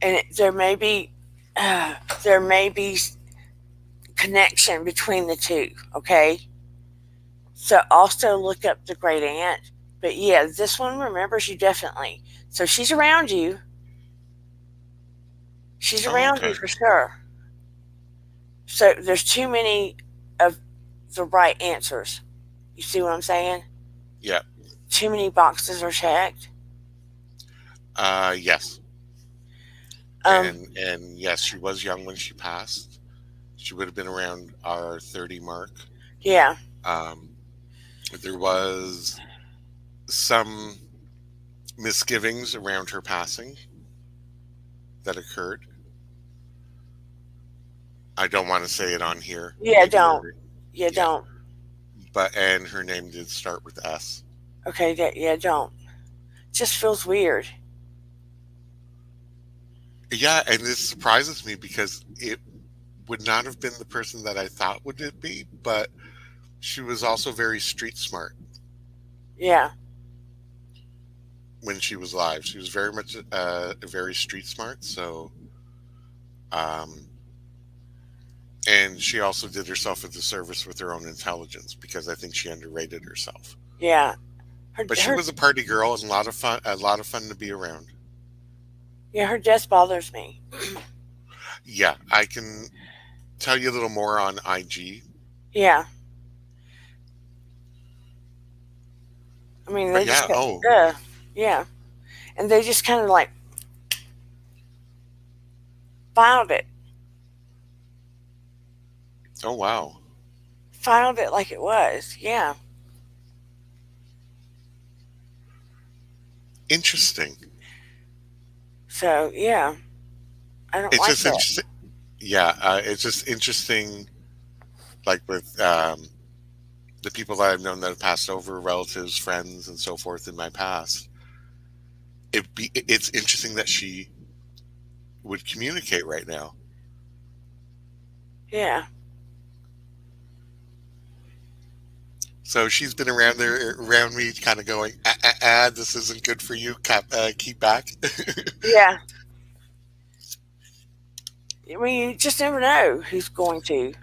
Speaker 1: And uh, there may be connection between the two. Okay. So also look up the great aunt. But yeah, this one remembers you definitely. So she's around you. She's
Speaker 5: Oh,
Speaker 1: around you
Speaker 5: okay.
Speaker 1: for sure. So there's too many of the right answers. You see what I'm saying?
Speaker 5: Yeah.
Speaker 1: Too many boxes are checked.
Speaker 5: Yes.
Speaker 1: Um,
Speaker 5: And yes, she was young when she passed. She would have been around our 30 mark.
Speaker 1: yeah,
Speaker 5: Um, there was some misgivings around her passing that occurred. I don't want to say it on here.
Speaker 1: yeah,
Speaker 5: Maybe
Speaker 1: don't,
Speaker 5: later.
Speaker 1: yeah,
Speaker 5: Yeah.
Speaker 1: don't.
Speaker 5: And her name did start with S.
Speaker 1: Okay, yeah, don't. Just feels weird.
Speaker 5: Yeah, and this surprises me because it would not have been the person that I thought would it be, but she was also very street smart
Speaker 1: Yeah,
Speaker 5: when she was alive. She was very much very street smart. So, um, and she also did herself a disservice with her own intelligence because I think she underrated herself.
Speaker 1: yeah.
Speaker 5: But she
Speaker 1: Her
Speaker 5: was a party girl and a lot of fun. A lot of fun to be around.
Speaker 1: yeah, her death bothers me.
Speaker 5: Yeah, I can. tell you a little more on IG.
Speaker 1: Yeah. I mean,
Speaker 5: But
Speaker 1: they just
Speaker 5: yeah,
Speaker 1: got,
Speaker 5: oh,
Speaker 1: yeah. And they just kind of like filed it,
Speaker 5: oh wow,
Speaker 1: filed it like it was. Yeah.
Speaker 5: interesting.
Speaker 1: So, yeah, I don't
Speaker 5: It's
Speaker 1: like
Speaker 5: just
Speaker 1: that.
Speaker 5: interesting. Yeah, it's just interesting. Like with the people that I've known that have passed over, relatives, friends, and so forth in my past. It's interesting that she would communicate right now.
Speaker 1: Yeah.
Speaker 5: So she's been around there, around me, kind of going, this isn't good for you. Keep back.
Speaker 1: Yeah. I mean, you just never know who's going to.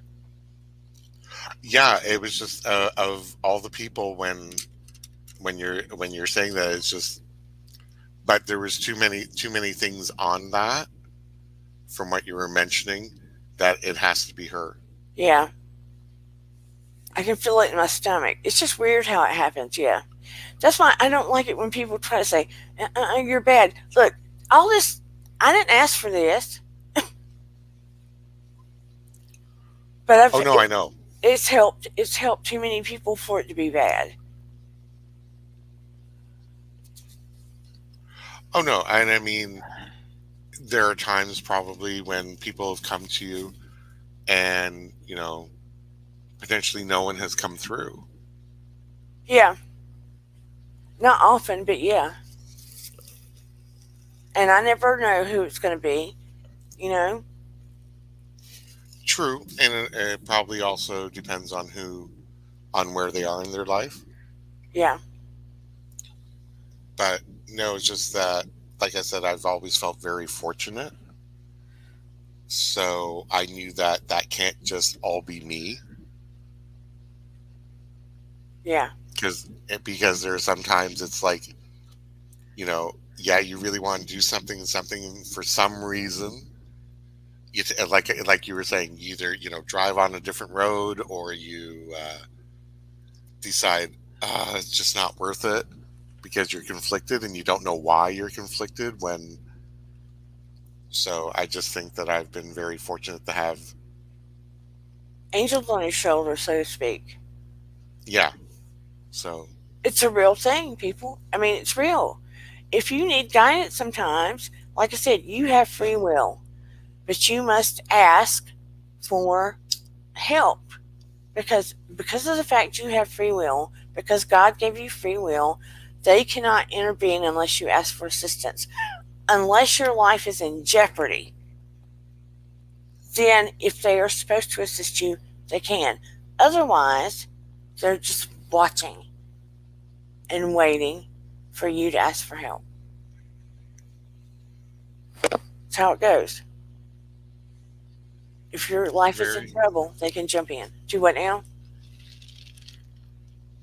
Speaker 5: Yeah, it was just of all the people when you're saying that, it's just, but there was too many things on that from what you were mentioning that it has to be her.
Speaker 1: Yeah. I can feel it in my stomach. It's just weird how it happens. Yeah. That's why I don't like it when people try to say, you're bad. Look, all this, I didn't ask for this, but
Speaker 5: Oh no, I know.
Speaker 1: it's helped. It's helped too many people for it to be bad.
Speaker 5: Oh no, and I mean, there are times probably when people have come to you and, potentially no one has come through.
Speaker 1: Yeah. Not often, but yeah. And I never know who it's going to be, you know?
Speaker 5: True, and it probably also depends on where they are in their life.
Speaker 1: Yeah.
Speaker 5: But no, it's just that, like I said, I've always felt very fortunate. So I knew that that can't just all be me,
Speaker 1: Yeah.
Speaker 5: because there are sometimes it's like, yeah, you really want to do something, and something for some reason, like you were saying, you either drive on a different road, or you decide it's just not worth it because you're conflicted and you don't know why you're conflicted. So I just think that I've been very fortunate to have,
Speaker 1: Angels on your shoulder, so to speak.
Speaker 5: yeah. So
Speaker 1: It's a real thing, people. I mean, it's real. If you need guidance sometimes, like I said, you have free will, but you must ask for help because of the fact you have free will, because God gave you free will, they cannot intervene unless you ask for assistance. Unless your life is in jeopardy, then if they are supposed to assist you, they can. Otherwise, they're just watching and waiting for you to ask for help. That's how it goes. If your life is in
Speaker 5: very,
Speaker 1: trouble, they can jump in. Do what now?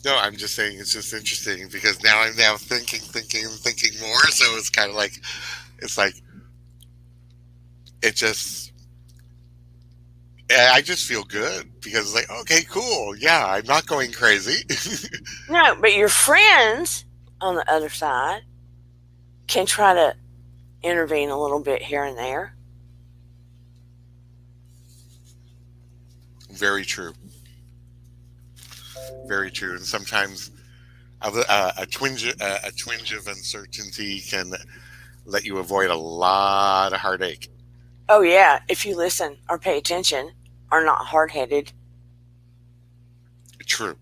Speaker 5: no, I'm just saying it's just interesting because now I'm now thinking, and thinking more. So it's kind of like, it's like, it just, I just feel good because it's like, okay, cool. Yeah, I'm not going crazy.
Speaker 1: No, but your friends on the other side can try to intervene a little bit here and there.
Speaker 5: Very true. Very true. And sometimes a twinge of uncertainty can let you avoid a lot of heartache.
Speaker 1: Oh, yeah, if you listen or pay attention, are not hard headed.
Speaker 5: True.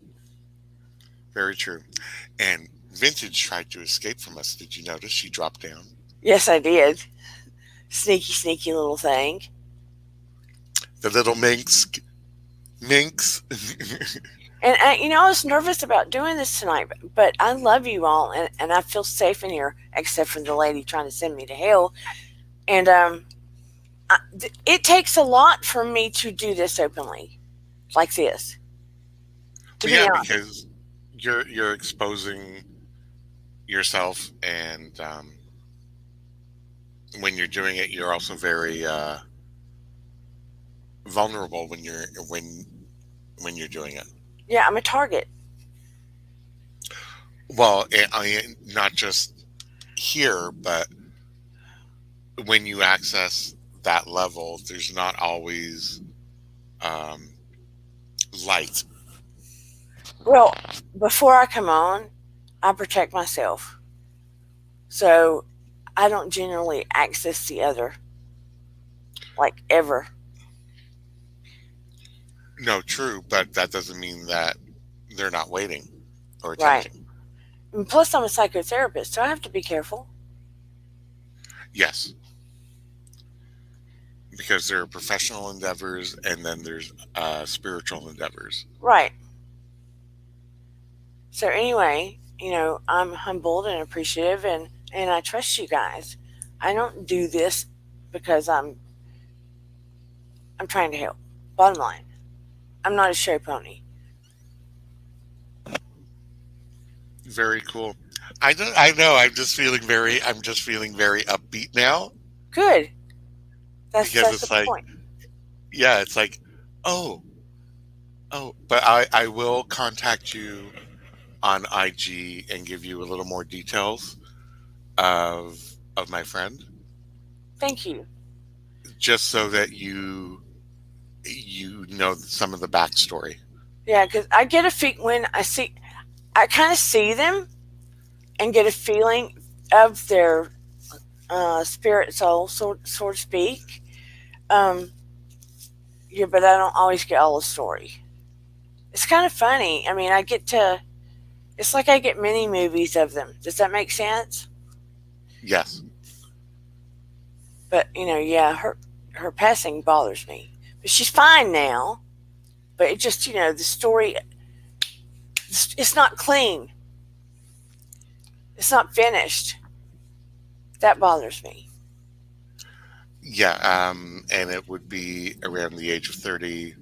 Speaker 5: Very true. And Vintage tried to escape from us. Did you notice she dropped down?
Speaker 1: Yes, I did. Sneaky, sneaky little thing.
Speaker 5: The little minx.
Speaker 1: And I was nervous about doing this tonight, but I love you all, and I feel safe in here, except for the lady trying to send me to hell. And it takes a lot for me to do this openly, like this. To
Speaker 5: Well,
Speaker 1: be
Speaker 5: yeah,
Speaker 1: honest,
Speaker 5: because you're exposing yourself, and when you're doing it, you're also very vulnerable when you're doing it.
Speaker 1: Yeah, I'm a target.
Speaker 5: Well, not just here, but when you access that level, there's not always um, light.
Speaker 1: Well, before I come on, I protect myself. So I don't generally access the other, like ever.
Speaker 5: No, true, but that doesn't mean that they're not waiting or
Speaker 1: Right.
Speaker 5: attempting.
Speaker 1: And plus, I'm a psychotherapist, so I have to be careful.
Speaker 5: Yes, because there are professional endeavors and then there's spiritual endeavors.
Speaker 1: Right. So anyway, I'm humbled and appreciative, and I trust you guys. I don't do this because I'm trying to help. Bottom line, I'm not a show pony.
Speaker 5: Very cool. I know. I'm just feeling very upbeat now
Speaker 1: Good.
Speaker 5: because
Speaker 1: That's the
Speaker 5: it's like,
Speaker 1: point.
Speaker 5: yeah, it's like, oh, oh. But I will contact you on IG and give you a little more details of my friend,
Speaker 1: Thank you.
Speaker 5: just so that you know some of the backstory.
Speaker 1: Yeah, because I get a feel when I kind of see them and get a feeling of their spirit soul, so to speak. Um, yeah, but I don't always get all the story. It's kind of funny. I mean, it's like I get mini movies of them. Does that make sense?
Speaker 5: Yes,
Speaker 1: But, yeah, her passing bothers me. But she's fine now. But it just, the story, it's not clean. It's not finished. That bothers me.
Speaker 5: yeah, and it would be around the age of 30.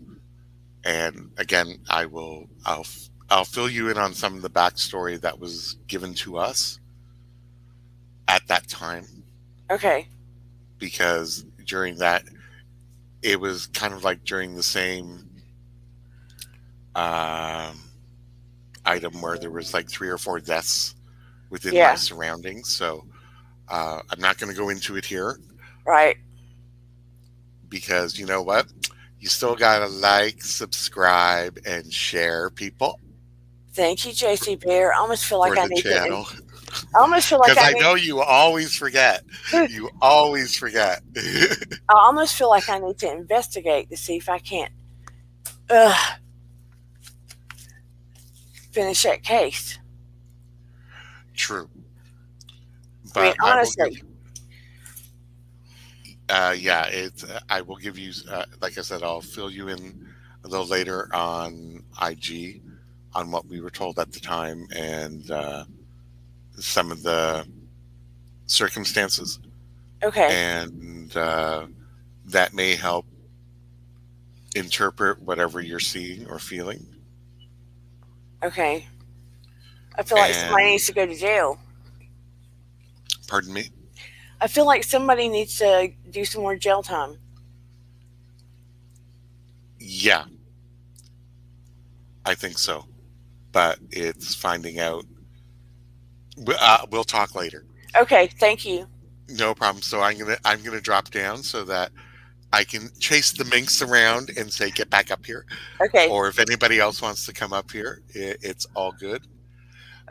Speaker 5: And again, I'll fill you in on some of the backstory that was given to us at that time,
Speaker 1: Okay.
Speaker 5: because during that, it was kind of like during the same um, item where there was like 3 or 4 deaths within my
Speaker 1: Yeah.
Speaker 5: surroundings. So I'm not going to go into it here,
Speaker 1: Right.
Speaker 5: because you know what? You still got to like, subscribe, and share, people,
Speaker 1: Thank you, JC Bear. I almost feel like
Speaker 5: for
Speaker 1: I
Speaker 5: the
Speaker 1: need to.
Speaker 5: channel.
Speaker 1: I almost feel like
Speaker 5: Because
Speaker 1: I
Speaker 5: I
Speaker 1: need.
Speaker 5: know you always forget. You always forget.
Speaker 1: I almost feel like I need to investigate to see if I can't uh, finish that case.
Speaker 5: True.
Speaker 1: I mean,
Speaker 5: But I will give,
Speaker 1: honestly.
Speaker 5: yeah, I will give you, like I said, I'll fill you in a little later on IG on what we were told at the time, and some of the circumstances,
Speaker 1: Okay.
Speaker 5: and that may help interpret whatever you're seeing or feeling.
Speaker 1: Okay. I feel like somebody
Speaker 5: And
Speaker 1: needs to go to jail.
Speaker 5: pardon me.
Speaker 1: I feel like somebody needs to do some more jail time.
Speaker 5: Yeah, I think so. But it's finding out. We'll talk later.
Speaker 1: Okay. Thank you.
Speaker 5: No problem. So I'm gonna drop down so that I can chase the minx around and say, get back up here.
Speaker 1: Okay.
Speaker 5: Or if anybody else wants to come up here, it's all good.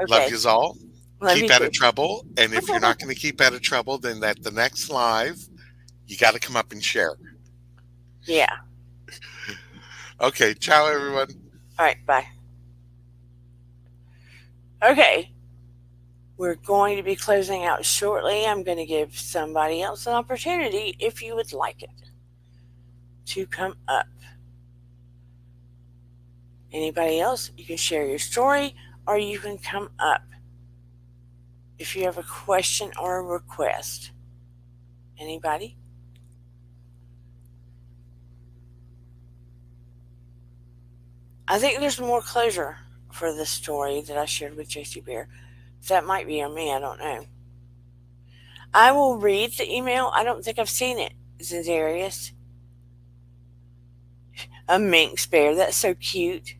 Speaker 5: Love
Speaker 1: Okay.
Speaker 5: yous all.
Speaker 1: Love
Speaker 5: Keep
Speaker 1: you
Speaker 5: out
Speaker 1: too.
Speaker 5: of trouble. And if you're not going to keep out of trouble, then at the next live, you got to come up and share.
Speaker 1: Yeah.
Speaker 5: Okay. Ciao, everyone.
Speaker 1: All right. Bye. Okay. We're going to be closing out shortly. I'm going to give somebody else an opportunity, if you would like it, to come up. Anybody else? You can share your story or you can come up if you have a question or a request. Anybody? I think there's more closure for this story that I shared with JC Bear. That might be on me, I don't know. I will read the email. I don't think I've seen it, Zendarius. A Minx bear. That's so cute.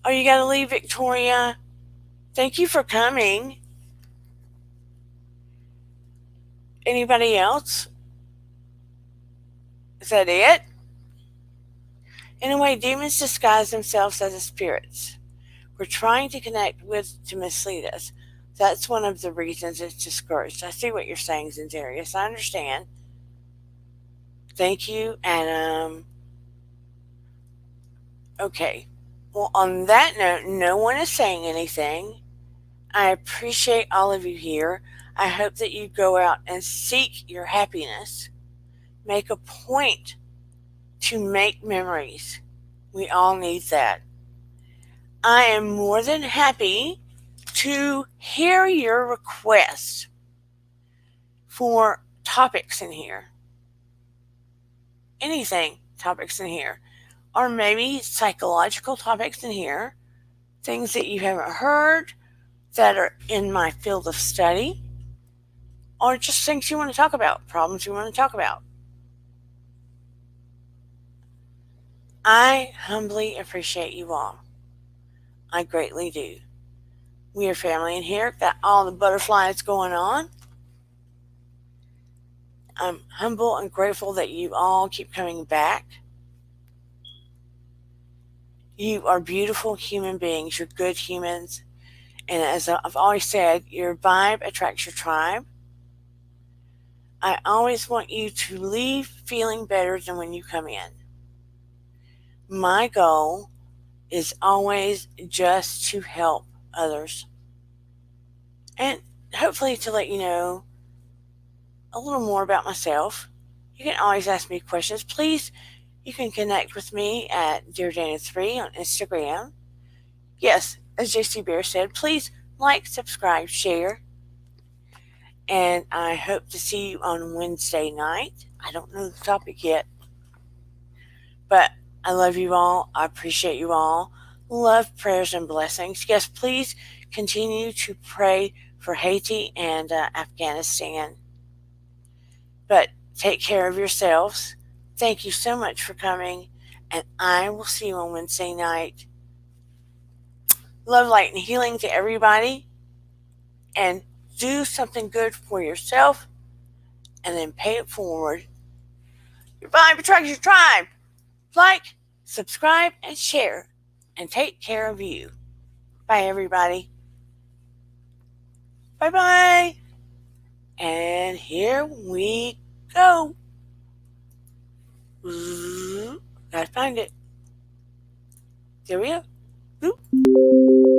Speaker 1: Oh, you got to leave, Victoria? Thank you for coming. Anybody else? Is that it? Anyway, demons disguise themselves as spirits we're trying to connect with to mislead us. That's one of the reasons it's discouraged. I see what you're saying, Zendarius. I understand. Thank you. And, okay. Well, on that note, no one is saying anything. I appreciate all of you here. I hope that you go out and seek your happiness. Make a point to make memories. We all need that. I am more than happy to hear your requests for topics in here. Anything topics in here. Or maybe psychological topics in here. Things that you haven't heard that are in my field of study. Or just things you want to talk about, problems you want to talk about. I humbly appreciate you all. I greatly do. We are family in here. Got all the butterflies going on. I'm humble and grateful that you all keep coming back. You are beautiful human beings. You're good humans. And as I've always said, your vibe attracts your tribe. I always want you to leave feeling better than when you come in. My goal is always just to help others. And hopefully to let you know a little more about myself. You can always ask me questions. Please, you can connect with me at DearDana3 on Instagram. Yes, as JC Bear said, please like, subscribe, share. And I hope to see you on Wednesday night. I don't know the topic yet. But I love you all. I appreciate you all. Love, prayers, and blessings. Yes, please continue to pray for Haiti and Afghanistan. But take care of yourselves. Thank you so much for coming. And I will see you on Wednesday night. Love, light, and healing to everybody. And do something good for yourself. And then pay it forward. Your vibe attracts your tribe. Like, subscribe, and share. And take care of you. Bye, everybody. Bye-bye. And here we go. Ooh, gotta find it. There we go. Boop.